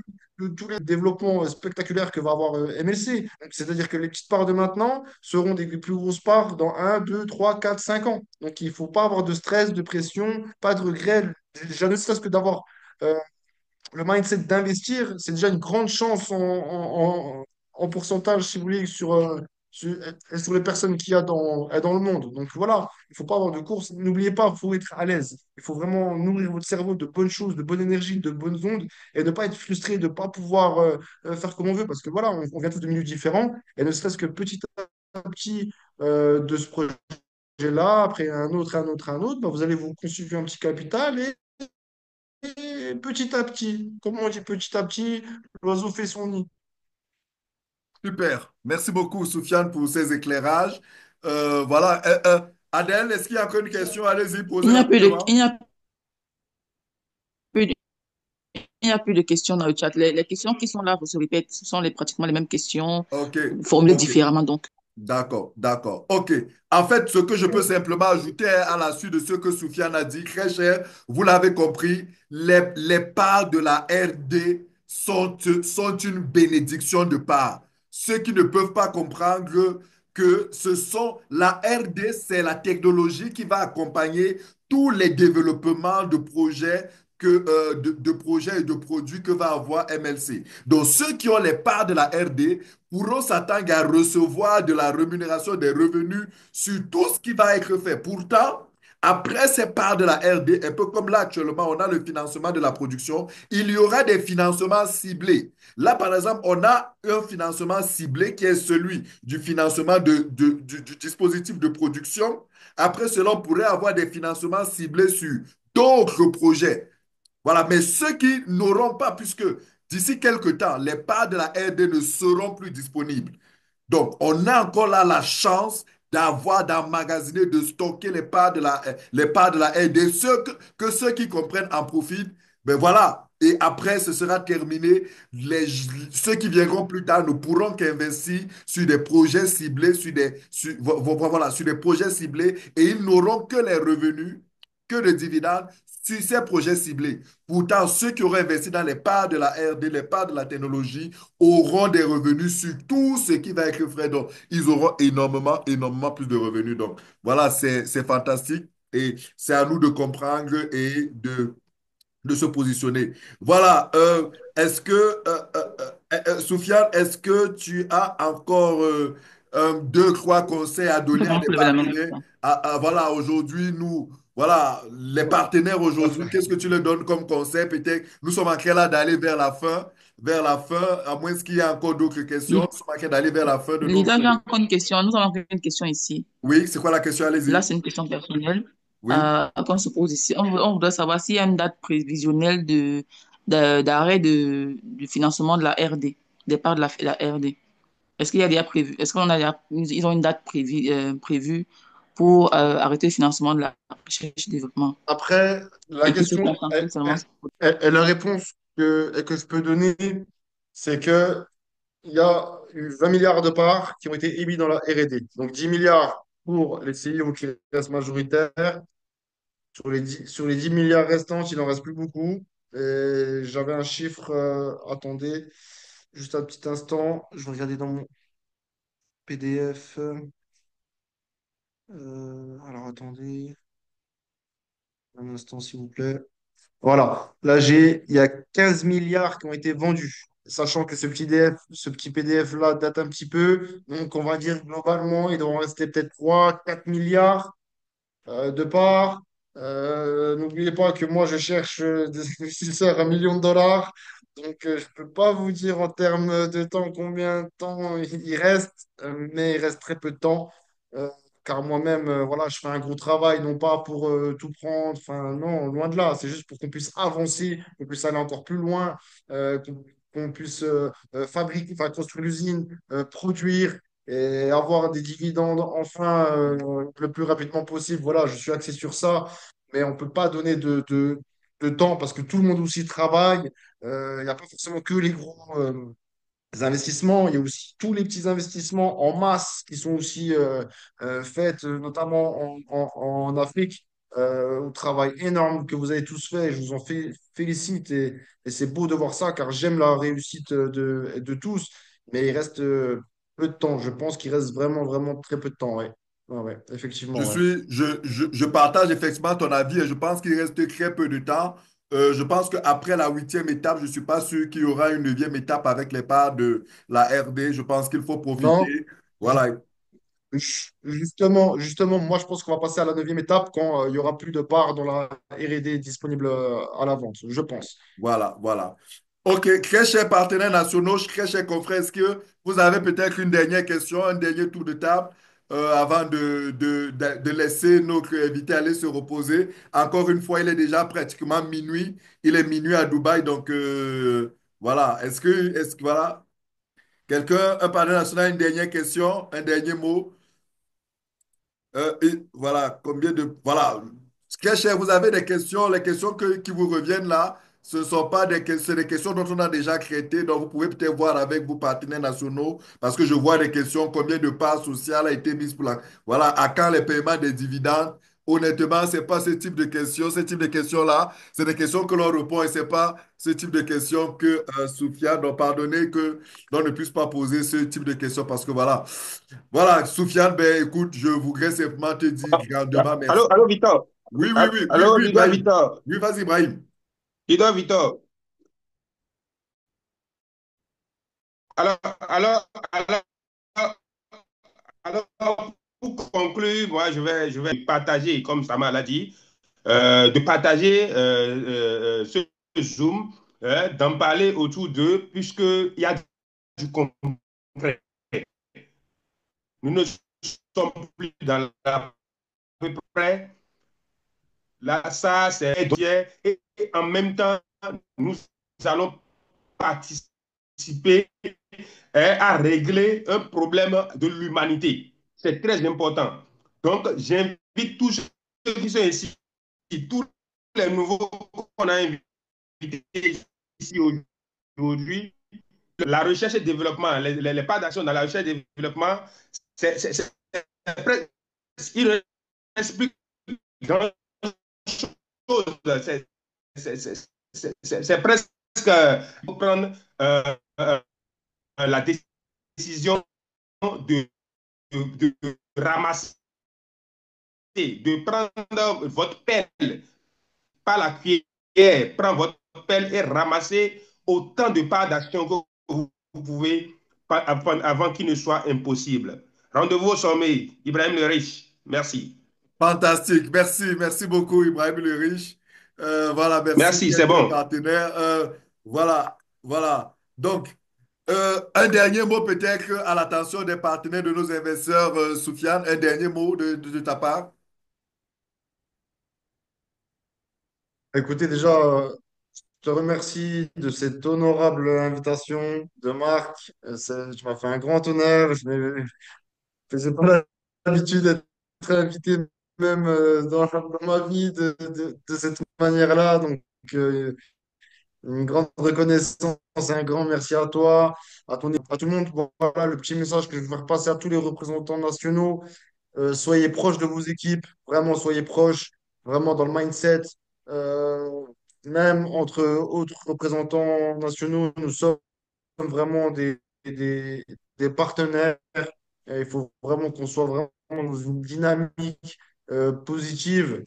tous les développements spectaculaires que va avoir MLC, donc, c'est-à-dire que les petites parts de maintenant seront des plus grosses parts dans 1, 2, 3, 4, 5 ans. Donc, il ne faut pas avoir de stress, de pression, pas de regret. Déjà, ne serait-ce que d'avoir euh, le mindset d'investir, c'est déjà une grande chance en pourcentage, si vous voulez, sur les personnes qu'il y a dans le monde. Donc voilà, il ne faut pas avoir de course. N'oubliez pas, il faut être à l'aise. Il faut vraiment nourrir votre cerveau de bonnes choses, de bonne énergie, de bonnes ondes, et ne pas être frustré, de ne pas pouvoir faire comme on veut, parce que voilà, on vient tous de milieux différents, et ne serait-ce que petit à petit de ce projet-là, après un autre, un autre, un autre, vous allez vous constituer un petit capital et petit à petit, comment on dit petit à petit, l'oiseau fait son nid. Super. Merci beaucoup, Soufiane, pour ces éclairages. Voilà. Adèle, est-ce qu'il y a encore une question? Allez-y, Il posez n'y a plus de, rapidement. il n'y a plus de, il n'y a plus de questions dans le chat. Les questions qui sont là se répètent. Ce sont pratiquement les mêmes questions OK, formulées OK. différemment. Donc, D'accord, d'accord. OK. En fait, ce que je peux simplement ajouter à la suite de ce que Soufiane a dit, très cher, vous l'avez compris, les parts de la RD sont une bénédiction de part. Ceux qui ne peuvent pas comprendre que ce sont la RD, c'est la technologie qui va accompagner tous les développements de projets de projets et de produits que va avoir MLC. Donc, ceux qui ont les parts de la RD pourront s'attendre à recevoir de la rémunération des revenus sur tout ce qui va être fait. Pourtant, après ces parts de la RD, un peu comme là actuellement, on a le financement de la production, il y aura des financements ciblés. Là, par exemple, on a un financement ciblé qui est celui du financement du dispositif de production. Après cela, on pourrait avoir des financements ciblés sur d'autres projets. Voilà, mais ceux qui n'auront pas, puisque d'ici quelques temps, les parts de la RD ne seront plus disponibles. Donc, on a encore là la chance d'emmagasiner, de stocker les parts de la RD. Que ceux qui comprennent en profitent, ben voilà. Et après, ce sera terminé. Ceux qui viendront plus tard ne pourront qu'investir sur des projets ciblés, voilà, sur des projets ciblés, et ils n'auront que les revenus, que les dividendes sur ces projets ciblés. Pourtant, ceux qui auront investi dans les parts de la RD, les parts de la technologie, auront des revenus sur tout ce qui va être fait. Donc, ils auront énormément, énormément plus de revenus. Donc, voilà, c'est fantastique et c'est à nous de comprendre et de se positionner. Voilà. Est-ce que, Soufiane, est-ce que tu as encore deux, trois conseils à on peut donner à vraiment des lever la main partenaires? maintenant. Voilà, aujourd'hui, voilà, les partenaires aujourd'hui, qu'est-ce que tu leur donnes comme conseil? Peut-être, nous sommes en train là d'aller vers la fin, à moins qu'il y ait encore d'autres questions. Nous sommes en train d'aller vers la fin de notre... Leader, j'ai encore une question. Nous avons encore une question ici. Oui, c'est quoi la question? Là, Allez-y. c'est une question personnelle Oui. qu'on se pose ici. On voudrait savoir s'il y a une date prévisionnelle d'arrêt du financement de la RD, des parts de la RD. Est-ce qu'il y a déjà prévu, est-ce qu'on a déjà, ils ont une date prévue pour arrêter le financement de la recherche et développement Après, la et qui se question, concentrer seulement sur... et la réponse que je peux donner, c'est que il y a eu 20 milliards de parts qui ont été émis dans la R&D. Donc 10 milliards pour les CIO qui restent majoritaires. Sur les 10 milliards restants, il n'en reste plus beaucoup. Et j'avais un chiffre, attendez, juste un petit instant, je vais regarder dans mon PDF. Alors attendez, un instant s'il vous plaît. Voilà, là il y a 15 milliards qui ont été vendus, sachant que ce petit PDF-là date un petit peu. Donc on va dire globalement, il doit en rester peut-être 3, 4 milliards de part. N'oubliez pas que moi, je cherche des investisseurs à 1 million de dollars. Donc, je ne peux pas vous dire en termes de temps combien de temps il reste, mais il reste très peu de temps. Euh, car moi-même, voilà, je fais un gros travail, non pas pour tout prendre, enfin, non, loin de là. C'est juste pour qu'on puisse avancer, qu'on puisse aller encore plus loin, qu'on puisse fabriquer, enfin, construire l'usine, produire et avoir des dividendes enfin le plus rapidement possible. Voilà, je suis axé sur ça, mais on ne peut pas donner de temps parce que tout le monde aussi travaille. Il n'y a pas forcément que les gros investissements, il y a aussi tous les petits investissements en masse qui sont aussi faits, notamment en Afrique. Au travail énorme que vous avez tous fait, je vous en félicite et c'est beau de voir ça car j'aime la réussite de tous, mais il reste peu de temps. Je pense qu'il reste vraiment, vraiment très peu de temps. Ouais. Ouais, ouais, effectivement. Ouais. Je partage effectivement ton avis et je pense qu'il reste très peu de temps. Je pense qu'après la huitième étape, je ne suis pas sûr qu'il y aura une neuvième étape avec les parts de la RD. Je pense qu'il faut Non, profiter. ju- Voilà, justement, moi je pense qu'on va passer à la neuvième étape quand il y aura plus de parts dans la R&D disponible à la vente, je pense. voilà, voilà. OK, très chers partenaires nationaux, très chers confrères, est-ce que vous avez peut-être une dernière question, un dernier tour de table avant de laisser notre invité aller se reposer? Encore une fois, il est déjà pratiquement minuit. Il est minuit à Dubaï, donc voilà. Voilà, quelqu'un, un partenaire national, une dernière question, un dernier mot? Et voilà, Voilà. Très cher, vous avez des questions, les questions qui vous reviennent là, ce ne sont pas c'est des questions dont on a déjà traité, donc vous pouvez peut-être voir avec vos partenaires nationaux, parce que je vois des questions, combien de parts sociales a été mise pour la... Voilà, à quand les paiements des dividendes? Honnêtement, c'est pas ce type de questions. Ce type de questions-là, c'est des questions que l'on répond et c'est pas ce type de questions que Soufia, donc pardonnez que l'on ne puisse pas poser ce type de questions parce que voilà. Voilà, Soufiane, ben écoute, je voudrais simplement te dire grandement merci. Allô, Victor. Allô, Oui, leader Ibrahim. Victor. Oui, vas-y, Ibrahim. Leader Victor. Alors, alors, alors, alors, pour conclure, moi, je vais partager, comme Sama l'a dit, de partager ce Zoom, d'en parler autour d'eux, puisqu'il y a du concret. Nous ne sommes plus dans la peu près. Là, ça, c'est et en même temps, nous allons participer à régler un problème de l'humanité. C'est très important. Donc, j'invite tous ceux qui sont ici, tous les nouveaux qu'on a invités ici aujourd'hui, la recherche et développement, les pas d'action dans la recherche et développement, c'est presque, il ne reste plus grand chose. C'est presque pour prendre la décision de, de ramasser, de prendre votre pelle, pas la cuillère, prendre votre pelle et ramasser autant de parts d'action que vous pouvez avant qu'il ne soit impossible. Rendez-vous au sommet. Ibrahim le Riche. Merci. Fantastique. Merci. Merci beaucoup, Ibrahim Le Riche. Voilà, merci, Merci, c'est chers bon. partenaires. Voilà, voilà. Donc, un dernier mot peut-être à l'attention des partenaires de nos investisseurs, Soufiane. Un dernier mot de ta part. Écoutez, déjà, je te remercie de cette honorable invitation de Marc. Tu m'as fait un grand honneur. Je ne faisais pas l'habitude d'être invité même dans ma vie de cette manière-là. Donc, une grande reconnaissance, un grand merci à toi, à tout le monde. Bon, voilà le petit message que je veux repasser à tous les représentants nationaux. Soyez proches de vos équipes, vraiment soyez proches, vraiment dans le mindset. Euh, Même entre autres représentants nationaux, nous sommes vraiment des partenaires. Et il faut vraiment qu'on soit vraiment dans une dynamique positive.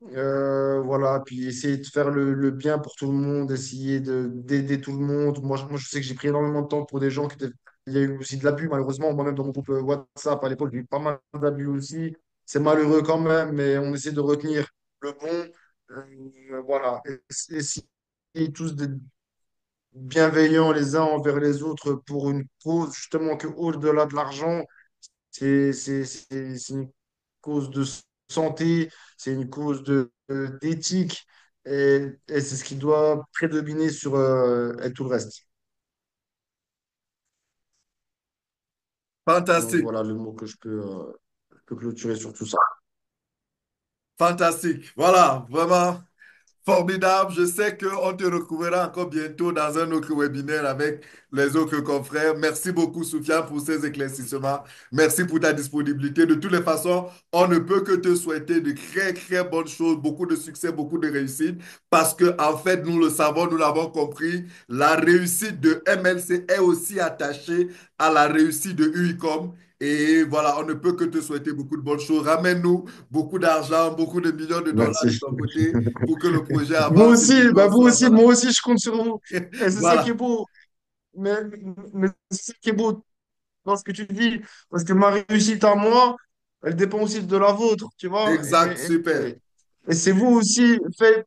Voilà, puis essayer de faire le bien pour tout le monde, essayer d'aider tout le monde. Moi, je sais que j'ai pris énormément de temps pour des gens qui étaient. Il y a eu aussi de l'abus, malheureusement. Moi-même, dans mon groupe WhatsApp, à l'époque, j'ai eu pas mal d'abus aussi. C'est malheureux quand même, mais on essaie de retenir le bon. Voilà. Et essayer tous d'être bienveillants les uns envers les autres pour une cause, justement, que au-delà de l'argent, c'est une cause de santé, c'est une cause d'éthique, et c'est ce qui doit prédominer sur et tout le reste. Donc Fantastique. voilà le mot que je peux clôturer sur tout ça. Fantastique. Voilà, vraiment. Formidable. Je sais qu'on te retrouvera encore bientôt dans un autre webinaire avec les autres confrères. Merci beaucoup, Soufiane, pour ces éclaircissements. Merci pour ta disponibilité. De toutes les façons, on ne peut que te souhaiter de très, très bonnes choses, beaucoup de succès, beaucoup de réussite, parce que, en fait, nous le savons, nous l'avons compris, la réussite de MLC est aussi attachée à la réussite de UICOM. Et voilà, on ne peut que te souhaiter beaucoup de bonnes choses. Ramène-nous beaucoup d'argent, beaucoup de millions de dollars de Merci. ton côté pour que le projet Vous avance et puis aussi, bah qu'on vous soit, aussi, voilà. moi aussi, je compte sur vous. Et c'est ça qui est Voilà, beau. Mais, mais c'est ça qui est beau dans ce que tu dis. Parce que ma réussite à moi, elle dépend aussi de la vôtre, tu vois. exact, super. Et c'est vous aussi,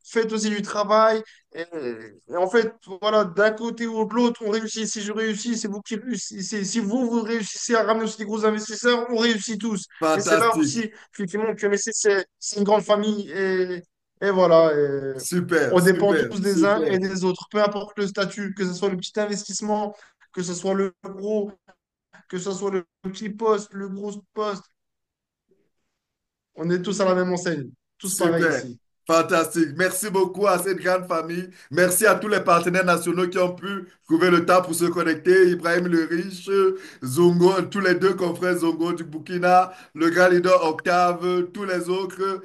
faites aussi du travail. Et en fait, voilà, d'un côté ou de l'autre, on réussit. Si je réussis, c'est vous qui réussissez. Si vous réussissez à ramener aussi des gros investisseurs, on réussit tous. Et c'est là Fantastique, aussi, effectivement, que MSC, c'est une grande famille. Et voilà, super, on dépend super, tous des uns et super. des autres. Peu importe le statut, que ce soit le petit investissement, que ce soit le gros, que ce soit le petit poste, le gros poste. On est tous à la même enseigne. Tous pareils Super, ici. fantastique. Merci beaucoup à cette grande famille. Merci à tous les partenaires nationaux qui ont pu trouver le temps pour se connecter. Ibrahim le Riche, Zongo, tous les deux confrères Zongo du Burkina, le grand leader Octave, tous les autres,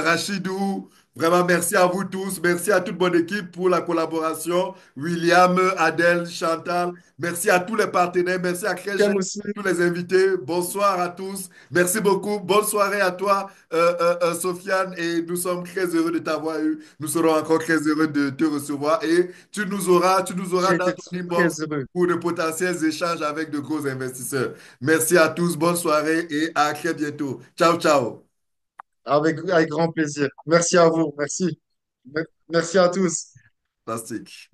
Rachidou. Vraiment, merci à vous tous. Merci à toute bonne équipe pour la collaboration. William, Adèle, Chantal. Merci à tous les partenaires. Merci à Crèche, J'aime aussi. tous les invités. Bonsoir à tous. Merci beaucoup. Bonne soirée à toi, Sofiane, et nous sommes très heureux de t'avoir eu. Nous serons encore très heureux de te recevoir et tu nous auras J'ai dans été ton très inbox heureux. pour de potentiels échanges avec de gros investisseurs. Merci à tous, bonne soirée et à très bientôt. Ciao, ciao. Avec grand plaisir. Merci à vous. Merci. Merci à tous. Fantastique.